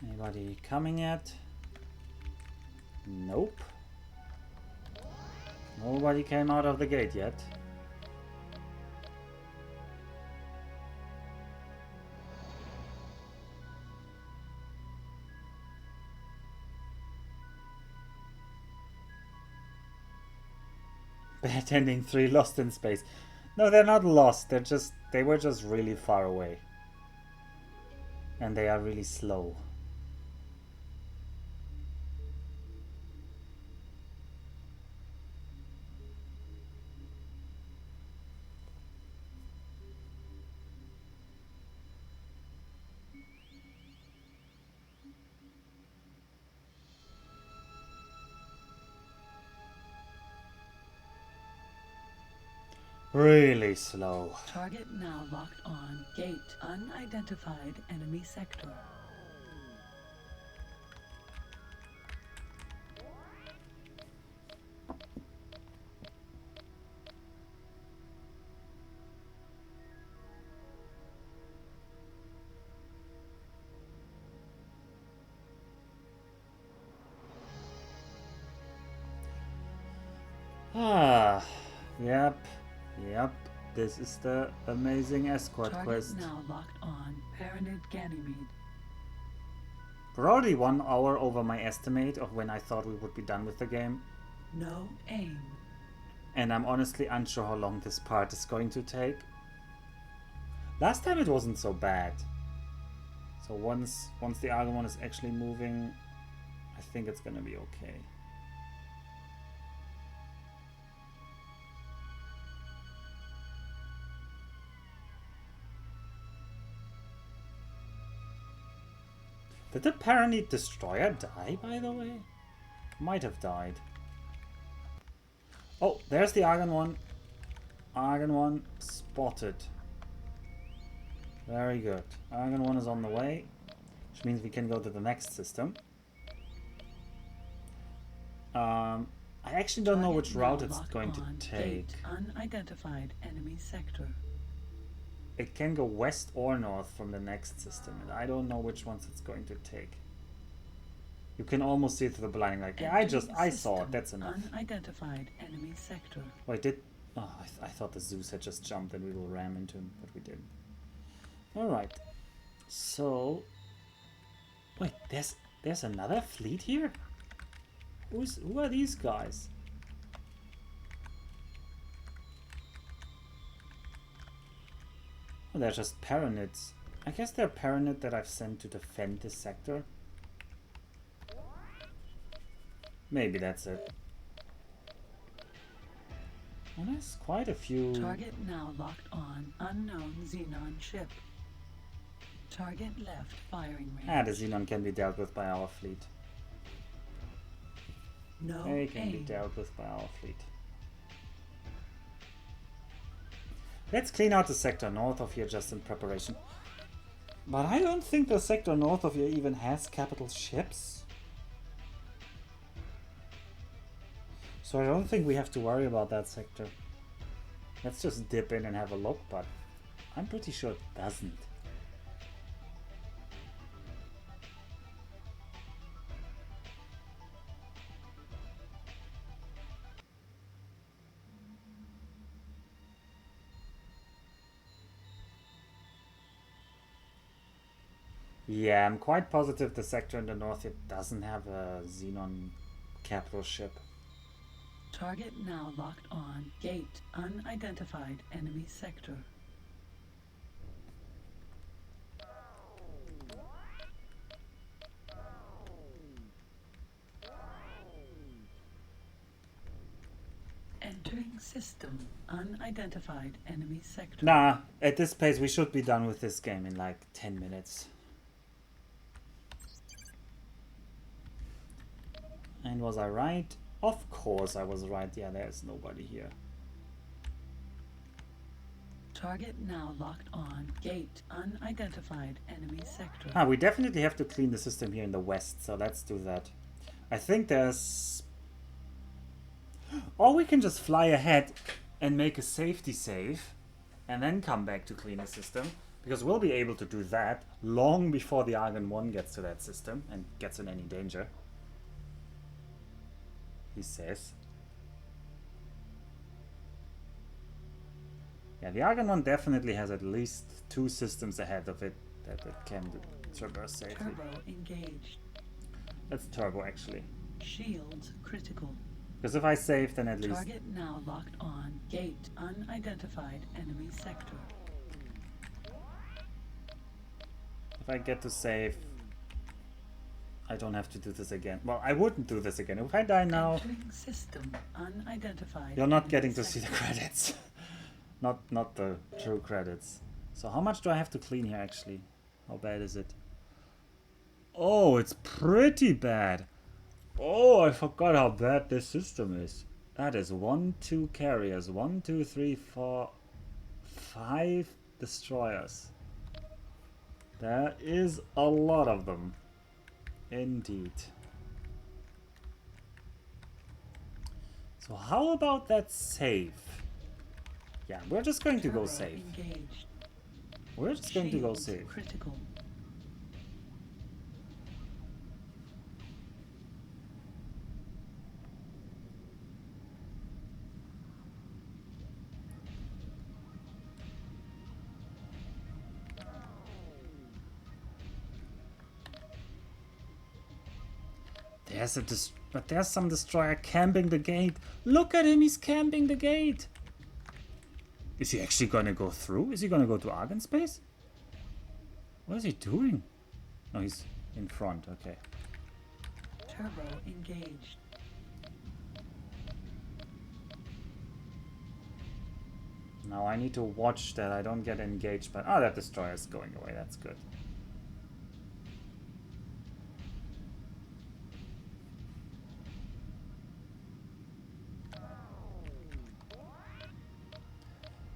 Anybody coming yet? Nope. Nobody came out of the gate yet. Attending 3 lost in space. No, they're not lost. They were just really far away. And they are really slow. Really slow. Target now locked on. Gate unidentified enemy sector. Ah, yep, yep. This is the amazing escort Target quest. now locked on. Paranid Ganymede. We're already 1 hour over my estimate of when I thought we would be done with the game. No aim. And I'm honestly unsure how long this part is going to take. Last time it wasn't so bad. So once the Argon is actually moving, I think it's gonna be okay. Did the Paranid Destroyer die, by the way? Might have died. Oh, there's the Argon one. Argon one spotted. Very good. Argon one is on the way, which means we can go to the next system. I actually don't know which route it's going to take. Gate unidentified enemy sector. It can go west or north from the next system, and I don't know which ones it's going to take. You can almost see it through the blinding light. Yeah, I saw it. That's enough. Unidentified enemy sector. Wait, did... Oh, I thought the Zeus had just jumped and we will ram into him, but we didn't. Alright. So... Wait, there's another fleet here? Who are these guys? Oh, they're just Paranids. I guess they're Paranid that I've sent to defend this sector. Maybe that's it. Well, there's quite a few... Target now locked on. Unknown Xenon ship. Target left firing range. Ah, the Xenon can be dealt with by our fleet. No They can be aim. dealt with by our fleet. Let's clean out the sector north of here just in preparation. But I don't think the sector north of here even has capital ships. So I don't think we have to worry about that sector. Let's just dip in and have a look, but I'm pretty sure it doesn't. Yeah, I'm quite positive the sector in the north here doesn't have a Xenon capital ship. Target now locked on. Gate unidentified enemy sector. Entering system. Unidentified enemy sector. Nah, at this pace we should be done with this game in like 10 minutes. And was I right? Of course I was right. Yeah, there's nobody here. Target now locked on. Gate unidentified enemy sector. Ah, we definitely have to clean the system here in the west, so let's do that. I think there's... Or we can just fly ahead and make a safety save and then come back to clean the system, because we'll be able to do that long before the Argon 1 gets to that system and gets in any danger. He says. Yeah, the Argon 1 definitely has at least 2 systems ahead of it that it can traverse safely. Turbo engaged. That's turbo actually. Shields critical. Because if I save, then at least... Target now locked on. Gate unidentified enemy sector. If I get to save, I don't have to do this again. Well, I wouldn't do this again. If I die now, Entering system unidentified. you're not enemy getting to see sector. the credits. not the true credits. So how much do I have to clean here actually? How bad is it? Oh, it's pretty bad. Oh, I forgot how bad this system is. That is 1, 2 carriers. 1, 2, 3, 4, 5 destroyers. There is a lot of them. Indeed. So how about that save? Yeah, we're just going to go save. Engaged. We're just going to go Shields save. critical. But there's some destroyer camping the gate. Look at him, he's camping the gate. Is he actually gonna go through? Is he gonna go to Argon space? What is he doing? No, he's in front, okay. Turbo engaged. Now I need to watch that I don't get engaged by... Oh, that destroyer is going away, that's good.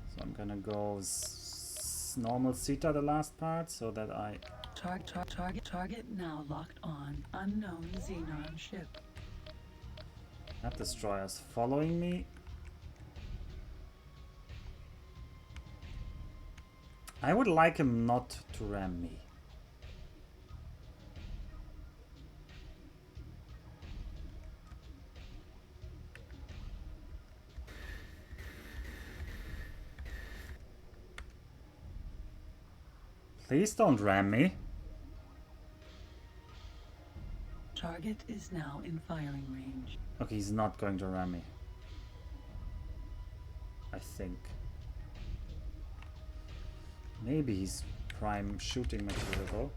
So I'm gonna go normal Zeta the last part so that I... Target now locked on. Unknown Xenon ship. That destroyer's following me. I would like him not to ram me. Please don't ram me. Target is now in firing range. Okay, he's not going to ram me. I think. Maybe he's prime shooting material.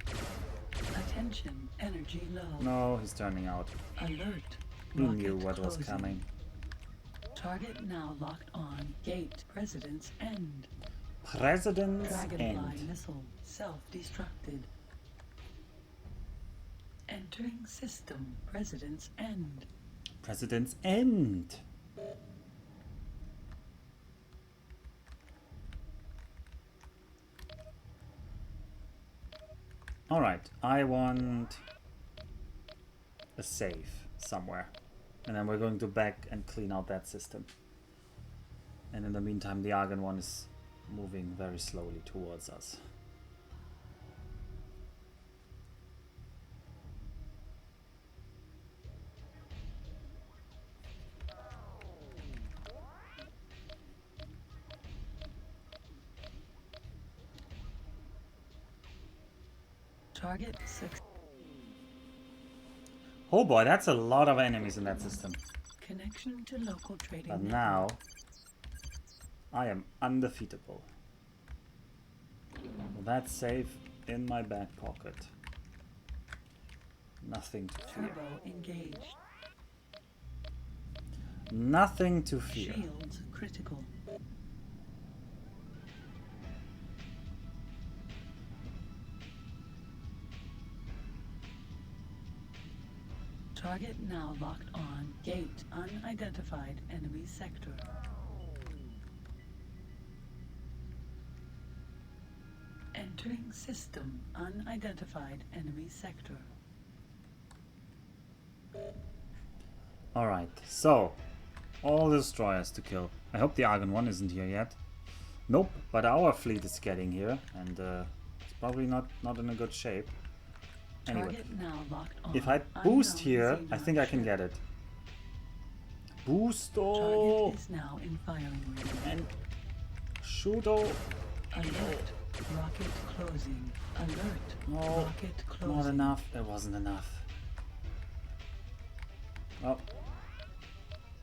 Attention, energy low. No, he's turning out. Alert. He Rocket knew what was closing. coming. Target now locked on. Gate. President's End. President's Dragonfly End. missile self-destructed. Entering system. President's End. President's End. Alright, I want a save somewhere. And then we're going to back and clean out that system. And in the meantime, the Argon one is moving very slowly towards us. Target 6. Oh boy, that's a lot of enemies in that system. Connection to local trading But network. now, I am undefeatable. That's safe in my back pocket. Nothing to fear. Turbo engaged. Nothing to fear. Shields critical. Target now locked on. Gate unidentified enemy sector. Entering system unidentified enemy sector. Alright, so all the destroyers to kill. I hope the Argon one isn't here yet. Nope, but our fleet is getting here and it's probably not in a good shape. Anyway, Target now locked on. if I boost Unknown here, I Xenon think I can ship. get it. Boost Target is now in firing range. and shoot oh. Alert. Rocket closing. Alert. No, Rocket closing. not enough. It wasn't enough. Oh,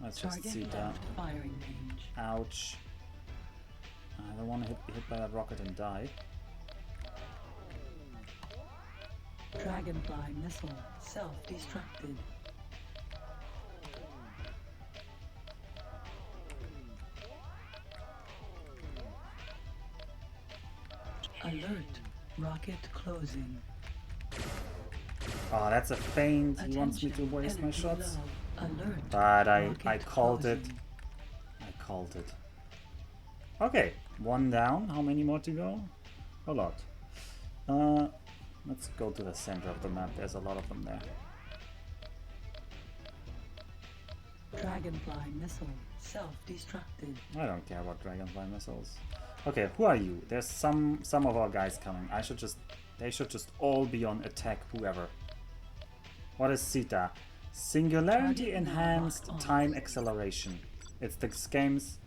let's just see Target that. left firing range. Ouch. I don't want to be hit by that rocket and die. Dragonfly missile self-destructed. Alert. Rocket closing. Oh, that's a feint. He wants me to Attention, waste my energy shots. Alert. But I Rocket called it. closing. I called it. Okay, one down. How many more to go? A lot. Let's go to the center of the map. There's a lot of them there. Dragonfly missile self-destructed. I don't care about dragonfly missiles. Okay, who are you? There's some of our guys coming. They should just all be on attack, whoever. What is Sita? Singularity enhanced time acceleration. It's this game's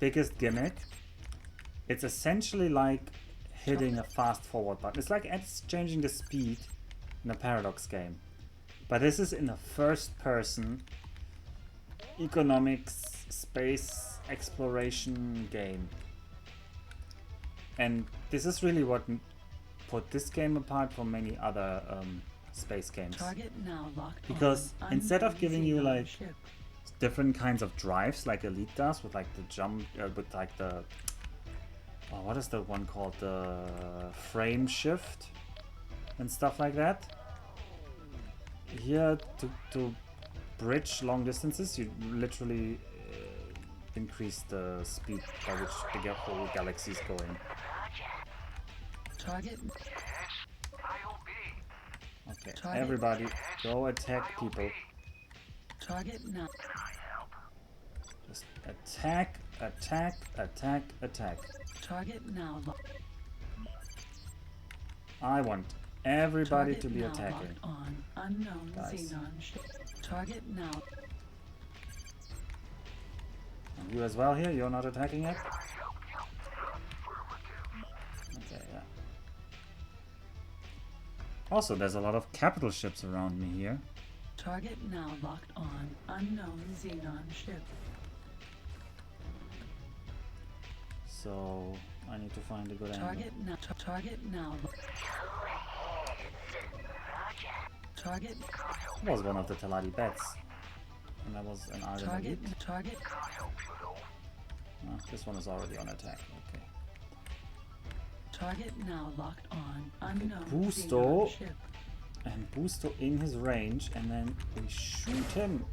biggest gimmick. It's essentially like hitting a fast forward button. It's like it's changing the speed in a Paradox game. But this is in a first person economics space exploration game. And this is really what put this game apart from many other space games. Target now locked Because on. instead of Unknown giving you Xenon like ship. different kinds of drives like Elite does with like the jump, with like the what is the one called, the frame shift and stuff like that. Here to bridge long distances, you literally increase the speed by which the whole galaxy is going. Target. Okay, Target. everybody go attack people. Target now. Just attack, attack, attack, attack. Target now locked. I want everybody Target to be now attacking. locked on. Unknown Guys. Xenon ship. Target now. And you as well here? You're not attacking yet? Okay, yeah. Also, there's a lot of capital ships around me here. Target now locked on. Unknown Xenon ship. So, I need to find a good angle. Target now. Target now. Target. That was one of the Taladi bets. And that was an Argon Target. Elite. Target. This one is already on attack. Okay. Target now locked on. Unknown Busto. Xenon ship. And Busto in his range, and then we shoot him.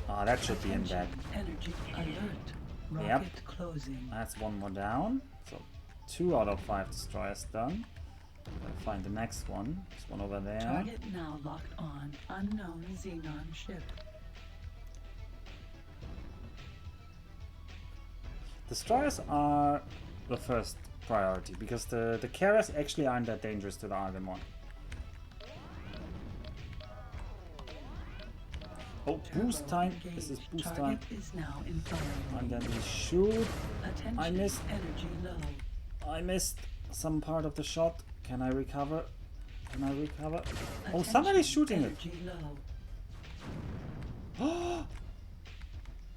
Ah, that should be in bed. Energy alert. Rocket Yep. closing. That's one more down. So 2 out of 5 destroyers done. Gotta find the next one. There's one over there. Target now locked on. Unknown Xenon ship. Destroyers are the first priority because the carriers actually aren't that dangerous to the Argon one. Oh, boost time. This is boost time. Target is now in fire. And then we shoot. Attention. I missed. Energy low. I missed some part of the shot. Can I recover? Can I recover? Oh, Attention, somebody's shooting it. energy low. Oh!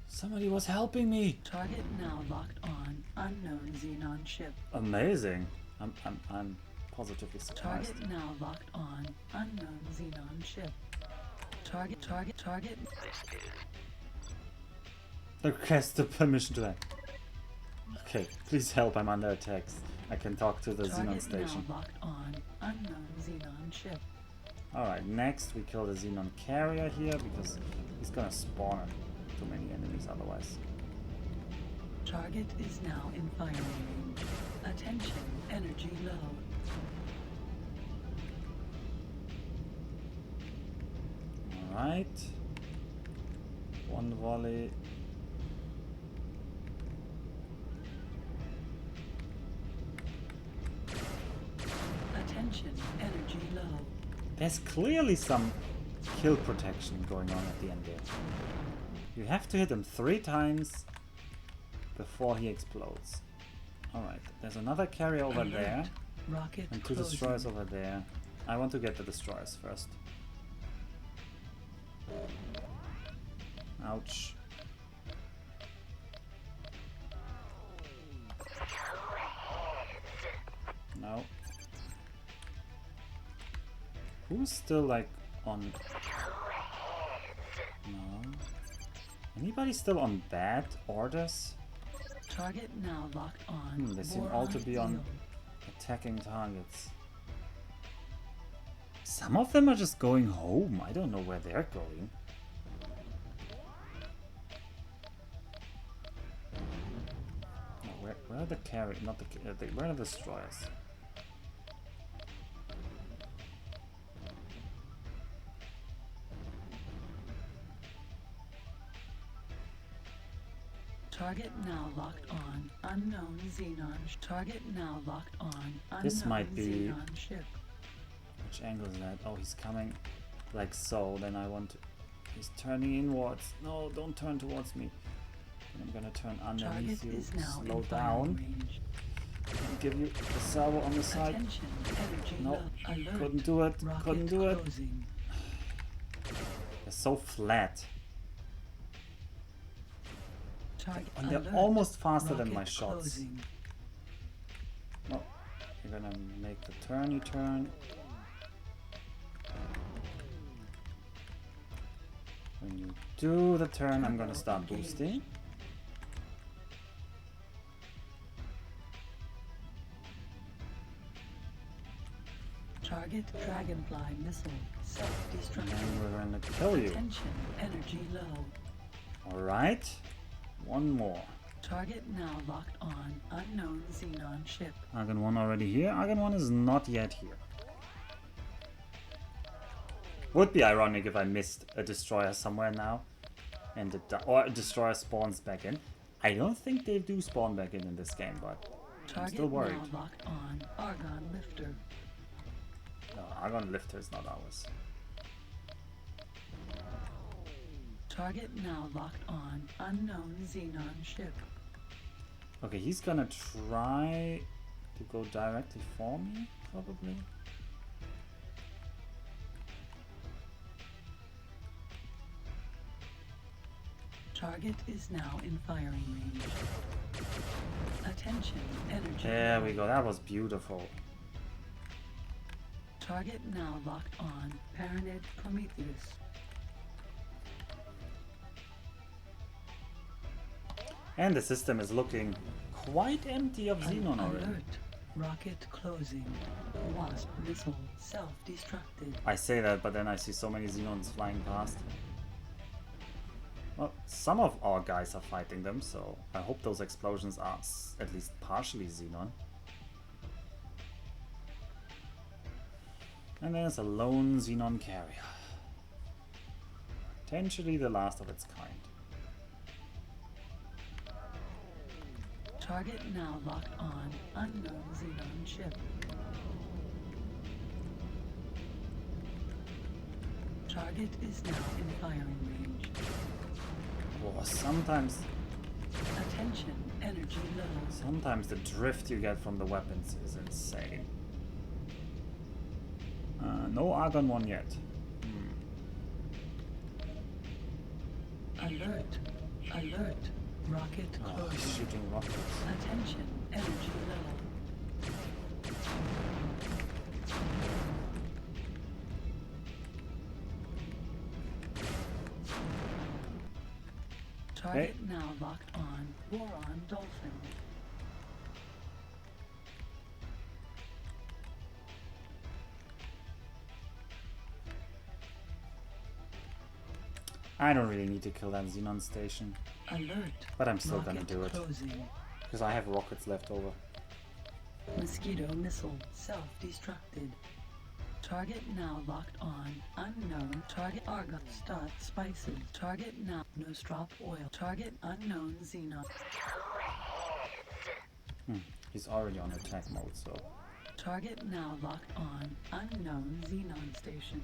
Somebody was helping me. Target now locked on. Unknown Xenon ship. Amazing. I'm positively surprised. Target now locked on. Unknown Xenon ship. Target. Request the permission to that. Okay, please help. I'm under attack. I can talk to the Xenon Target station. now locked on. Unknown Xenon ship. Alright, next we kill the Xenon carrier here because he's gonna spawn too many enemies otherwise. Target is now in fire range. Attention. Energy low. Alright. One volley. Attention. Energy low. There's clearly some kill protection going on at the end there. You have to hit him 3 times before he explodes. Alright, there's another carrier over Alert. there Rocket and 2 closing. destroyers over there. I want to get the destroyers first. Ouch. No. Who's still like on... No. Anybody still on bad orders? Target now locked on. They seem all to be on Boron attacking targets. Some of them are just going home. I don't know where they're going. are the carry? Not the where are the destroyers? Target now locked on. Unknown Xenon. Target now locked on. Unknown This might be. Xenon ship. Which angle is that? Oh, he's coming like so. Then I want to. He's turning inwards. No, don't turn towards me. I'm gonna turn underneath Target you. is now Slow in down. range. And give you a salvo on the side. Attention, energy No, low. Alert. couldn't do it. Rocket Couldn't do it. closing. They're so flat. Target And they're alert. almost faster than Rocket my shots. closing. No, you're gonna make the turny turn. When you do the turn, I'm gonna start boosting. Target Dragonfly missile And self-destruct. then we're gonna kill you. Attention, energy low. Alright. One more. Target now locked on. Unknown Xenon ship. Argon 1 already here. Argon 1 is not yet here. Would be ironic if I missed a destroyer somewhere now. And or a destroyer spawns back in. I don't think they do spawn back in this game, but I'm still Target worried. now locked on. Argon lifter. No, Argon Lifter is not ours. Target now locked on. Unknown Xenon ship. Okay, he's gonna try to go directly for me, probably. Target is now in firing range. Attention, energy. There low. we go, that was beautiful. Target now locked on. Paranid Prometheus. And the system is looking quite empty of Xenon already. Alert. Rocket closing. Wasp missile self-destructed. I say that, but then I see so many Xenons flying past. Well, some of our guys are fighting them, so I hope those explosions are at least partially Xenon. And there's a lone Xenon carrier. Potentially the last of its kind. Target now locked on. Unknown Xenon ship. Target is now in firing range. Oh, sometimes Attention, energy low. the drift you get from the weapons is insane. No Argon 1 yet. Alert. Alert. Rocket Oh, closing. he's shooting rockets. Attention, energy low. Target now locked on. Boron Dolphin. I don't really need to kill that Xenon station, Alert. but I'm still Rocket gonna do it closing. because I have rockets left over. Mosquito missile self-destructed. Target now locked on. Unknown. Target Argon. Start spices. Target now. Nostrop oil. Target unknown Xenon. He's already on attack mode, so Target now locked on. Unknown Xenon station.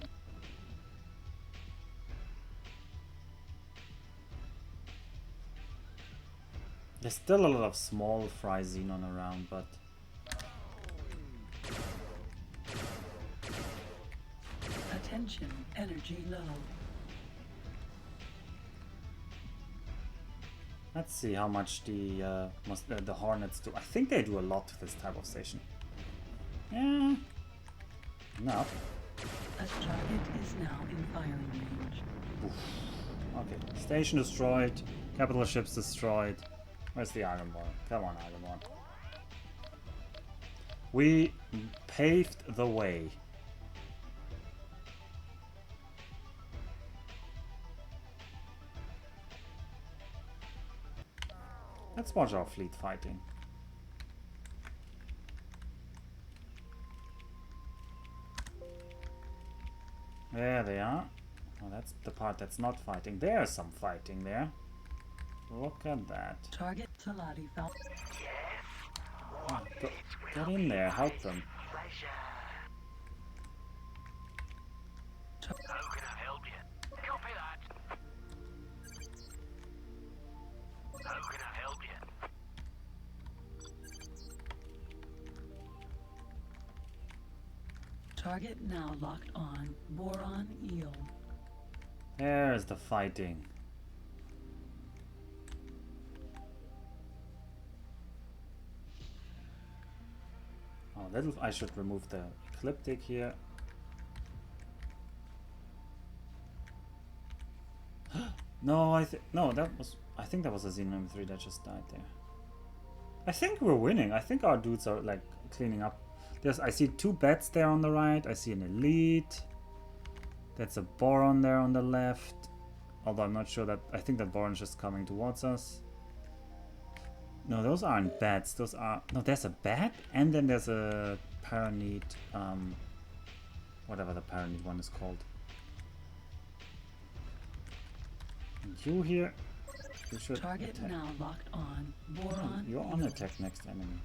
there's still a lot of small fry Xenon around, but Attention. Energy low. let's see how much the Hornets do. I think they do a lot to this type of station. Yeah, enough. A target is now in firing range. Okay, station destroyed, capital ships destroyed. Where's the Argon Ball? Come on, Argon Ball. We paved the way. Let's watch our fleet fighting. There they are. Oh, that's the part that's not fighting. There's some fighting there. Look at that. Target Salati Falcon. Oh, get in there, help them. Pleasure. How can I help you? Copy that. How can I help you? Target now locked on Boron Eel. There's the fighting. Oh, I should remove the ecliptic here. No, I think that was a Xenon M3 that just died there. I think we're winning. I think our dudes are like cleaning up. I see 2 bats there on the right. I see an elite. That's a boron there on the left. Although I'm not sure that. I think that boron's just coming towards us. No, those aren't bats. Those are. No, there's a bat, and then there's a Paranete. Whatever the Paranete one is called. And you here. You should Target attack. now locked on Boron. You're on attack next enemy.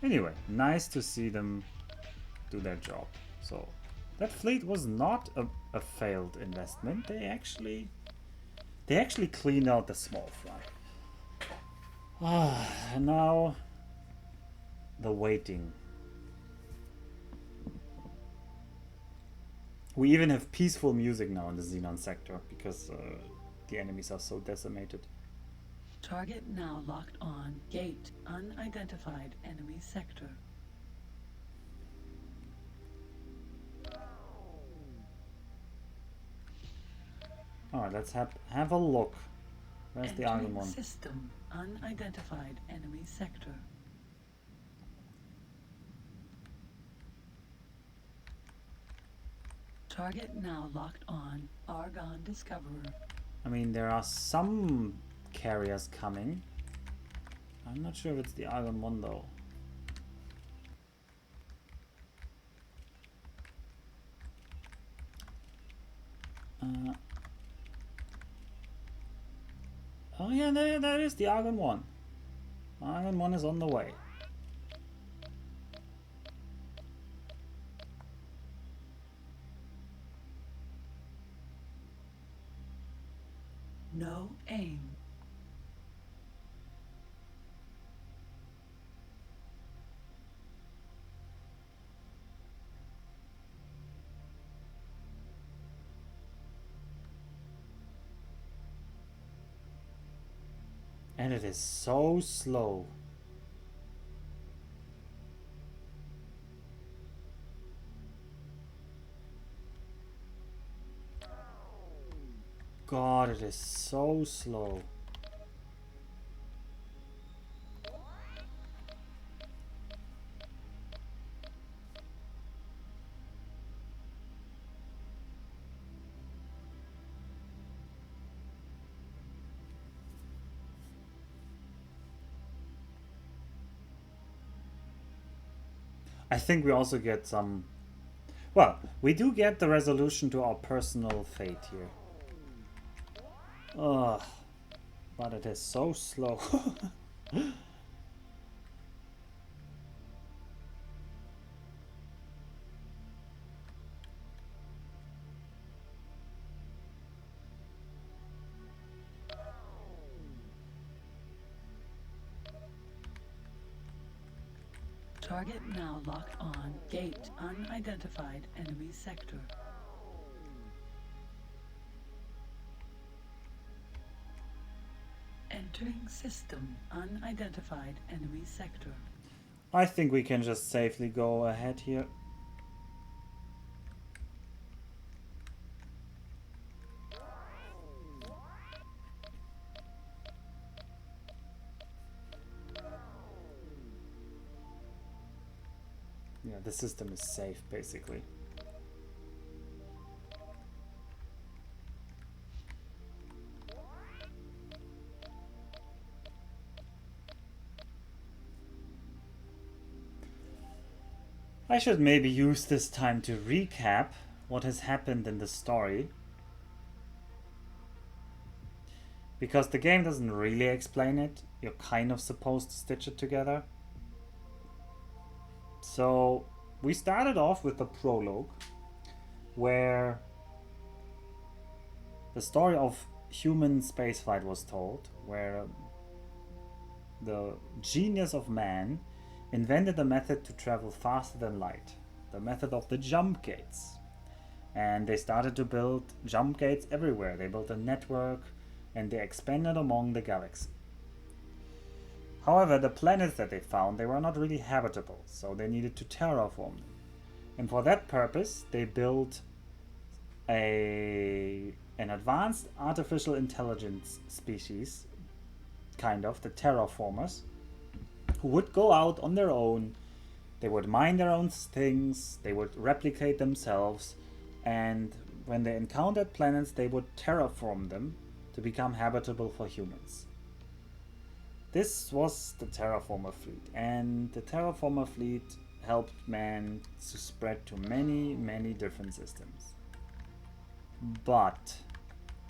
Anyway, nice to see them do their job. So that fleet was not a failed investment. They actually cleaned out the small fry. And now the waiting. We even have peaceful music now in the Xenon sector because the enemies are so decimated. Target now locked on Gate Unidentified Enemy Sector. Alright, let's have a look. Where's the Argon one? System Unidentified Enemy Sector. Target now locked on Argon Discoverer. I mean, there are some carriers coming. I'm not sure if it's the Argon one though. Oh yeah, there is the Argon one. Argon one is on the way. No aim. And it is so slow. God, it is so slow. I think we also get some... Well, we do get the resolution to our personal fate here. Ugh. But it is so slow. Target now locked on Gate Unidentified Enemy Sector. Entering System Unidentified Enemy Sector. I think we can just safely go ahead here. Yeah, the system is safe, basically. I should maybe use this time to recap what has happened in the story, because the game doesn't really explain it. You're kind of supposed to stitch it together. So we started off with the prologue, where the story of human spaceflight was told, where the genius of man invented a method to travel faster than light, the method of the jump gates. And they started to build jump gates everywhere. They built a network and they expanded among the galaxy. However, the planets that they found, they were not really habitable, so they needed to terraform them. And for that purpose, they built an advanced artificial intelligence species, kind of, the terraformers, who would go out on their own. They would mine their own things, they would replicate themselves, and when they encountered planets, they would terraform them to become habitable for humans. This was the terraformer fleet, and the terraformer fleet helped man to spread to many, many different systems. But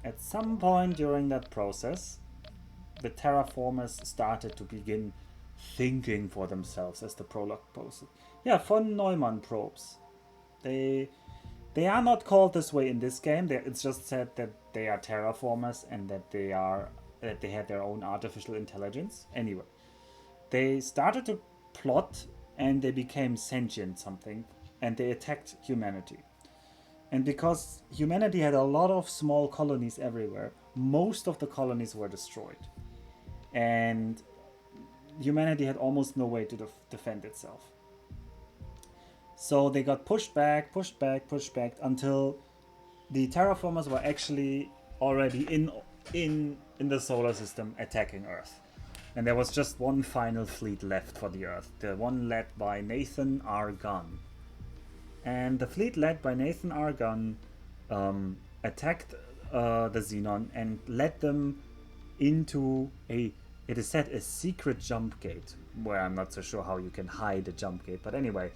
at some point during that process, the terraformers started to begin thinking for themselves, as the prologue posted. Yeah, von Neumann probes. They are not called this way in this game. It's just said that they are terraformers and that they had their own artificial intelligence. Anyway, they started to plot and they became sentient something, and they attacked humanity. And because humanity had a lot of small colonies everywhere, most of the colonies were destroyed. And humanity had almost no way to defend itself. So they got pushed back until the terraformers were actually already in the solar system attacking Earth. And there was just one final fleet left for the Earth, the one led by Nathan R. Gunn. And the fleet led by Nathan R. Gunn attacked the Xenon and led them into it is said, a secret jump gate, where I'm not so sure how you can hide a jump gate. But anyway,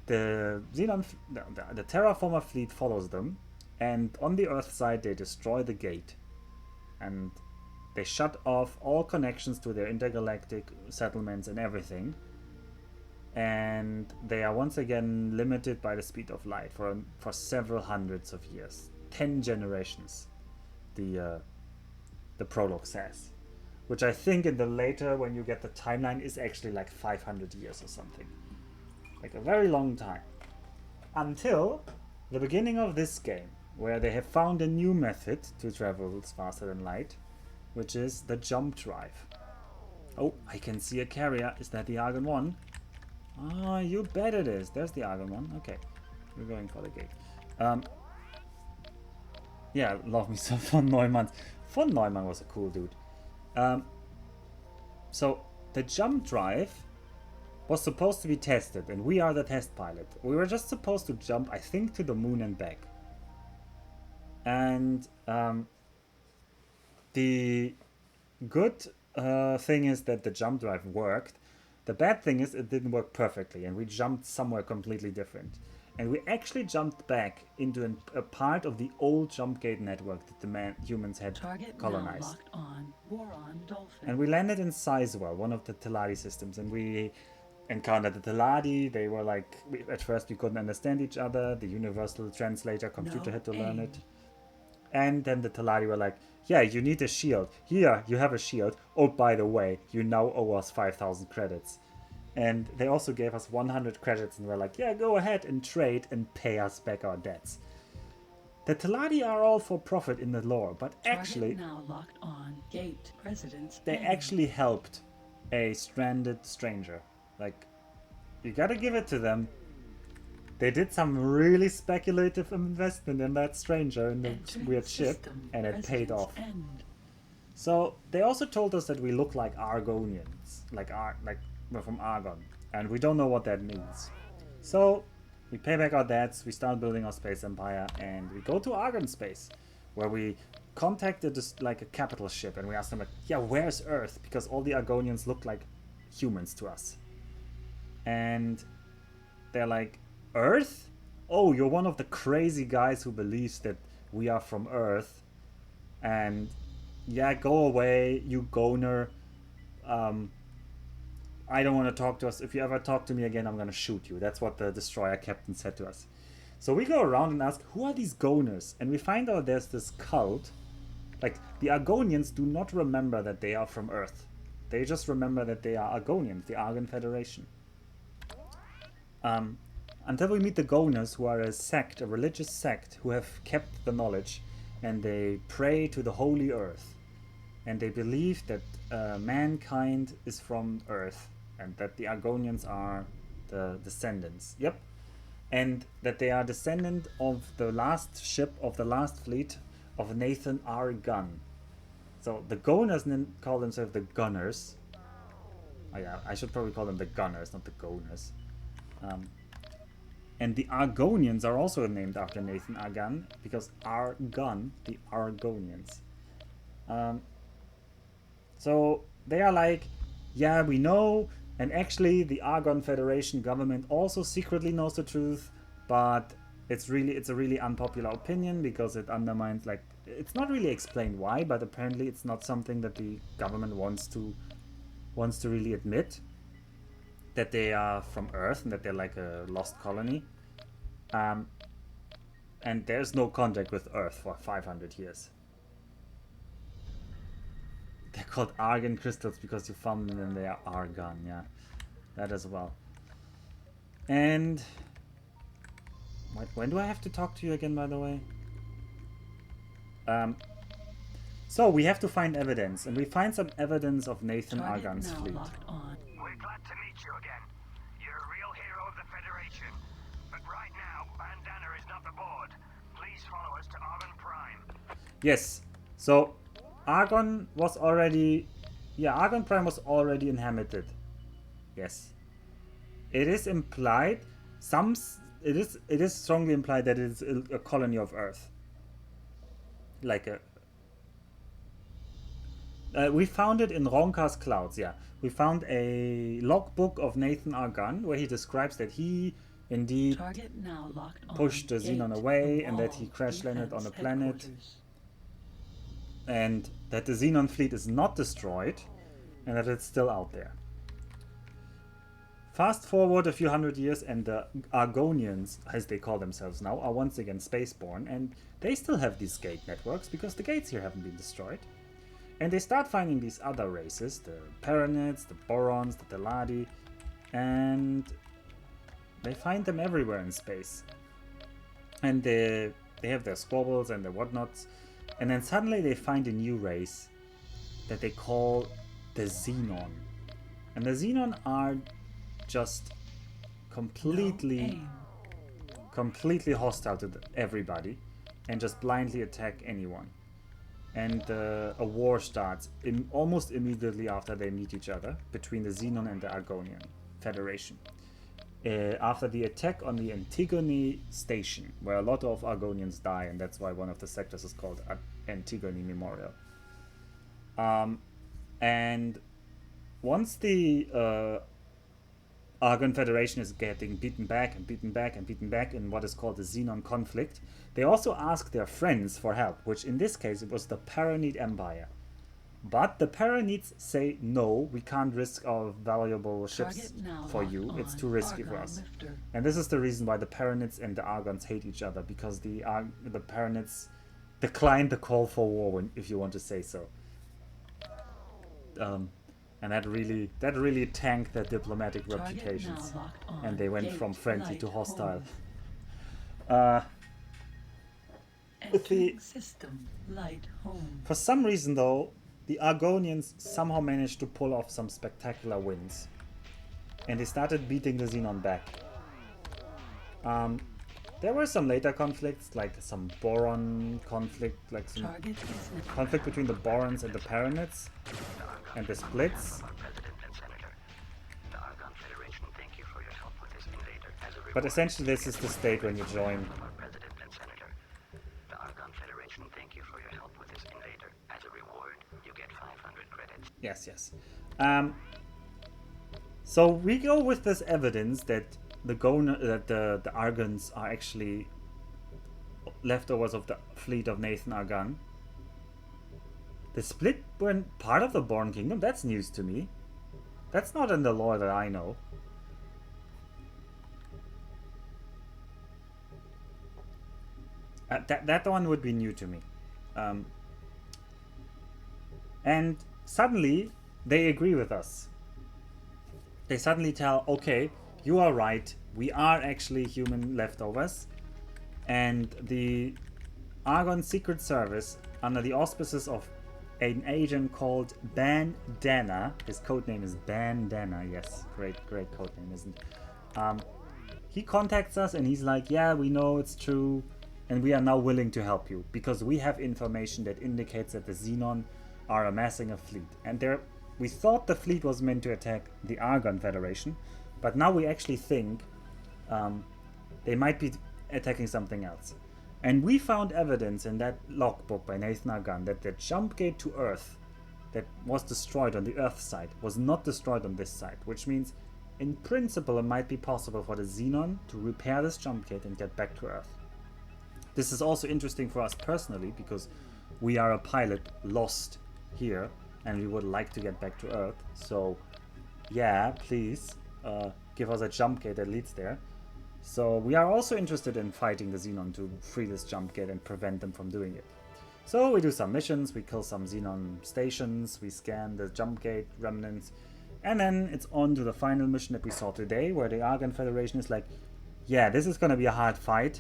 the terraformer fleet follows them, and on the Earth side they destroy the gate, and they shut off all connections to their intergalactic settlements and everything. And they are once again limited by the speed of light for several hundreds of years, 10 generations. The prologue says, which I think in the later, when you get the timeline, is actually like 500 years or something, like a very long time, until the beginning of this game, where they have found a new method to travel faster than light, which is the jump drive. Oh, I can see a carrier. Is that the Argon 1? Ah, you bet it is. There's the Argon 1. Okay, we're going for the gate. Yeah, love me some von Neumann. Von Neumann was a cool dude. So the jump drive was supposed to be tested, and we are the test pilot. We were just supposed to jump, I think, to the moon and back. And the good thing is that the jump drive worked. The bad thing is it didn't work perfectly, and we jumped somewhere completely different. And we actually jumped back into a part of the old jump gate network that the humans had Target colonized. now locked on. Boron Dolphin. And we landed in Sizewell, one of the Teladi systems, and we encountered the Teladi. They were like, at first we couldn't understand each other. The universal translator computer had to learn it. And then the Teladi were like, yeah, you need a shield. Here, you have a shield. Oh, by the way, you now owe us 5,000 credits. And they also gave us 100 credits and were like, yeah, go ahead and trade and pay us back our debts. The Teladi are all for profit in the lore, but actually, now locked on. Gate. President's they actually helped a stranded stranger. Like, you gotta give it to them. They did some really speculative investment in that stranger in the weird ship, and it paid off. So they also told us that we look like Argonians, like we're from Argon, and we don't know what that means. So we pay back our debts, we start building our space empire, and we go to Argon space, where we contacted like a capital ship, and we asked them like, yeah, where's Earth? Because all the Argonians look like humans to us. And they're like, Earth? oh, you're one of the crazy guys who believes that we are from Earth, and yeah, go away, you goner. Um, I don't want to talk to us. If you ever talk to me again, I'm gonna shoot you. That's what the destroyer captain said to us. So we go around and ask, who are these goners? And we find out there's this cult. Like, the Argonians do not remember that they are from Earth. They just remember that they are Argonians, the Argon Federation. Until we meet the Goners, who are a sect, a religious sect, who have kept the knowledge, and they pray to the Holy Earth. And they believe that mankind is from Earth, and that the Argonians are the descendants. Yep. And that they are descendant of the last ship of the last fleet of Nathan R. Gunn. So the Goners call themselves the Gunners. Oh yeah, I should probably call them the Gunners, not the Goners. And the Argonians are also named after Nathan Argan, because Argon, the Argonians. So they are like, yeah, we know, and actually the Argon Federation government also secretly knows the truth, but it's a really unpopular opinion because it undermines, like, it's not really explained why, but apparently it's not something that the government wants to really admit, that they are from Earth and that they're like a lost colony. And there's no contact with Earth for 500 years. They're called argon crystals because you found them and they are argon, yeah. That as well. And when do I have to talk to you again, by the way? So we have to find evidence, and we find some evidence of Nathan Argan's fleet. We're glad to meet you again. You're a real hero of the Federation. But right now, Bandana is not aboard. Please follow us to Argon Prime. Yes. So Argon was already... Yeah, Argon Prime was already inhabited. Yes. It is implied... It is strongly implied that it is a colony of Earth. Like a... we found it in Ronka's Clouds, yeah. We found a logbook of Nathan Argan where he describes that he indeed pushed the Xenon away and that he crash landed on a planet. And that the Xenon fleet is not destroyed and that it's still out there. Fast forward a few hundred years and the Argonians, as they call themselves now, are once again spaceborne, and they still have these gate networks because the gates here haven't been destroyed. And they start finding these other races, the Paranids, the Borons, the Teladi, and they find them everywhere in space. And they have their squabbles and their whatnots, and then suddenly they find a new race that they call the Xenon. And the Xenon are just completely hostile to everybody and just blindly attack anyone. And a war starts almost immediately after they meet each other between the Xenon and the Argonian Federation. After the attack on the Antigone station, where a lot of Argonians die, and that's why one of the sectors is called Antigone Memorial. And once the Argon Federation is getting beaten back in what is called the Xenon conflict, they also ask their friends for help, which in this case it was the Paranid Empire. But the Paranids say, no, we can't risk our valuable ships for you, it's too risky for us. And this is the reason why the Paranids and the Argons hate each other, because the Paranids declined the call for war, if you want to say so. And that really tanked their diplomatic reputations, and they went from friendly to hostile. For some reason, though, the Argonians somehow managed to pull off some spectacular wins, and they started beating the Xenon back. There were some later conflicts, like some Boron conflict, like some conflict between the Borons and the Paranids, and the splits. But essentially this is the state when you join. Yes. So we go with this evidence that the Argons are actually leftovers of the fleet of Nathan Argan. The split were part of the Born Kingdom? That's news to me. That's not in the lore that I know. That one would be new to me. And suddenly, they agree with us. They suddenly tell, okay, you are right. We are actually human leftovers. And the Argon Secret Service, under the auspices of an agent called Bandana, his codename is Bandana, yes, great codename, isn't it? He contacts us and he's like, yeah, we know it's true, and we are now willing to help you because we have information that indicates that the Xenon are amassing a fleet. And we thought the fleet was meant to attack the Argon Federation, but now we actually think they might be attacking something else. And we found evidence in that logbook by Nathan Argan that the jump gate to Earth that was destroyed on the Earth side was not destroyed on this side, which means in principle it might be possible for the Xenon to repair this jump gate and get back to Earth. This is also interesting for us personally because we are a pilot lost here and we would like to get back to Earth. So yeah, please give us a jump gate that leads there. So we are also interested in fighting the Xenon to free this jump gate and prevent them from doing it. So we do some missions, we kill some Xenon stations, we scan the jump gate remnants, and then it's on to the final mission that we saw today, where the Argon Federation is like, yeah, this is gonna be a hard fight.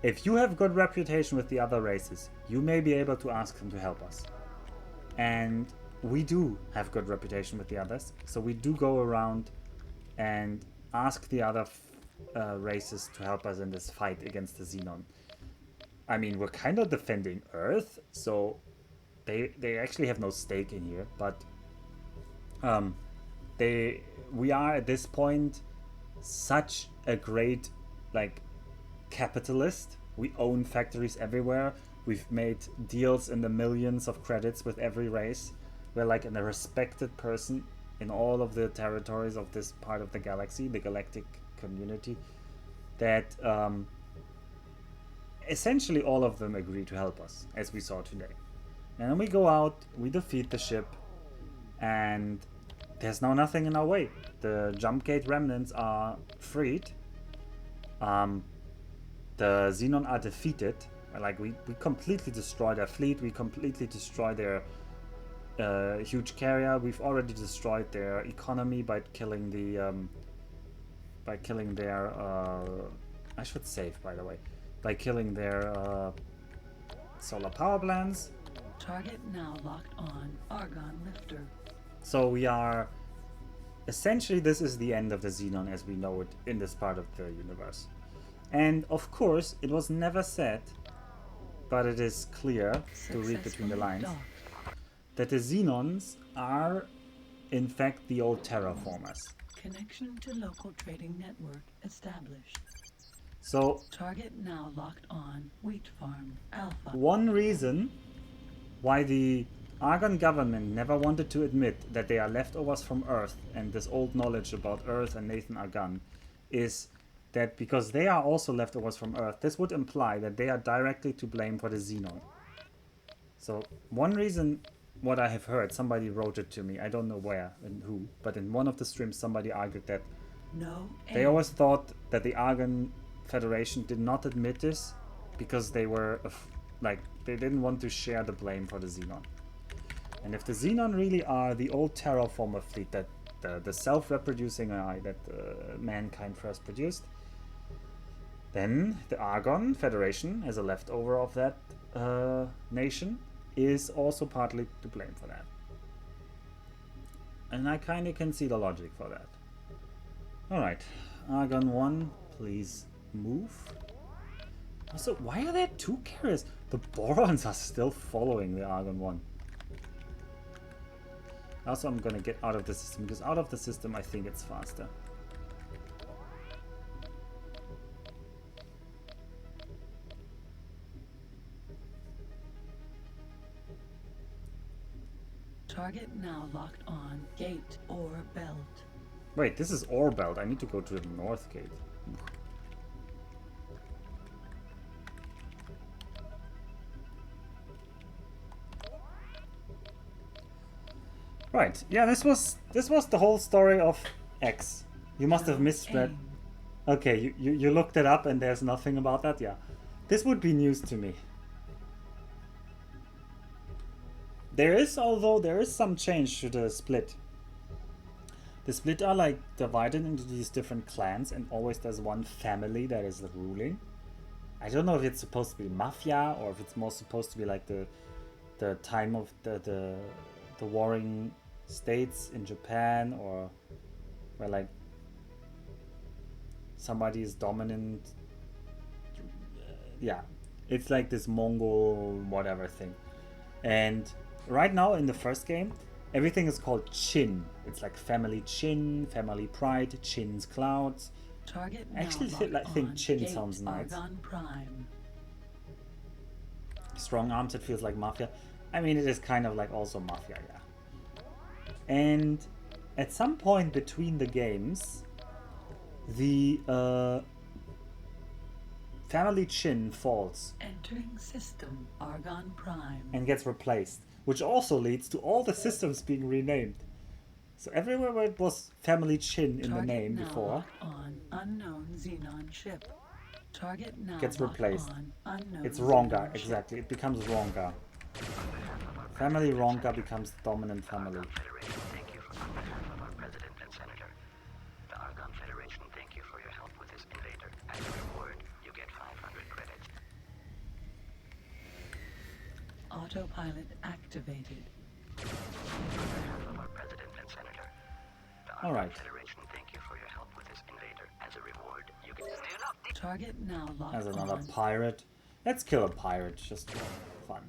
If you have good reputation with the other races, you may be able to ask them to help us. And we do have good reputation with the others, so we do go around and ask the other races to help us in this fight against the Xenon. I mean, we're kind of defending Earth, so they actually have no stake in here, but we are at this point such a great capitalist. We own factories everywhere. We've made deals in the millions of credits with every race. We're like a respected person in all of the territories of this part of the galaxy, the galactic community, that essentially all of them agree to help us, as we saw today. And then we go out, we defeat the ship, and there's now nothing in our way. The jump gate remnants are freed. The Xenon are defeated. We completely destroy their fleet. We completely destroy their huge carrier. We've already destroyed their economy by killing their I should save, by the way, by killing their solar power plants. Target now locked on. Argon lifter. So we are essentially, this is the end of the Xenon as we know it in this part of the universe. And of course, it was never said, but it is clear to read between the lines, that the Xenons are in fact the old terraformers. Connection to local trading network established. So Target now locked on. Wheat farm Alpha. One reason why the Argon government never wanted to admit that they are leftovers from Earth and this old knowledge about Earth and Nathan Argan is that because they are also leftovers from Earth, this would imply that they are directly to blame for the Xenon. So one reason, what I have heard, somebody wrote it to me, I don't know where and who, but in one of the streams somebody argued that they always thought that the Argon Federation did not admit this because they were they didn't want to share the blame for the Xenon. And if the Xenon really are the old terraformer fleet, that the self-reproducing AI that mankind first produced, then the Argon Federation, as a leftover of that nation, is also partly to blame for that. And I kind of can see the logic for that. Alright, Argon 1, please move. Also, why are there two carriers? The Borons are still following the Argon 1. Also, I'm gonna get out of the system, because out of the system I think it's faster. Target now locked on. Gate or belt. Wait, this is Ore Belt. I need to go to the North Gate. Right. Yeah, this was the whole story of X. You must have No misread. aim. Okay, you looked it up and there's nothing about that? Yeah. This would be news to me. Although there is some change to the split. The split are like divided into these different clans and always there's one family that is ruling. I don't know if it's supposed to be mafia or if it's more supposed to be like the time of the warring states in Japan, or where like somebody is dominant. Yeah, it's like this Mongol whatever thing. And right now in the first game, everything is called Chin. It's like family Chin, family pride, Chin's clouds. Target I actually now locked think on. Chin Gate sounds nice. Argon Prime. Strong arms, it feels like mafia. I mean, it is kind of like also mafia, yeah. And at some point between the games, the family Chin falls Entering system Argon Prime. and gets replaced, which also leads to all the systems being renamed. So everywhere where it was family Chin in the Target name now before locked on unknown Xenon ship. Target now gets locked replaced. on unknown It's Xenon Ronga, ship. exactly. It becomes Ronga. Family Ronga becomes the dominant family. Federation, thank you on behalf of our president and senator. The Argon Federation, thank you for your help with this invader. As a reward, you get 500 credits. Autopilot activated. On behalf of our president and senator. The Argon Alright. Federation, thank you for your help with this invader. As a reward, you get... Target now locked As another on. pirate. Let's kill a pirate just for fun.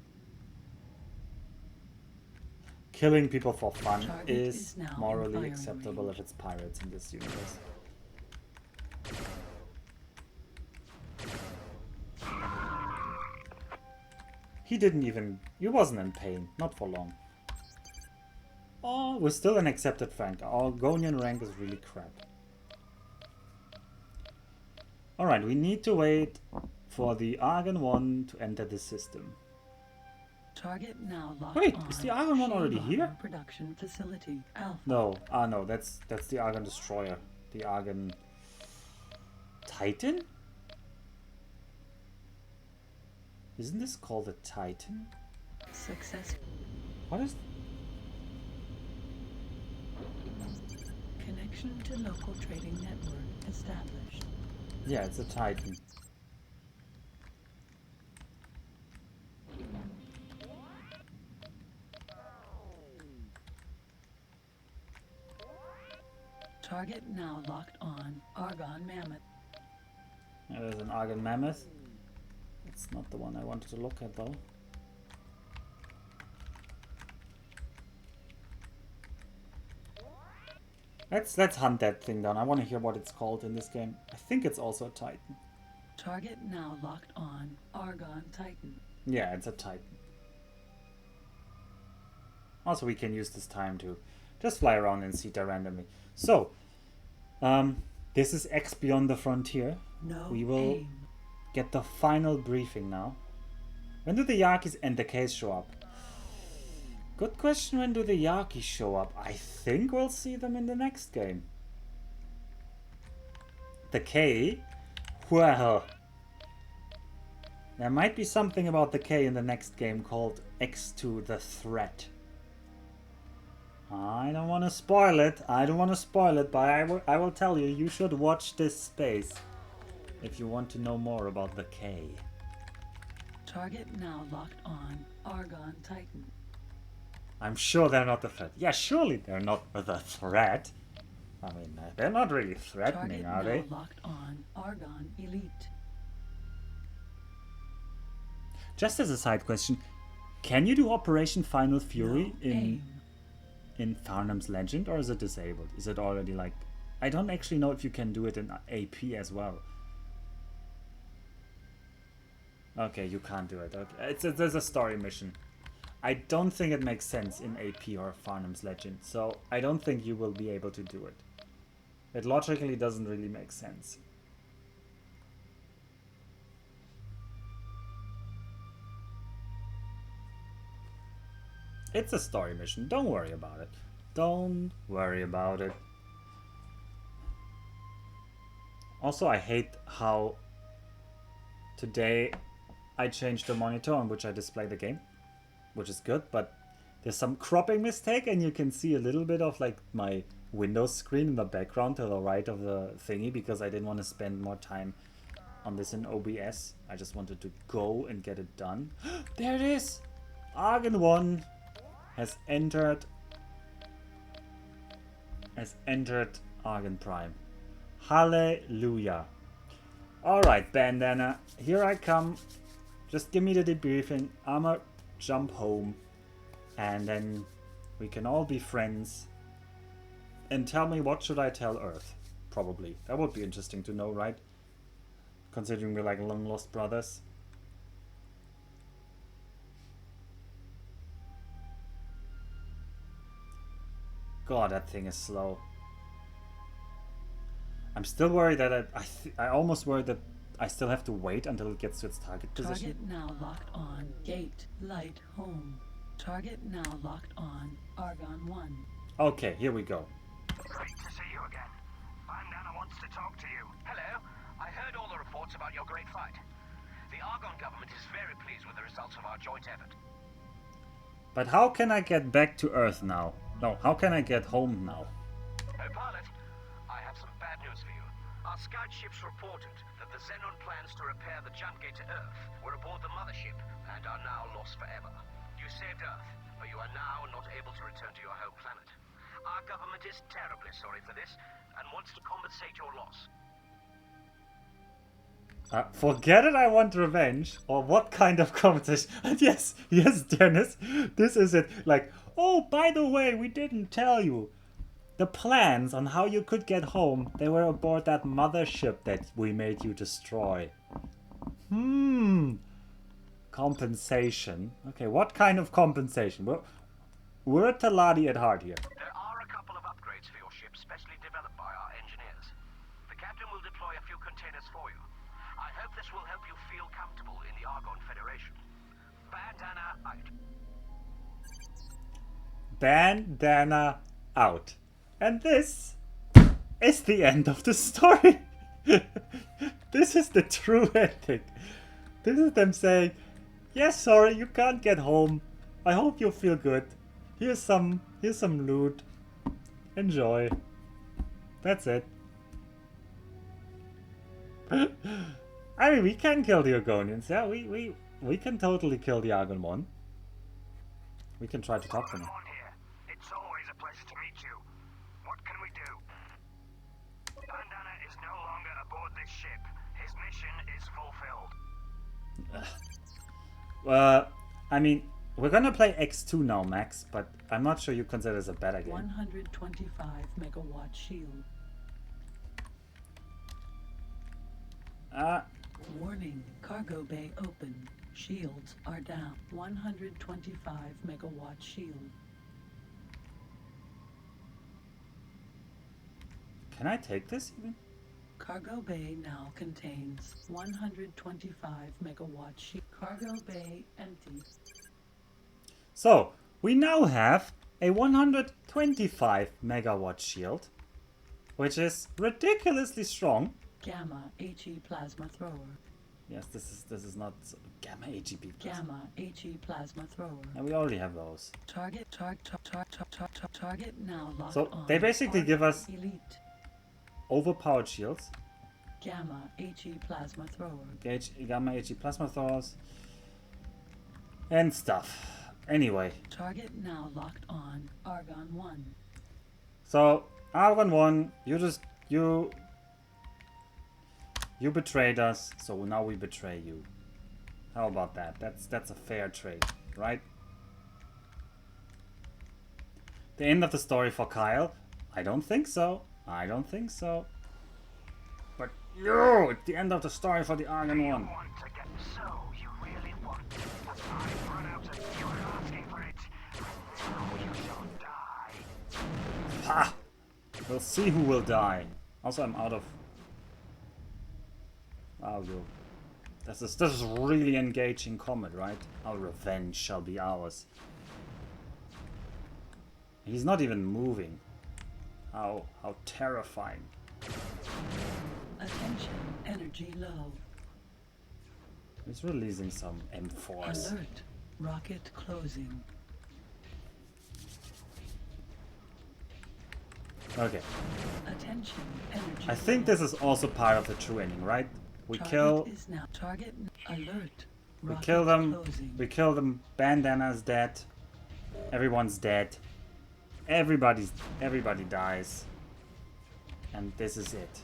Killing people for fun Target is is now in morally firing acceptable range. if it's pirates in this universe. He wasn't in pain, not for long. Oh, we're still an accepted rank. Our Gonian rank is really crap. Alright, we need to wait for the Argon 1 to enter the system. Target now locked Wait, on. is the Argon one already Shield here? armor Production facility Alpha. No, no, that's the Argon Destroyer. The Argon Titan? Isn't this called a Titan? Successful. What is... Connection to local trading network established. Yeah, it's a Titan. Target now locked on. Argon Mammoth. There's an Argon Mammoth. It's not the one I wanted to look at though. Let's hunt that thing down. I want to hear what it's called in this game. I think it's also a Titan. Target now locked on. Argon Titan. Yeah, it's a Titan. Also, we can use this time to just fly around and see that randomly. So, this is X Beyond the Frontier. No We will aim. get the final briefing now. When do the Yarkies and the Ks show up? Good question, when do the Yarkies show up? I think we'll see them in the next game. The K? Well, there might be something about the K in the next game called X2 The Threat. I don't want to spoil it. But I will tell you, you should watch this space if you want to know more about the K. Target now locked on. Argon Titan. I'm sure they're not the threat. Yeah, surely they're not the threat. I mean, they're not really threatening, Target are now they? locked on. Argon Elite. Just as a side question, can you do Operation Final Fury No aim. in Farnham's Legend, or is it disabled? Is it already like... I don't actually know if you can do it in AP as well. Okay, you can't do it. Okay. There's a story mission. I don't think it makes sense in AP or Farnham's Legend, so I don't think you will be able to do it. It logically doesn't really make sense. It's a story mission, don't worry about it. Don't worry about it. Also, I hate how today I changed the monitor on which I display the game, which is good, but there's some cropping mistake and you can see a little bit of like my Windows screen in the background to the right of the thingy because I didn't want to spend more time on this in OBS. I just wanted to go and get it done. There it is! Argon 1 has entered Argon Prime. Hallelujah. Alright, Bandana, here I come. Just give me the debriefing. I'ma jump home. And then we can all be friends. And tell me, what should I tell Earth? Probably. That would be interesting to know, right? Considering we're like long lost brothers. God, that thing is slow. I'm still worried that I almost worried that I still have to wait until it gets to its target position. Target now locked on. Gate, light, home. Target now locked on. Argon 1. Okay, here we go. Great to see you again. Bandana wants to talk to you. Hello. I heard all the reports about your great fight. The Argon government is very pleased with the results of our joint effort. But how can I get back to Earth now? No, how can I get home now? Oh, pilot, I have some bad news for you. Our scout ships reported that the Xenon plans to repair the jump gate to Earth were aboard the mothership and are now lost forever. You saved Earth, but you are now not able to return to your home planet. Our government is terribly sorry for this and wants to compensate your loss. Forget it, I want revenge. Or what kind of competition? Yes, Dennis. This is it. Like, oh, by the way, we didn't tell you. The plans on how you could get home, they were aboard that mothership that we made you destroy. Compensation. Okay, what kind of compensation? We're Taladi at heart here. There are a couple of upgrades for your ship specially developed by our engineers. The captain will deploy a few containers for you. I hope this will help you feel comfortable in the Argon Federation. Bandana out. Bandana out. And this is the end of the story. This is the true ending. This is them saying, yes, sorry, you can't get home. I hope you feel good. Here's some loot. Enjoy. That's it. I mean, we can kill the Argonians. Yeah, we can totally kill the Argon 1. We can try to talk to them. It's always a pleasure to meet you. What can we do? Bandana is no longer aboard this ship. His mission is fulfilled. I mean, we're gonna play X2 now, Max, but I'm not sure you consider this a better game. 125 megawatt shield. Warning, cargo bay open. Shields are down. 125 megawatt shield. Can I take this even? Cargo bay now contains 125 megawatt shield. Cargo bay empty. So, we now have a 125 megawatt shield, which is ridiculously strong. Gamma HE plasma thrower. Yes, this is not Gamma HEP. Gamma HE plasma thrower. And we already have those. Target now locked So on. they basically give us Elite. overpowered shields. Gamma HE plasma thrower. Gamma HE plasma throwers. And stuff. Anyway. Target now locked on. Argon 1. So, Argon 1, you betrayed us, so now we betray you. How about that? That's a fair trade, right? The end of the story for Kyle? I don't think so. I don't think so. But yo, it's the end of the story for the Argon 1. So you really want it, but I've run out of fuel asking for it. Now you don't die. Ha! We'll see who will die. Also, I'm out of... Wow, yo. This is really engaging combat, right? Our revenge shall be ours. He's not even moving. How terrifying. Attention, energy low. He's releasing some M4s. Alert, rocket closing. Okay. Attention, energy I think low. this is also part of the true ending, right? We Target kill is now target alert. we Rocket kill them. closing. We kill them. Bandana's dead. Everyone's dead. Everybody dies. And this is it.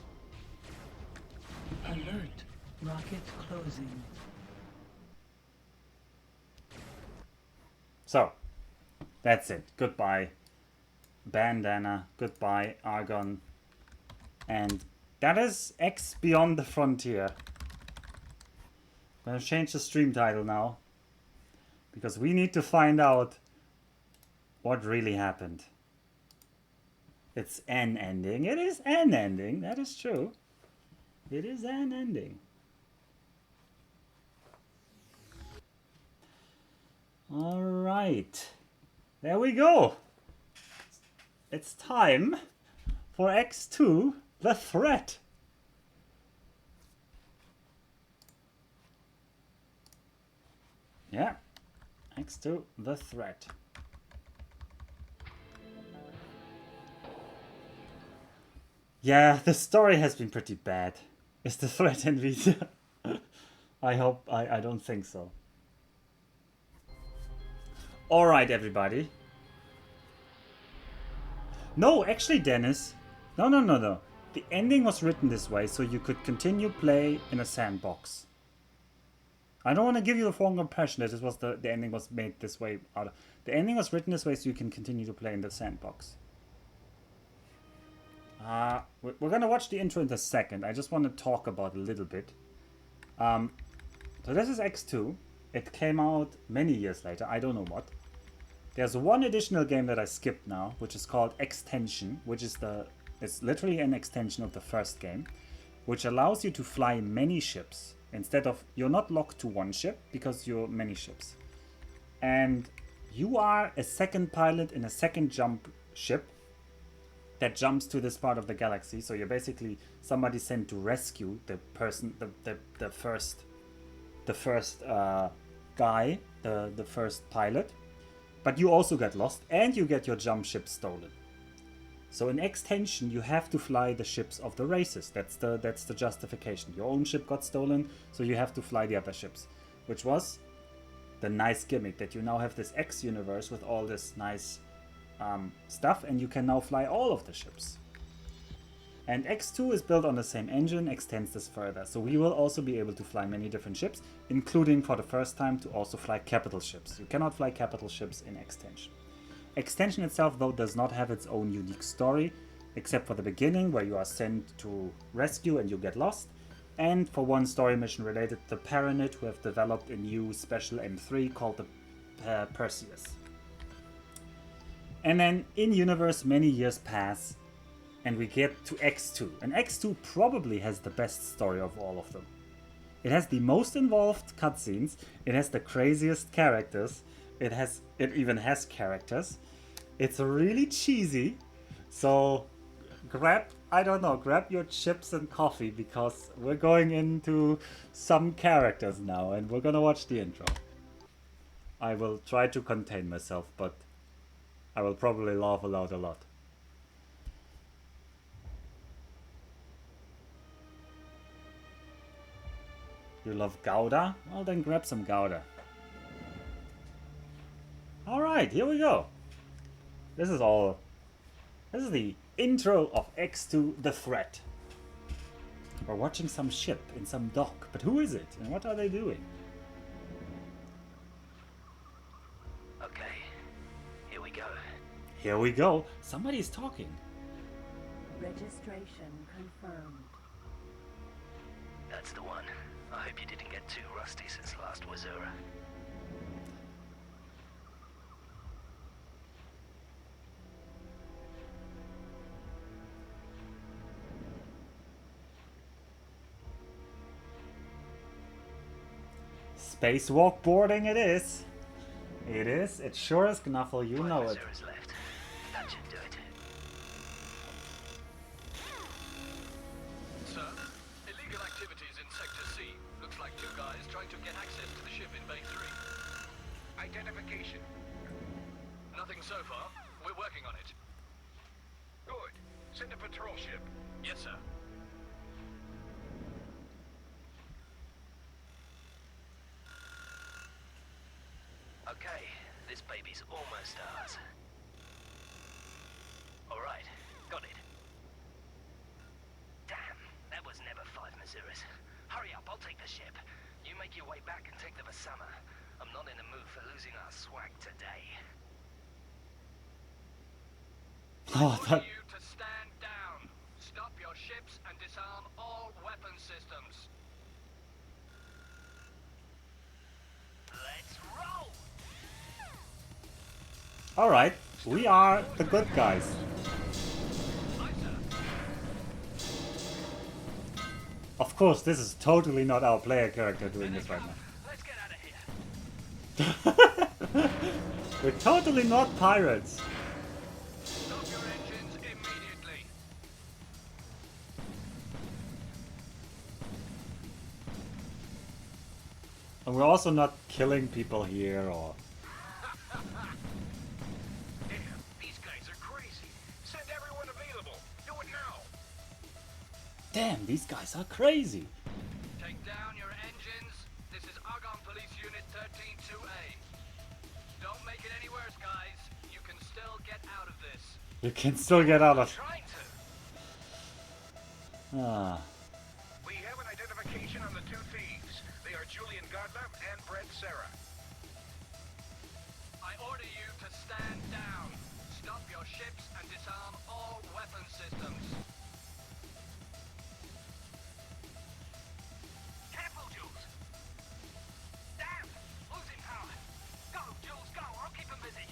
Alert, rocket closing. So, that's it. Goodbye, Bandana. Goodbye, Argon. And that is X Beyond the Frontier. I'm gonna change the stream title now. Because we need to find out what really happened. It's an ending. It is an ending. That is true. It is an ending. Alright. There we go. It's time for X2, the threat. Yeah. X2, the threat. Yeah, the story has been pretty bad. Is the threat NVIDIA? I don't think so. Alright, everybody. No, actually, Dennis. No. The ending was written this way so you could continue play in a sandbox. I don't want to give you the wrong impression that the ending was made this way. The ending was written this way so you can continue to play in the sandbox. We're gonna watch the intro in a second. I just want to talk about a little bit. So this is X2. It came out many years later. I don't know what. There's one additional game that I skipped now, which is called Extension, which is it's literally an extension of the first game, which allows you to fly many ships. Instead of, you're not locked to one ship because you're many ships. And you are a second pilot in a second jump ship that jumps to this part of the galaxy. So you're basically somebody sent to rescue the person, the first guy, the first pilot. But you also get lost and you get your jump ship stolen. So in Extension, you have to fly the ships of the races. That's the justification. Your own ship got stolen, so you have to fly the other ships, which was the nice gimmick that you now have this X universe with all this nice stuff, and you can now fly all of the ships. And X2 is built on the same engine, extends this further. So we will also be able to fly many different ships, including for the first time to also fly capital ships. You cannot fly capital ships in Extension. Extension itself, though, does not have its own unique story, except for the beginning, where you are sent to rescue and you get lost, and for one story mission related to Paranit, who have developed a new special M3 called the Perseus. And then in-universe, many years pass, and we get to X2. And X2 probably has the best story of all of them. It has the most involved cutscenes, it has the craziest characters, it even has characters. It's really cheesy, so grab your chips and coffee, because we're going into some characters now and we're gonna watch the intro. I will try to contain myself, but I will probably laugh aloud a lot. You love Gouda? Well, then grab some Gouda. Alright, here we go. This is the intro of X2 The Threat. We're watching some ship in some dock, but who is it and what are they doing? Okay, here we go. Here we go. Somebody's talking. Registration confirmed. That's the one. I hope you didn't get too rusty since last Wazura. Spacewalk boarding it is. It is. It sure is, Knuffle. You know it. Wazura's left. so far. We're working on it. Good. Send a patrol ship. Yes, sir. Okay, this baby's almost ours. Alright, got it. Damn, that was never 5 Masuras. Hurry up, I'll take the ship. You make your way back and take the Vasama. I'm not in the mood for losing our swag today. Oh, Order that... you to stand down. Stop your ships and disarm all weapon systems. Let's roll! Alright, we are the good guys. Aye, sir. Of course, this is totally not our player character doing this right now. Let's get out of here. We're totally not pirates. Stop your engines immediately. And we're also not killing people here or... Damn, these guys are crazy. Send everyone available. Do it now. Damn, these guys are crazy. Take down your engines. This is Argonne Police Unit 13-2A. Don't make it any worse, guys. You can still get out of this. You can still get out of... Trying to. Ah. We have an identification on the two thieves. They are Julian Gardner and Brett Serra. I order you to stand down. Stop your ships and disarm all weapon systems. Careful, Jules. Damn! Losing power. Go, Jules, go. I'll keep him busy.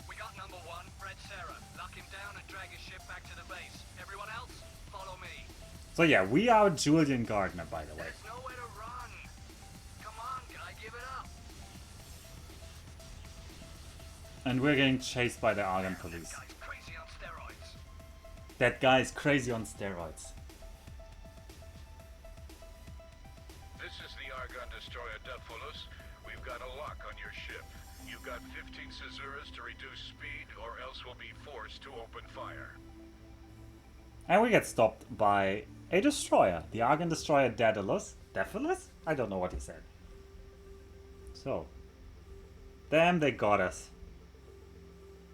We got number one, Fred Serra. Lock him down and drag his ship back to the base. Everyone else, follow me. So yeah, we are Julian Gardner, by the way. There's nowhere to run. Come on, guy, give it up. And we're getting chased by the Argon police. Guy's crazy on steroids. That guy is crazy on steroids. This is the Argon destroyer Duffulus. We've got a lock on your ship. You've got 15 Caesuras to reduce speed, or else we'll be forced to open fire. And we get stopped by a destroyer. The Argon destroyer Daedalus. Daedalus? I don't know what he said. So. Damn, they got us.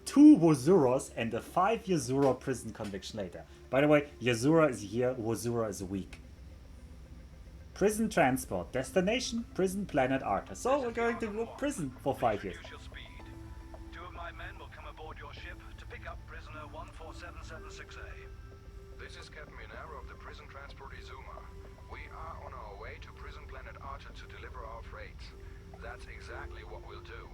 2 Wozuros and a 5 Yasura prison conviction later. By the way, Yasura is here, Wozura is weak. Prison transport. Destination, prison planet Arta. So we're going to go prison for 5 years. Reduce your speed. 2 of my men will come aboard your ship to pick up prisoner 14776A. This is Captain Minaro of the prison transport Izuma. We are on our way to prison planet Arta to deliver our freight. That's exactly what we'll do.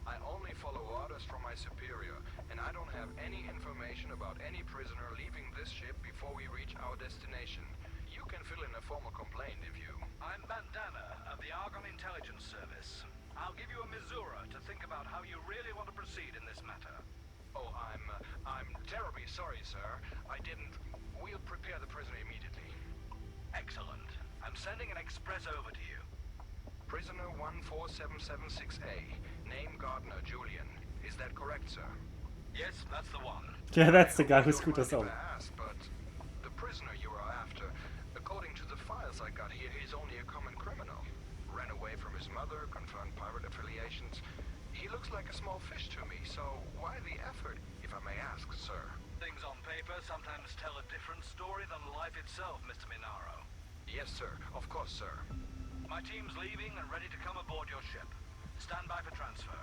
I only follow orders from my superior, and I don't have any information about any prisoner leaving this ship before we reach our destination. You can fill in a formal complaint if you... I'm Bandana of the Argon Intelligence Service. I'll give you a Missoura to think about how you really want to proceed in this matter. Oh, I'm terribly sorry, sir. I didn't... We'll prepare the prisoner immediately. Excellent. I'm sending an express over to you. Prisoner 14776A. Name Gardner Julian. Is that correct, sir? Yes, that's the one. Yeah, that's the guy who Don't screwed us mind over. if I ask, but the prisoner you are after, according to the files I got here, he's only a common criminal. Ran away from his mother, confirmed pirate affiliations. He looks like a small fish to me, so why the effort, if I may ask, sir? Things on paper sometimes tell a different story than life itself, Mr. Minaro. Yes, sir. Of course, sir. My team's leaving and ready to come aboard your ship. Stand by for transfer.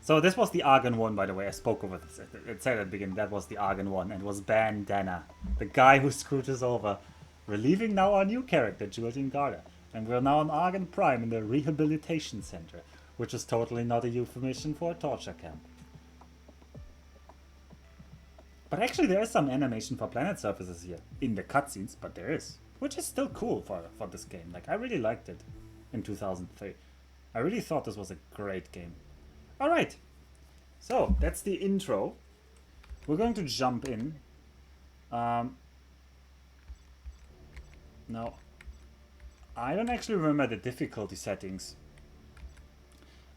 So this was the Argon 1, by the way. I spoke over this. It said at the beginning that was the Argon 1, and it was Bandana, the guy who screwed us over. We're leaving now our new character, Julian Gardner, and we're now on Argon Prime in the Rehabilitation Center, which is totally not a euphemism for a torture camp. But actually there is some animation for planet surfaces here, in the cutscenes, but there is. Which is still cool for this game. Like, I really liked it in 2003. I really thought this was a great game. Alright, so that's the intro. We're going to jump in. Now, I don't actually remember the difficulty settings.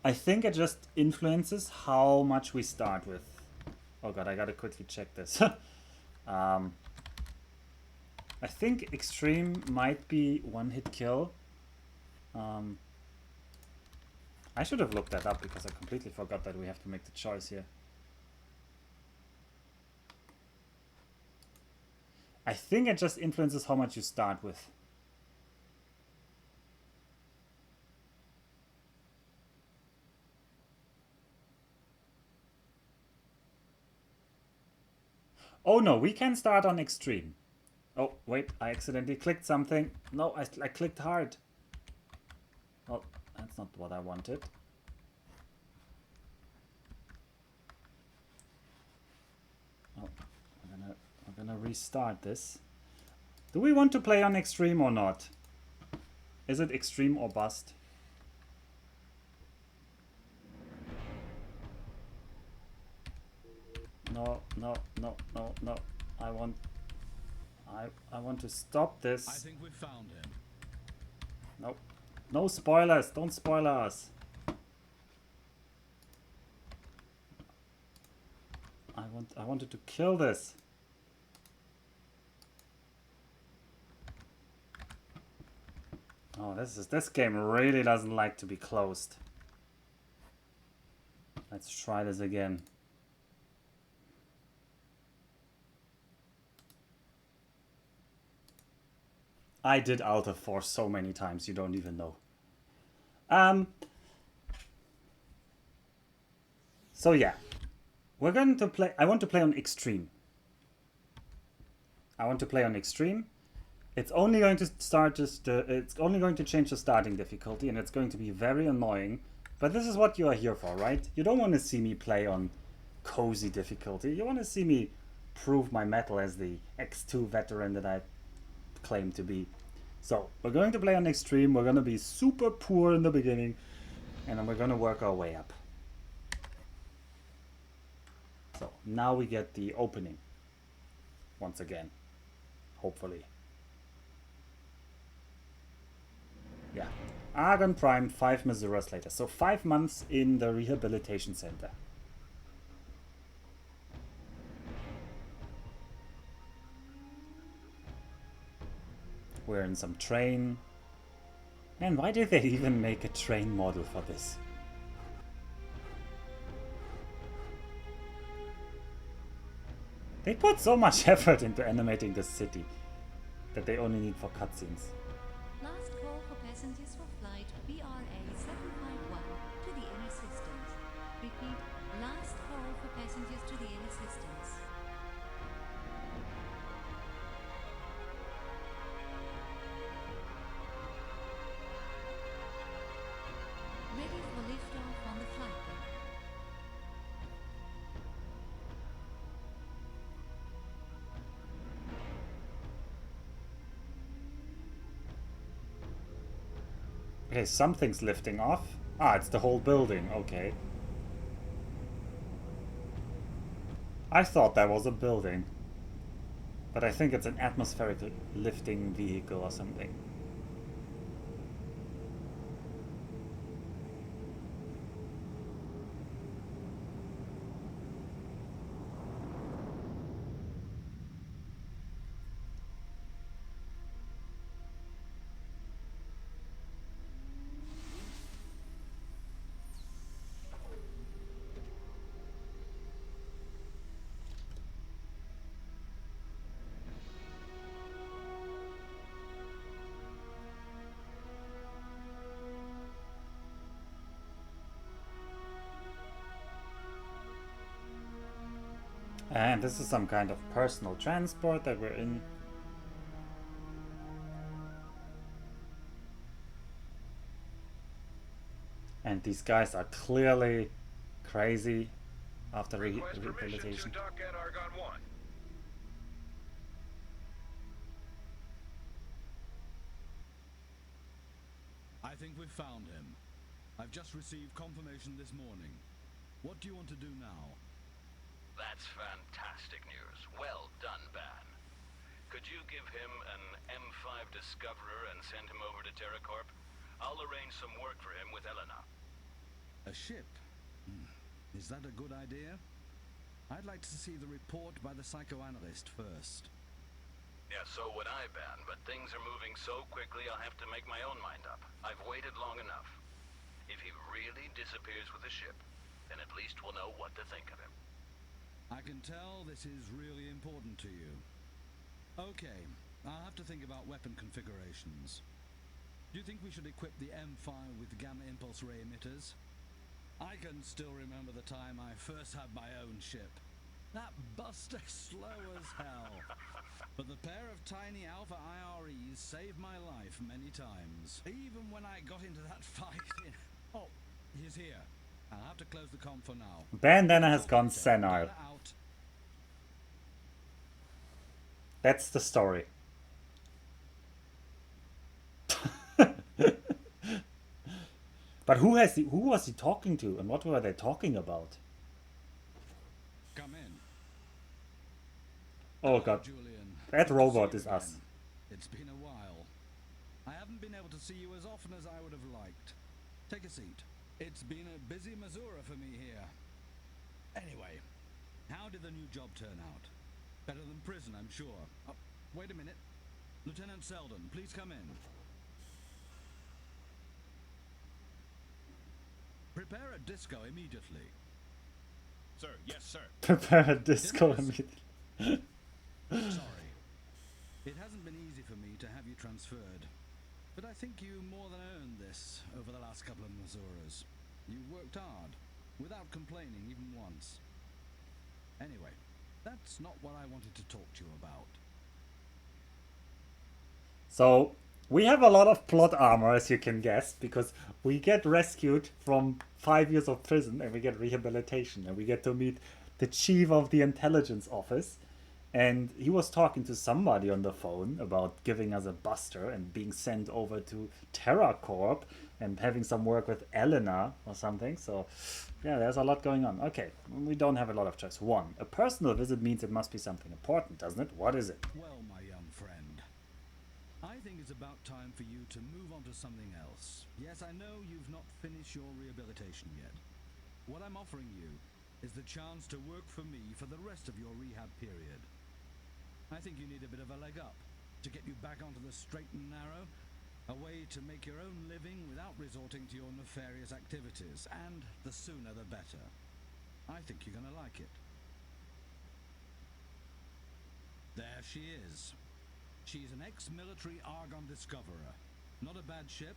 I think it just influences how much we start with. Oh god, I gotta quickly check this. I think extreme might be one hit kill. I should have looked that up because I completely forgot that we have to make the choice here. I think it just influences how much you start with. Oh no, we can start on extreme. Oh, wait, I accidentally clicked something. No, I clicked hard. Well, that's not what I wanted. Oh, we're gonna restart this. Do we want to play on extreme or not? Is it extreme or bust? No, no, no, no, no. I want to stop this. I think we found him. Nope. No spoilers. Don't spoil us. I wanted to kill this. Oh, this game really doesn't like to be closed. Let's try this again. I did Alt F4 so many times, you don't even know. So yeah, we're going to play. I want to play on extreme. It's only going to start it's only going to change the starting difficulty, and it's going to be very annoying. But this is what you are here for, right? You don't want to see me play on cozy difficulty. You want to see me prove my mettle as the X2 veteran that I claim to be. So we're going to play on extreme. We're going to be super poor in the beginning, and then we're going to work our way up. So now we get the opening once again, hopefully. Yeah, Argon Prime, 5 Masuras later. So 5 months in the rehabilitation center. We're in some train. Man, why did they even make a train model for this? They put so much effort into animating this city that they only need for cutscenes. Last call for passengers for flight BRA 751 to the inner systems. Repeat, last call for passengers to the inner systems. Ready for liftoff on the flight deck. Okay, something's lifting off. Ah, it's the whole building. Okay. I thought that was a building. But I think it's an atmospheric lifting vehicle or something. And this is some kind of personal transport that we're in. And these guys are clearly crazy after rehabilitation. To dock at Argon 1. I think we've found him. I've just received confirmation this morning. What do you want to do now? That's fantastic news. Well done, Ban. Could you give him an M5 Discoverer and send him over to TerraCorp? I'll arrange some work for him with Elena. A ship? Is that a good idea? I'd like to see the report by the psychoanalyst first. Yeah, so would I, Ben, but things are moving so quickly I'll have to make my own mind up. I've waited long enough. If he really disappears with the ship, then at least we'll know what to think of him. I can tell this is really important to you. Okay, I'll have to think about weapon configurations. Do you think we should equip the M5 with gamma impulse ray emitters? I can still remember the time I first had my own ship. That buster slow as hell. But the pair of tiny Alpha IREs saved my life many times. Even when I got into that fight in... Oh, he's here. I'll have to close the comm for now. Bandana has gone senile. Out. That's the story. But who was he talking to, and what were they talking about? Come in. Oh god, Julian. that Good to robot see you is us. again. It's been a while. I haven't been able to see you as often as I would have liked. Take a seat. It's been a busy Missouri for me here. Anyway, how did the new job turn out? Better than prison, I'm sure. Oh, wait a minute. Lieutenant Selden, please come in. Prepare a disco immediately. Sir, yes, sir. Prepare a disco Yes. immediately. Sorry. It hasn't been easy for me to have you transferred. But I think you more than earned this over the last couple of Mazuras. You worked hard, without complaining even once. Anyway, that's not what I wanted to talk to you about. So, we have a lot of plot armor, as you can guess, because we get rescued from 5 years of prison and we get rehabilitation and we get to meet the chief of the intelligence office. And he was talking to somebody on the phone about giving us a buster and being sent over to TerraCorp and having some work with Elena or something. So, yeah, there's a lot going on. Okay, we don't have a lot of choice. 1. A personal visit means it must be something important, doesn't it? What is it? Well, my young friend, I think it's about time for you to move on to something else. Yes, I know you've not finished your rehabilitation yet. What I'm offering you is the chance to work for me for the rest of your rehab period. I think you need a bit of a leg up to get you back onto the straight and narrow, a way to make your own living without resorting to your nefarious activities, and the sooner the better. I think you're going to like it. There she is. She's an ex-military Argon discoverer. Not a bad ship,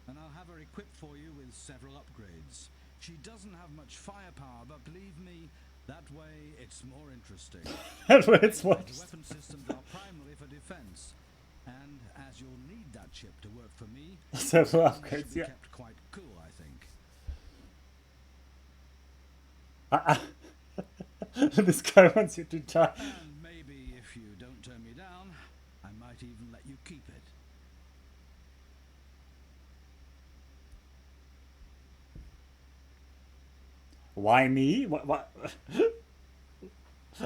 and I'll have her equipped for you with several upgrades. She doesn't have much firepower, but believe me, that way it's more interesting. That's what it's Anyway, what. the weapon systems are primarily for defense, and as you'll need that ship to work for me, Several things upgrades, should be yeah. kept quite cool, I think. This guy wants you to die. And maybe if you don't turn me down, I might even let you keep it. Why me? What?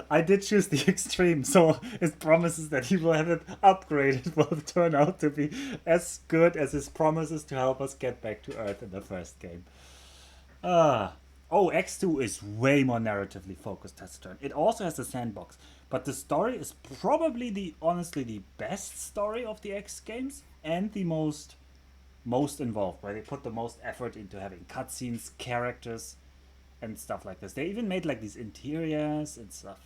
I did choose the extreme, so his promises that he will have it upgraded will turn out to be as good as his promises to help us get back to Earth in the first game. Oh, X2 is way more narratively focused this turn. It also has a sandbox, but the story is probably honestly the best story of the X games and the most involved, where they put the most effort into having cutscenes, characters, and stuff like this. They even made like these interiors and stuff.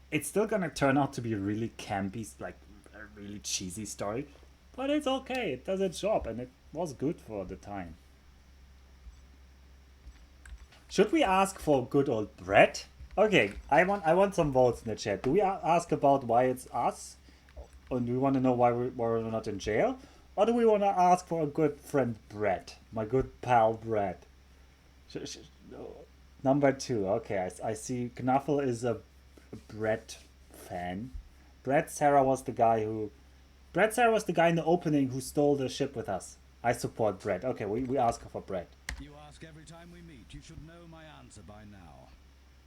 It's still gonna turn out to be a really campy, like a really cheesy story, but it's okay. It does its job, and it was good for the time. Should we ask for good old Brett? Okay, I want some votes in the chat. Do we ask about why it's us, or do we want to know why we're not in jail, or do we want to ask for a good friend Brett, my good pal Brett? Number 2. Okay, I see. Knuffle is a Brett fan. Brett Sarah was the guy in the opening who stole the ship with us. I support Brett. Okay, we ask for Brett. You ask every time we meet. You should know my answer by now.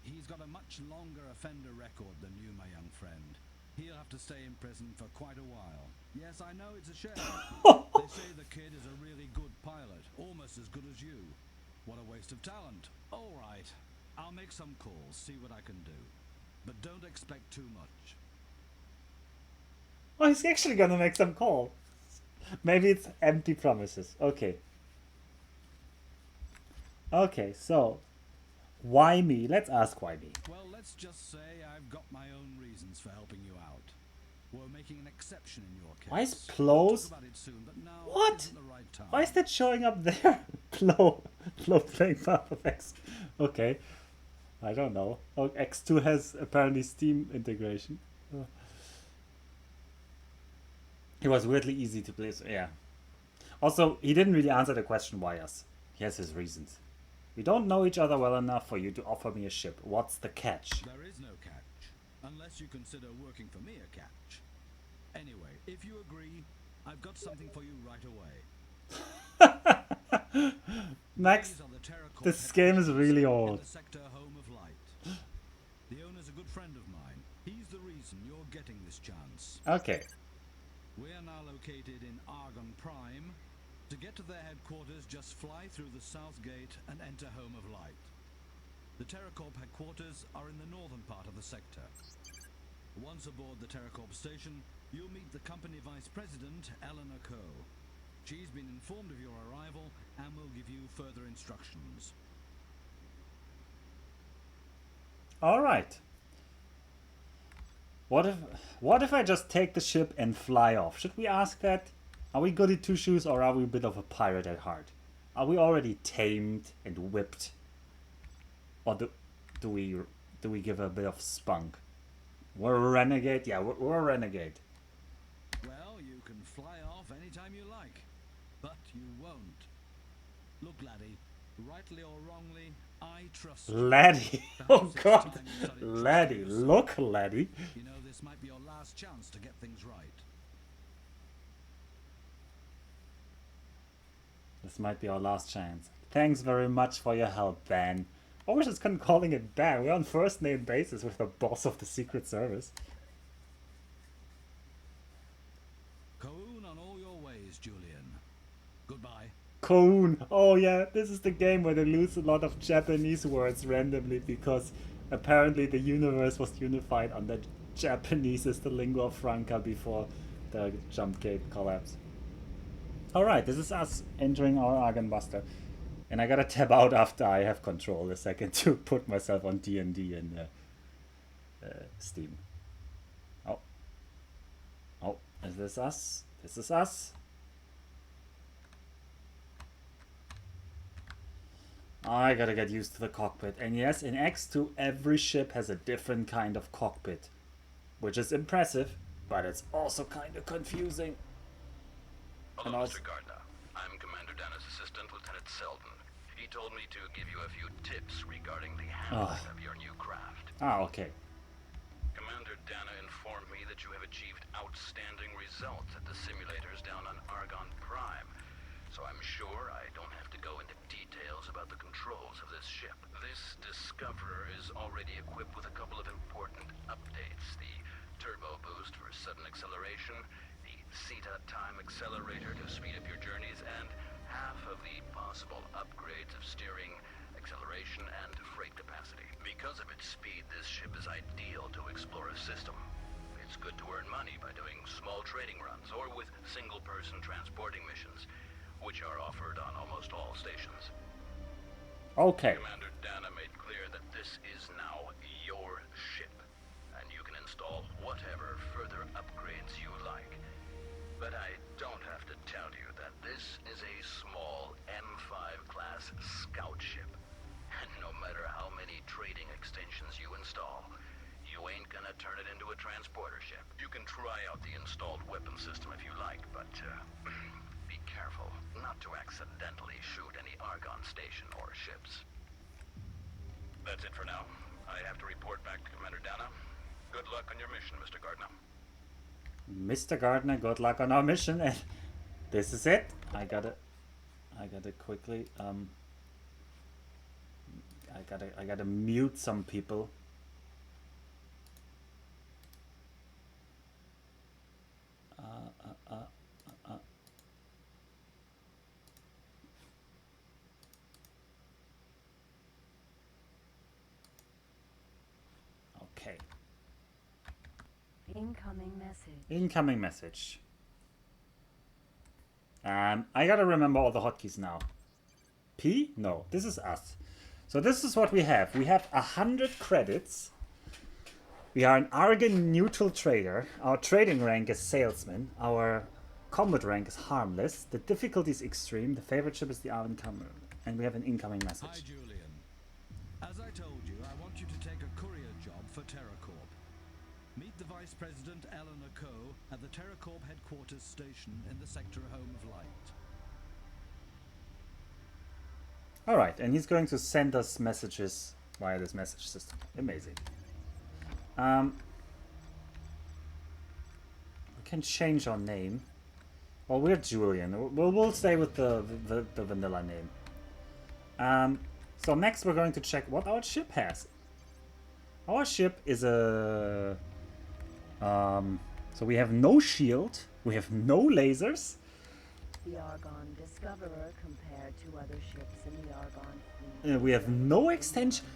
He's got a much longer offender record than you, my young friend. He'll have to stay in prison for quite a while. Yes, I know it's a shame. They say the kid is a really good pilot, almost as good as you. What a waste of talent. All right, I'll make some calls, see what I can do. But don't expect too much. Oh, he's actually gonna make some call. Maybe it's empty promises. Okay. Okay, so why me? Let's ask why me. Well, let's just say I've got my own reasons for helping you out. We're making an exception in your case. Why is We'll Plo's? talk about it soon, but now What? isn't the right time. Why is that showing up there? Plo playing Path of X. Okay. I don't know. Oh, X2 has apparently Steam integration. Oh. It was weirdly easy to play. So yeah. Also, he didn't really answer the question why us. He has his reasons. We don't know each other well enough for you to offer me a ship. What's the catch? There is no catch, unless you consider working for me a catch. Anyway, if you agree, I've got something for you right away. Max, this game is really old. The sector home of light. The owner's a good friend of mine. He's the reason you're getting this chance. Okay. We are now located in Argon Prime. To get to their headquarters, just fly through the south gate and enter Home of Light. The TerraCorp headquarters are in the northern part of the sector. Once aboard the TerraCorp station, you'll meet the company vice president, Eleanor Coe. She's been informed of your arrival and will give you further instructions. All right. What if I just take the ship and fly off? Should we ask that? Are we goody two shoes or are we a bit of a pirate at heart? Are we already tamed and whipped? Or do we give a bit of spunk? We're a renegade? Yeah, we're a renegade. Well, you can fly off anytime you like, but you won't. Look, laddie, rightly or wrongly, I trust you. Laddie. Oh god. Laddie. Look, laddie. You know, this might be your last chance to get things right. This might be our last chance. Thanks very much for your help, Ben. I was just calling it Ben. We're on first name basis with the boss of the Secret Service. Koon on all your ways, Julian. Goodbye. Koon. Oh yeah, this is the game where they lose a lot of Japanese words randomly because apparently the universe was unified under Japanese as the lingua franca before the jump gate collapse. Alright, this is us entering our Argon Buster. And I gotta tab out after I have control a second to put myself on D&D and Steam. Oh. Oh, is this us? This is us. I gotta get used to the cockpit. And yes, in X2 every ship has a different kind of cockpit. Which is impressive, but it's also kind of confusing. Hello, Mr. Gardner. I'm Commander Dana's assistant, Lieutenant Selden. He told me to give you a few tips regarding the handling of your new craft. Ah, okay. Commander Dana informed me that you have achieved outstanding results at the simulators down on Argon Prime. So I'm sure I don't have to go into details about the controls of this ship. This Discoverer is already equipped with a couple of important updates. The turbo boost for sudden acceleration, the Zeta time accelerator to speed up your journeys, and half of the possible upgrades of steering, acceleration, and freight capacity. Because of its speed, this ship is ideal to explore a system. It's good to earn money by doing small trading runs or with single-person transporting missions, which are offered on almost all stations. Okay. Commander Dana made clear that this is now your ship, and you can install whatever further upgrades you like. But I don't have to tell you that this is a small M5 class scout ship. And no matter how many trading extensions you install, you ain't gonna turn it into a transporter ship. You can try out the installed weapon system if you like, but be careful not to accidentally shoot any Argon station or ships. That's it for now. I have to report back to Commander Dana. Good luck on your mission, Mr. Gardner. Mr. Gardner, good luck on our mission, and this is it. I gotta quickly I gotta mute some people. Okay. Incoming message. Incoming message. I gotta remember all the hotkeys now. P? No, this is us. So this is what we have. We have 100 credits. We are an Argon neutral trader. Our trading rank is salesman. Our combat rank is harmless. The difficulty is extreme. The favorite ship is the Argon Camera. And we have an incoming Hi, message. Julian. As I told you, I want you to take a courier job for TerraCorp. Meet the Vice President Eleanor Coe at the TerraCorp headquarters station in the sector Home of Light. Alright, and he's going to send us messages via this message system. Amazing. We can change our name. Well, we're Julian. We'll stay with the vanilla name. So next we're going to check what our ship has. Our ship is a... so we have no shield. We have no lasers. The Argon Discoverer compared to other ships in the Argon fleet. We have no extension.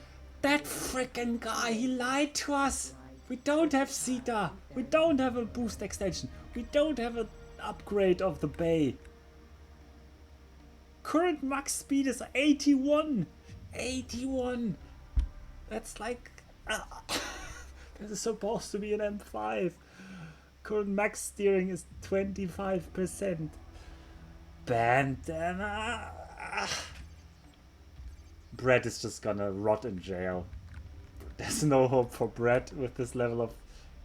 That frickin' guy, he lied to us. We don't have CETA. We don't have a boost extension. We don't have an upgrade of the bay. Current max speed is 81. 81. That's like... this is supposed to be an M5. Current max steering is 25%. Bandana. Brett is just gonna rot in jail. There's no hope for Brett with this level of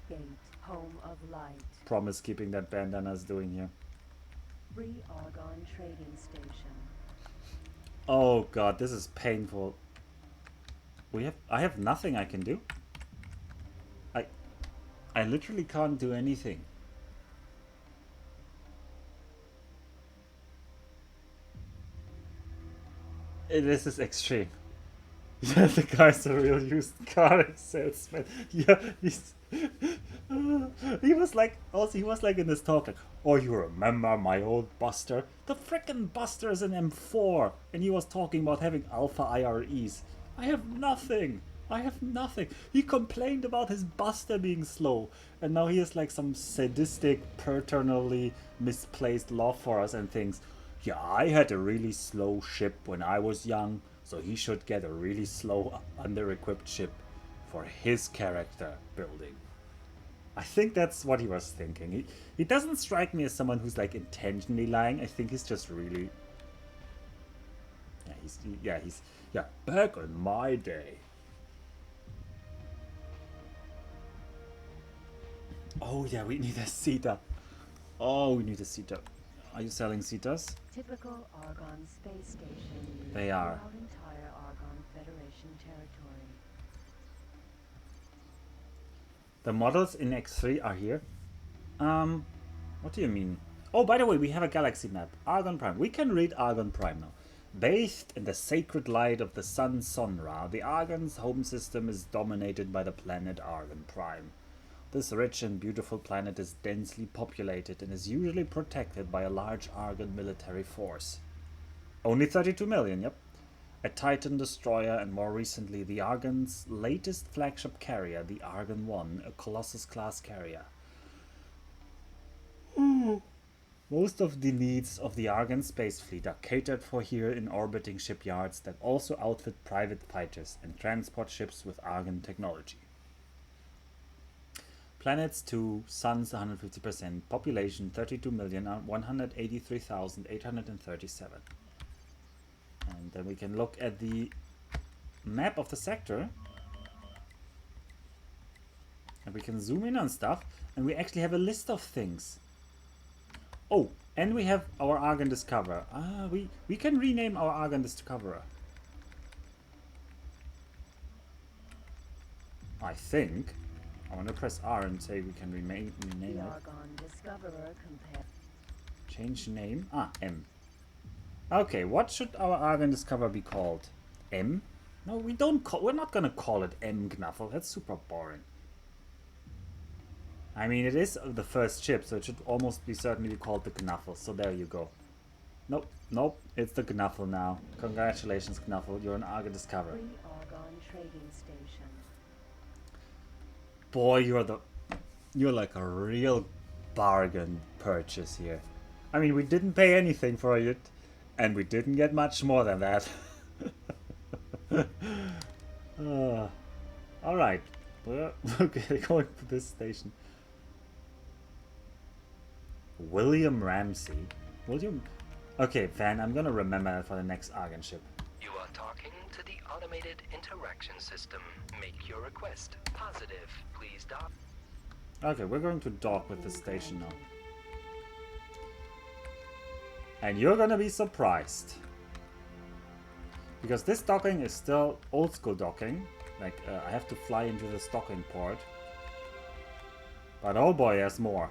Gate, Home of Light. promise keeping that bandana is doing here. Free Argon trading station. Oh god, this is painful. I have nothing I can do. I literally can't do anything. This is extreme. Yeah, the guy's a real used car salesman. Yeah, he was like in this talk like, oh, you remember my old Buster? The frickin' Buster is an M4, and he was talking about having alpha IREs. I have nothing. I have nothing. He complained about his Buster being slow, and now he has like some sadistic, paternally misplaced love for us and things. Yeah, I had a really slow ship when I was young, so he should get a really slow, under-equipped ship for his character building. I think that's what he was thinking. He doesn't strike me as someone who's like intentionally lying. I think he's just really... Yeah, back in my day. Oh yeah, we need a CETA. Oh, we need a CETA. Are you selling CETAs? Typical Argon space station. They are. Throughout entire Argon Federation territory. The models in X3 are here. What do you mean? Oh, by the way, we have a galaxy map. Argon Prime. We can read Argon Prime now. Bathed in the sacred light of the sun Sonra, the Argon's home system is dominated by the planet Argon Prime. This rich and beautiful planet is densely populated and is usually protected by a large Argon military force. Only 32 million, yep. A Titan destroyer and more recently the Argon's latest flagship carrier, the Argon 1, a Colossus-class carrier. Most of the needs of the Argon space fleet are catered for here in orbiting shipyards that also outfit private fighters and transport ships with Argon technology. Planets 2, suns 150%, population 32,183,837. And then we can look at the map of the sector. And we can zoom in on stuff. And we actually have a list of things. Oh, and we have our Argon Discoverer. We can rename our Argon Discoverer. I think. I want to press R and say we can rename The it. Argon Discoverer compared. Change name. M. Okay, what should our Argon Discoverer be called? M? No, we're not gonna call it M Knuffle. That's super boring. I mean, it is the first ship, so it should almost be certainly be called the Knuffle. So there you go. Nope, it's the Knuffle now. Congratulations, Knuffle. You're an Argon Discoverer. Free Argon trading station. Boy, you're like a real bargain purchase here. I mean, we didn't pay anything for it, and we didn't get much more than that. All right, we're okay, going to this station. William Ramsey. William. Okay, Van, I'm gonna remember that for the next Argon ship. You are talking to the automated interaction system. Make your request positive. Please dock. Okay, we're going to dock with the station now. And you're gonna be surprised. Because this docking is still old school docking. Like, I have to fly into this docking port. But oh boy, there's more.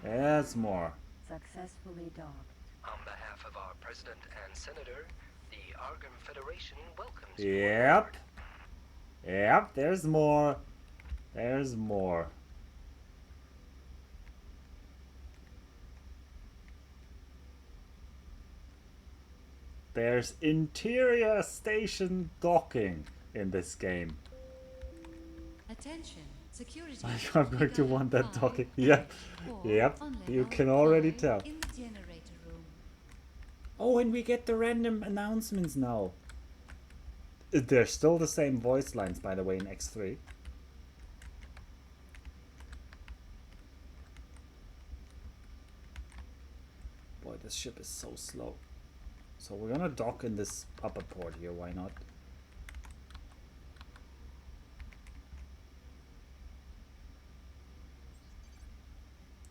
There's more. Successfully docked. On behalf of our President and Senator, the Argon Federation welcomes you. Yep. Yep, there's more. There's more. There's interior station docking in this game. Attention, security. I'm going to want that docking. Yep. Yep. You can already tell. In the generator room. Oh, and we get the random announcements now. They're still the same voice lines, by the way, in X3. Boy, this ship is so slow. So we're gonna dock in this upper port here, why not?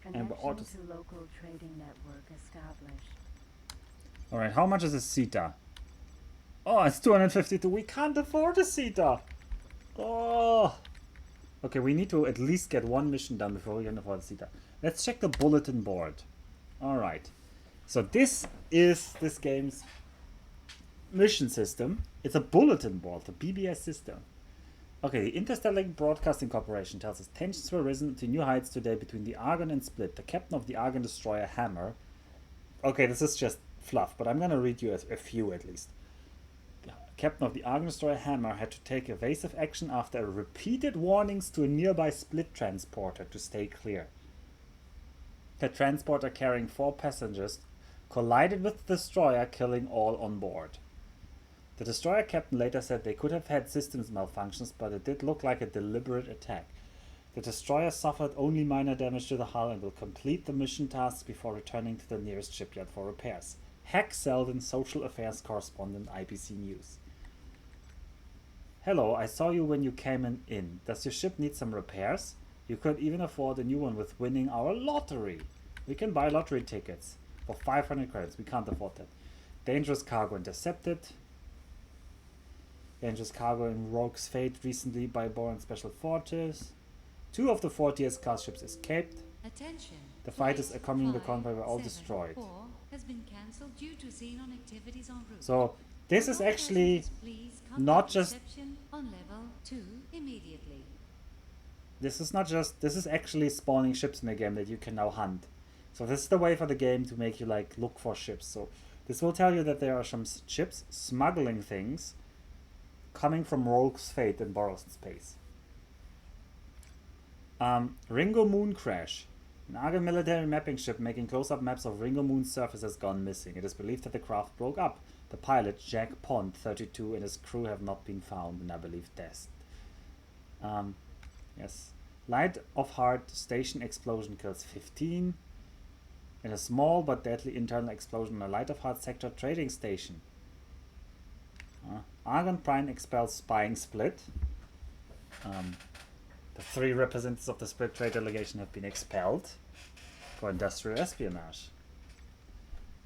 Connection to local trading network established. Alright, how much is a CETA? Oh, it's 252. We can't afford a CETA. Oh. Okay, we need to at least get one mission done before we can afford a CETA. Let's check the bulletin board. Alright. So this is this game's mission system. It's a bulletin board, the BBS system. Okay, the Interstellar Broadcasting Corporation tells us tensions were risen to new heights today between the Argon and Split. The captain of the Argon destroyer Hammer. Okay, this is just fluff, but I'm gonna read you a few at least. The captain of the Argon destroyer Hammer had to take evasive action after repeated warnings to a nearby Split transporter to stay clear. The transporter carrying 4 passengers collided with the destroyer, killing all on board. The destroyer captain later said they could have had systems malfunctions, but it did look like a deliberate attack. The destroyer suffered only minor damage to the hull and will complete the mission tasks before returning to the nearest shipyard for repairs. Hack Selden, Social Affairs Correspondent, IBC News. Hello, I saw you when you came in. Does your ship need some repairs? You could even afford a new one with winning our lottery. We can buy lottery tickets for 500 credits. We can't afford that. Dangerous cargo intercepted. Dangerous cargo in Rogue's Fate recently by Boran Special Forces. 2 of the 40S class ships escaped. Attention. The fighters accompanying the convoy were all destroyed. Has been cancelled due to xenon activities en route. So this is actually not just on level 2 immediately. This is actually spawning ships in the game that you can now hunt. So this is the way for the game to make you like look for ships. So this will tell you that there are some ships smuggling things coming from Rogue's Fate in Boros space. Ringo Moon crash. An Argon military mapping ship making close-up maps of Ringo Moon's surface has gone missing. It is believed that the craft broke up. The pilot, Jack Pond, 32, and his crew have not been found and I believe dead. Yes. Light of Heart station explosion kills 15. In a small but deadly internal explosion on a Light of Heart sector trading station. Argon Prime expels spying Split. The 3 representatives of the Split trade delegation have been expelled for industrial espionage.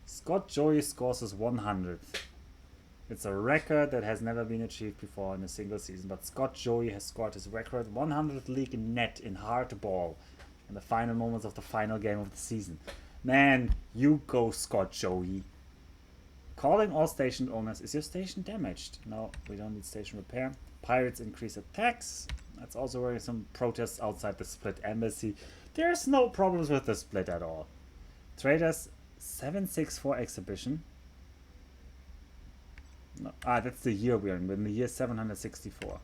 Scott Joey scores his 100th. It's a record that has never been achieved before in a single season, but Scott Joey has scored his record 100th league net in hardball in the final moments of the final game of the season. Man, you go, Scott Joey. Calling all station owners. Is your station damaged? No, we don't need station repair. Pirates increase attacks. That's also where some protests outside the Split embassy. There's no problems with the Split at all. Traders 764 exhibition. No, that's the year we're in the year 764.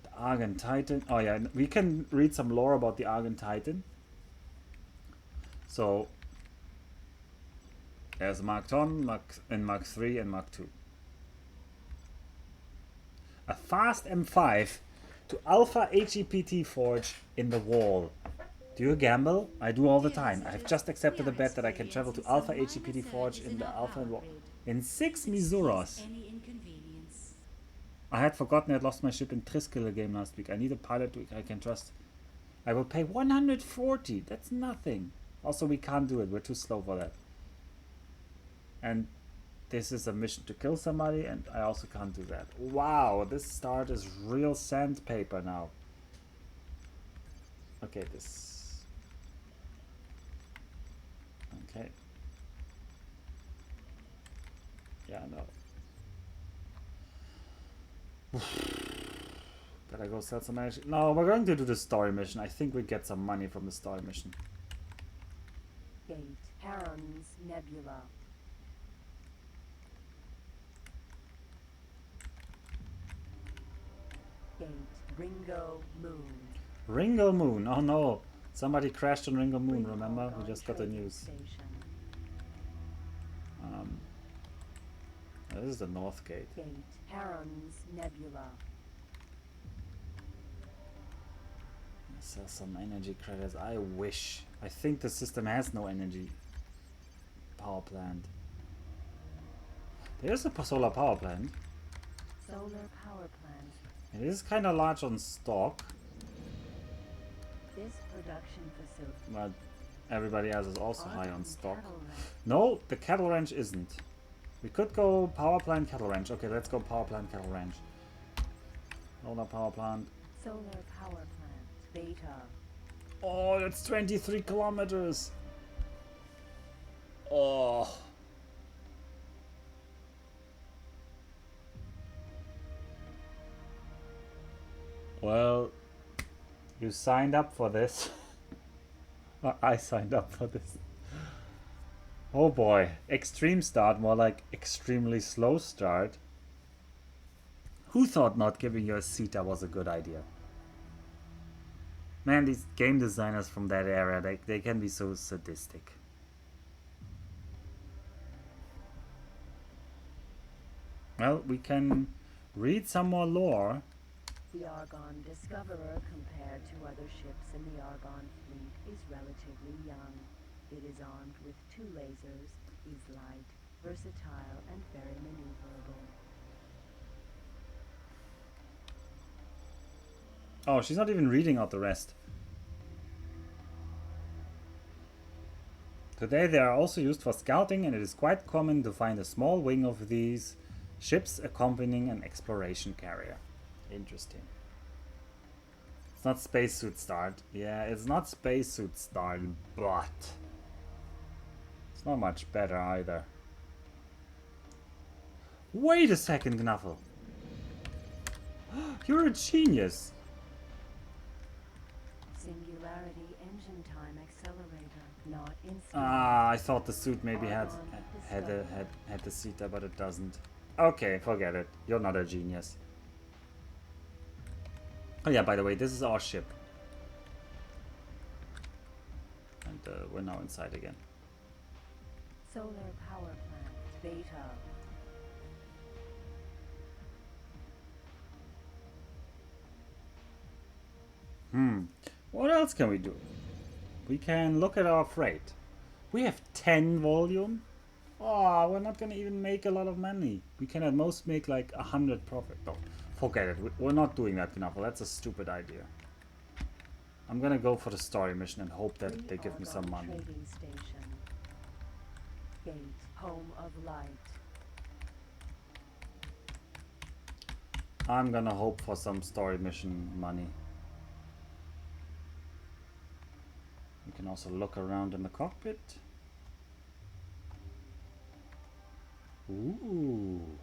The Argon Titan. Oh yeah, we can read some lore about the Argon Titan. So there's Mark 1, Mark 3, and Mark 2. A fast M5 to Alpha HEPT forge in the wall. Do you gamble? I do all the time. I've just accepted a bet that I can travel to Alpha HEPT forge in the Alpha wall in 6 Misuros. I had forgotten I'd lost my ship in Triskele game last week. I need a pilot I can trust. I will pay 140. That's nothing. Also, we can't do it. We're too slow for that. And this is a mission to kill somebody, and I also can't do that. Wow, this start is real sandpaper now. Okay, this... Okay. Yeah, no. Better go sell some energy. No, we're going to do the story mission. I think we get some money from the story mission. Gate Heron's Nebula. Gate Ringo Moon. Ringo Moon. Oh no. Somebody crashed on Ringo Moon, remember? We just got the news. Station. This is the North Gate. Gate Heron's Nebula. Sell some energy credits. I wish. I think the system has no energy power plant. There's a solar power plant. Solar power plant. It is kind of large on stock. This production facility. But everybody else is also high on stock. Cattle ranch. No, the cattle ranch isn't. We could go power plant cattle ranch. Okay, let's go power plant cattle ranch. Solar power plant. Solar power plant. Beta. Oh, that's 23 kilometers. Oh. Well, you signed up for this. I signed up for this. Oh boy. Extreme start, more like extremely slow start. Who thought not giving you a CETA was a good idea? Man, these game designers from that era, they can be so sadistic. Well, we can read some more lore. The Argon Discoverer, compared to other ships in the Argon fleet, is relatively young. It is armed with 2 lasers, is light, versatile, and very maneuverable. Oh, she's not even reading out the rest. Today they are also used for scouting, and it is quite common to find a small wing of these ships accompanying an exploration carrier. Interesting. It's not spacesuit start. Yeah, it's not spacesuit start, but it's not much better either. Wait a second, Knuffle. You're a genius. Singularity engine time accelerator, not in speed. Ah, I thought the suit maybe had the CETA, but it doesn't. Okay, forget it. You're not a genius. Oh yeah, by the way, this is our ship. And we're now inside again. Solar power plant, Beta. What else can we do? We can look at our freight. We have 10 volume. Oh, we're not gonna even make a lot of money. We can at most make like 100 profit. No, forget it. We're not doing that, Knuffle. That's a stupid idea. I'm gonna go for the story mission and hope that they give me some money. Trading station. Gate, home of light. I'm gonna hope for some story mission money. We can also look around in the cockpit. Ooh.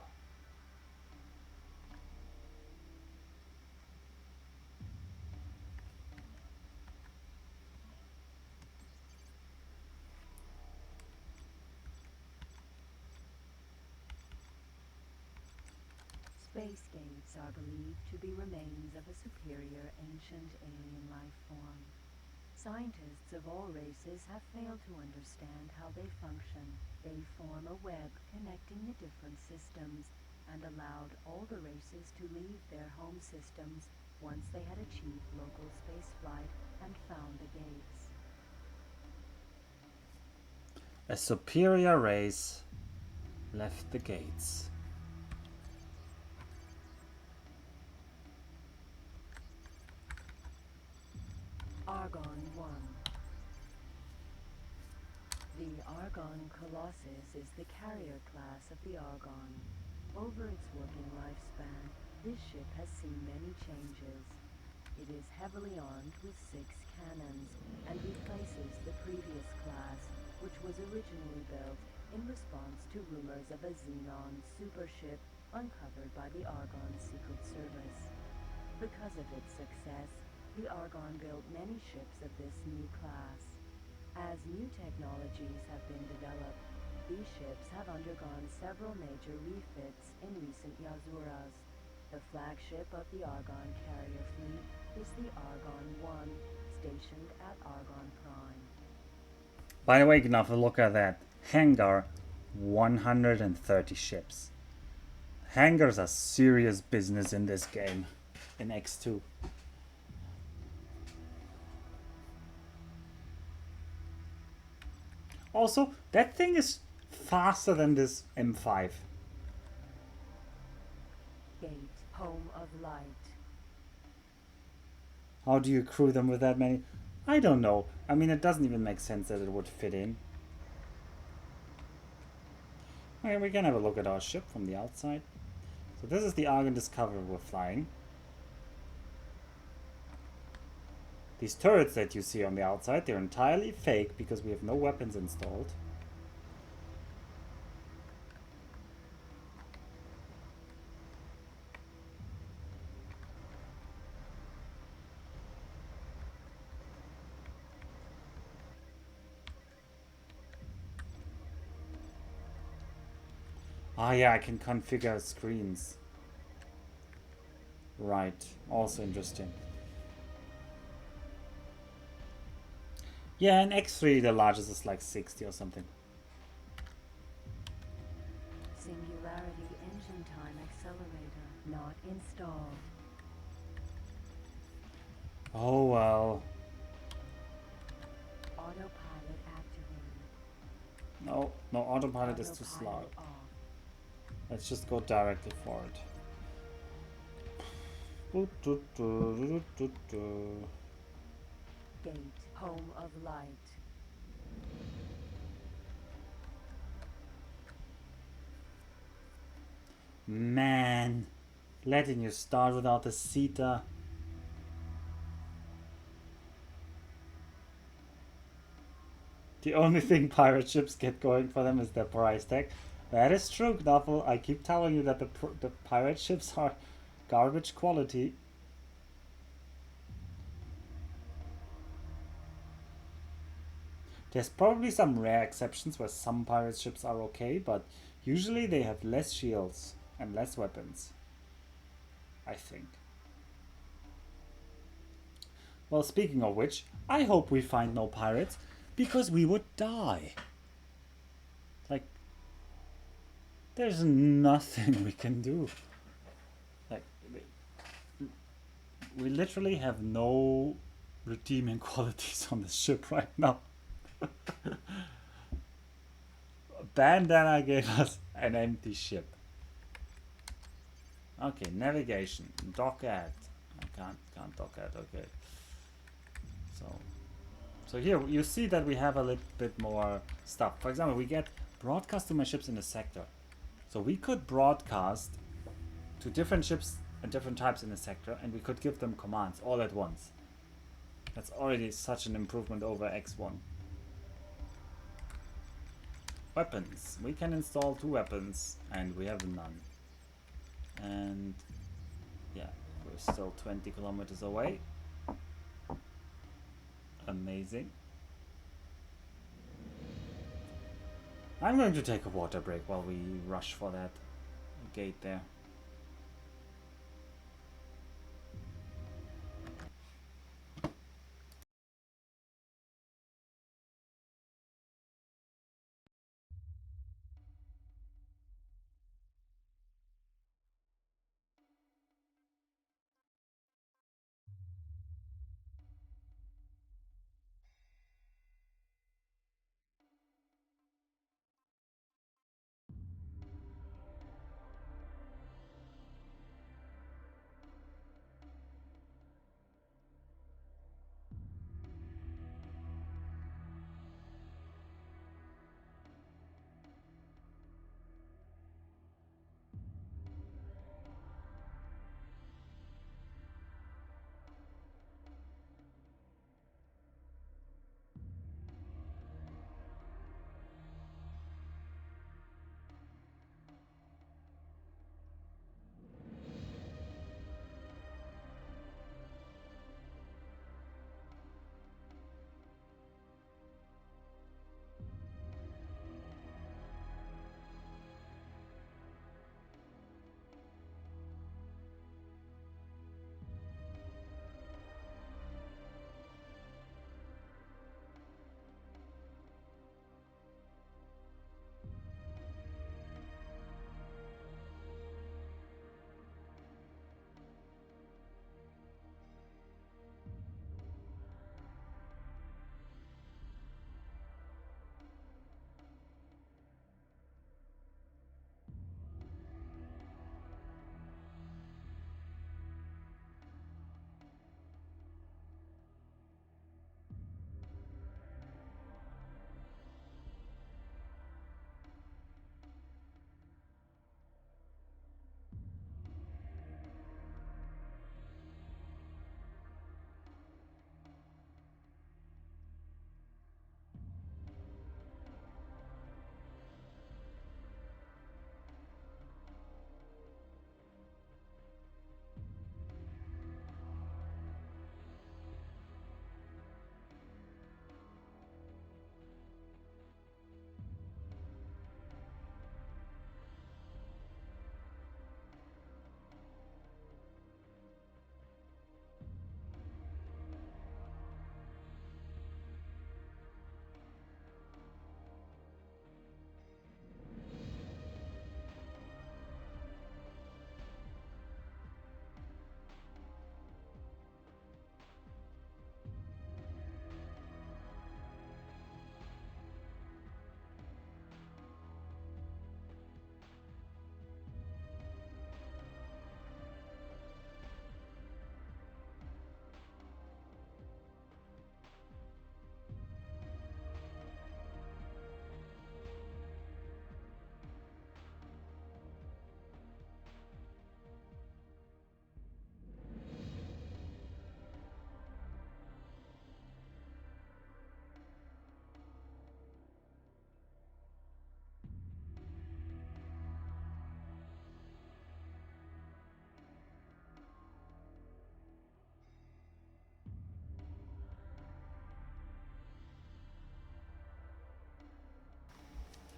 Space gates are believed to be remains of a superior ancient alien life form. Scientists of all races have failed to understand how they function. They form a web connecting the different systems and allowed all the races to leave their home systems once they had achieved local spaceflight and found the gates. A superior race left the gates. Argon 1. The Argon Colossus is the carrier class of the Argon. Over its working lifespan, this ship has seen many changes. It is heavily armed with 6 cannons and replaces the previous class, which was originally built in response to rumors of a Xenon supership uncovered by the Argon Secret Service. Because of its success, the Argon built many ships of this new class. As new technologies have been developed, these ships have undergone several major refits in recent Yazuras. The flagship of the Argon carrier fleet is the Argon 1, stationed at Argon Prime. By the way, Gnaf, look at that. Hangar, 130 ships. Hangars are serious business in this game, in X2. Also, that thing is faster than this M5. Gate, home of light. How do you crew them with that many? I don't know. I mean, it doesn't even make sense that it would fit in. Okay, we can have a look at our ship from the outside. So this is the Argon Discoverer we're flying. These turrets that you see on the outside, they're entirely fake because we have no weapons installed. Ah, yeah, I can configure screens. Right, also interesting. Yeah, in X3 the largest is like 60 or something. Singularity engine time accelerator not installed. Oh well. Autopilot activated. No, autopilot is too slow. Off. Let's just go directly for it. Gate, home of light. Man, letting you start without the Sita. The only thing pirate ships get going for them is their price tag. That is true, Knuffle. I keep telling you that the pirate ships are garbage quality. There's probably some rare exceptions where some pirate ships are okay, but usually they have less shields and less weapons, I think. Well, speaking of which, I hope we find no pirates, because we would die. Like, there's nothing we can do. Like, we literally have no redeeming qualities on this ship right now. Bandana gave us an empty ship. Okay, navigation, dock at. I can't dock at. Okay. So here you see that we have a little bit more stuff. For example, we get broadcast to my ships in a sector. So we could broadcast to different ships and different types in a sector, and we could give them commands all at once. That's already such an improvement over X1. Weapons. We can install 2 weapons, and we have none. And yeah, we're still 20 kilometers away. Amazing. I'm going to take a water break while we rush for that gate there.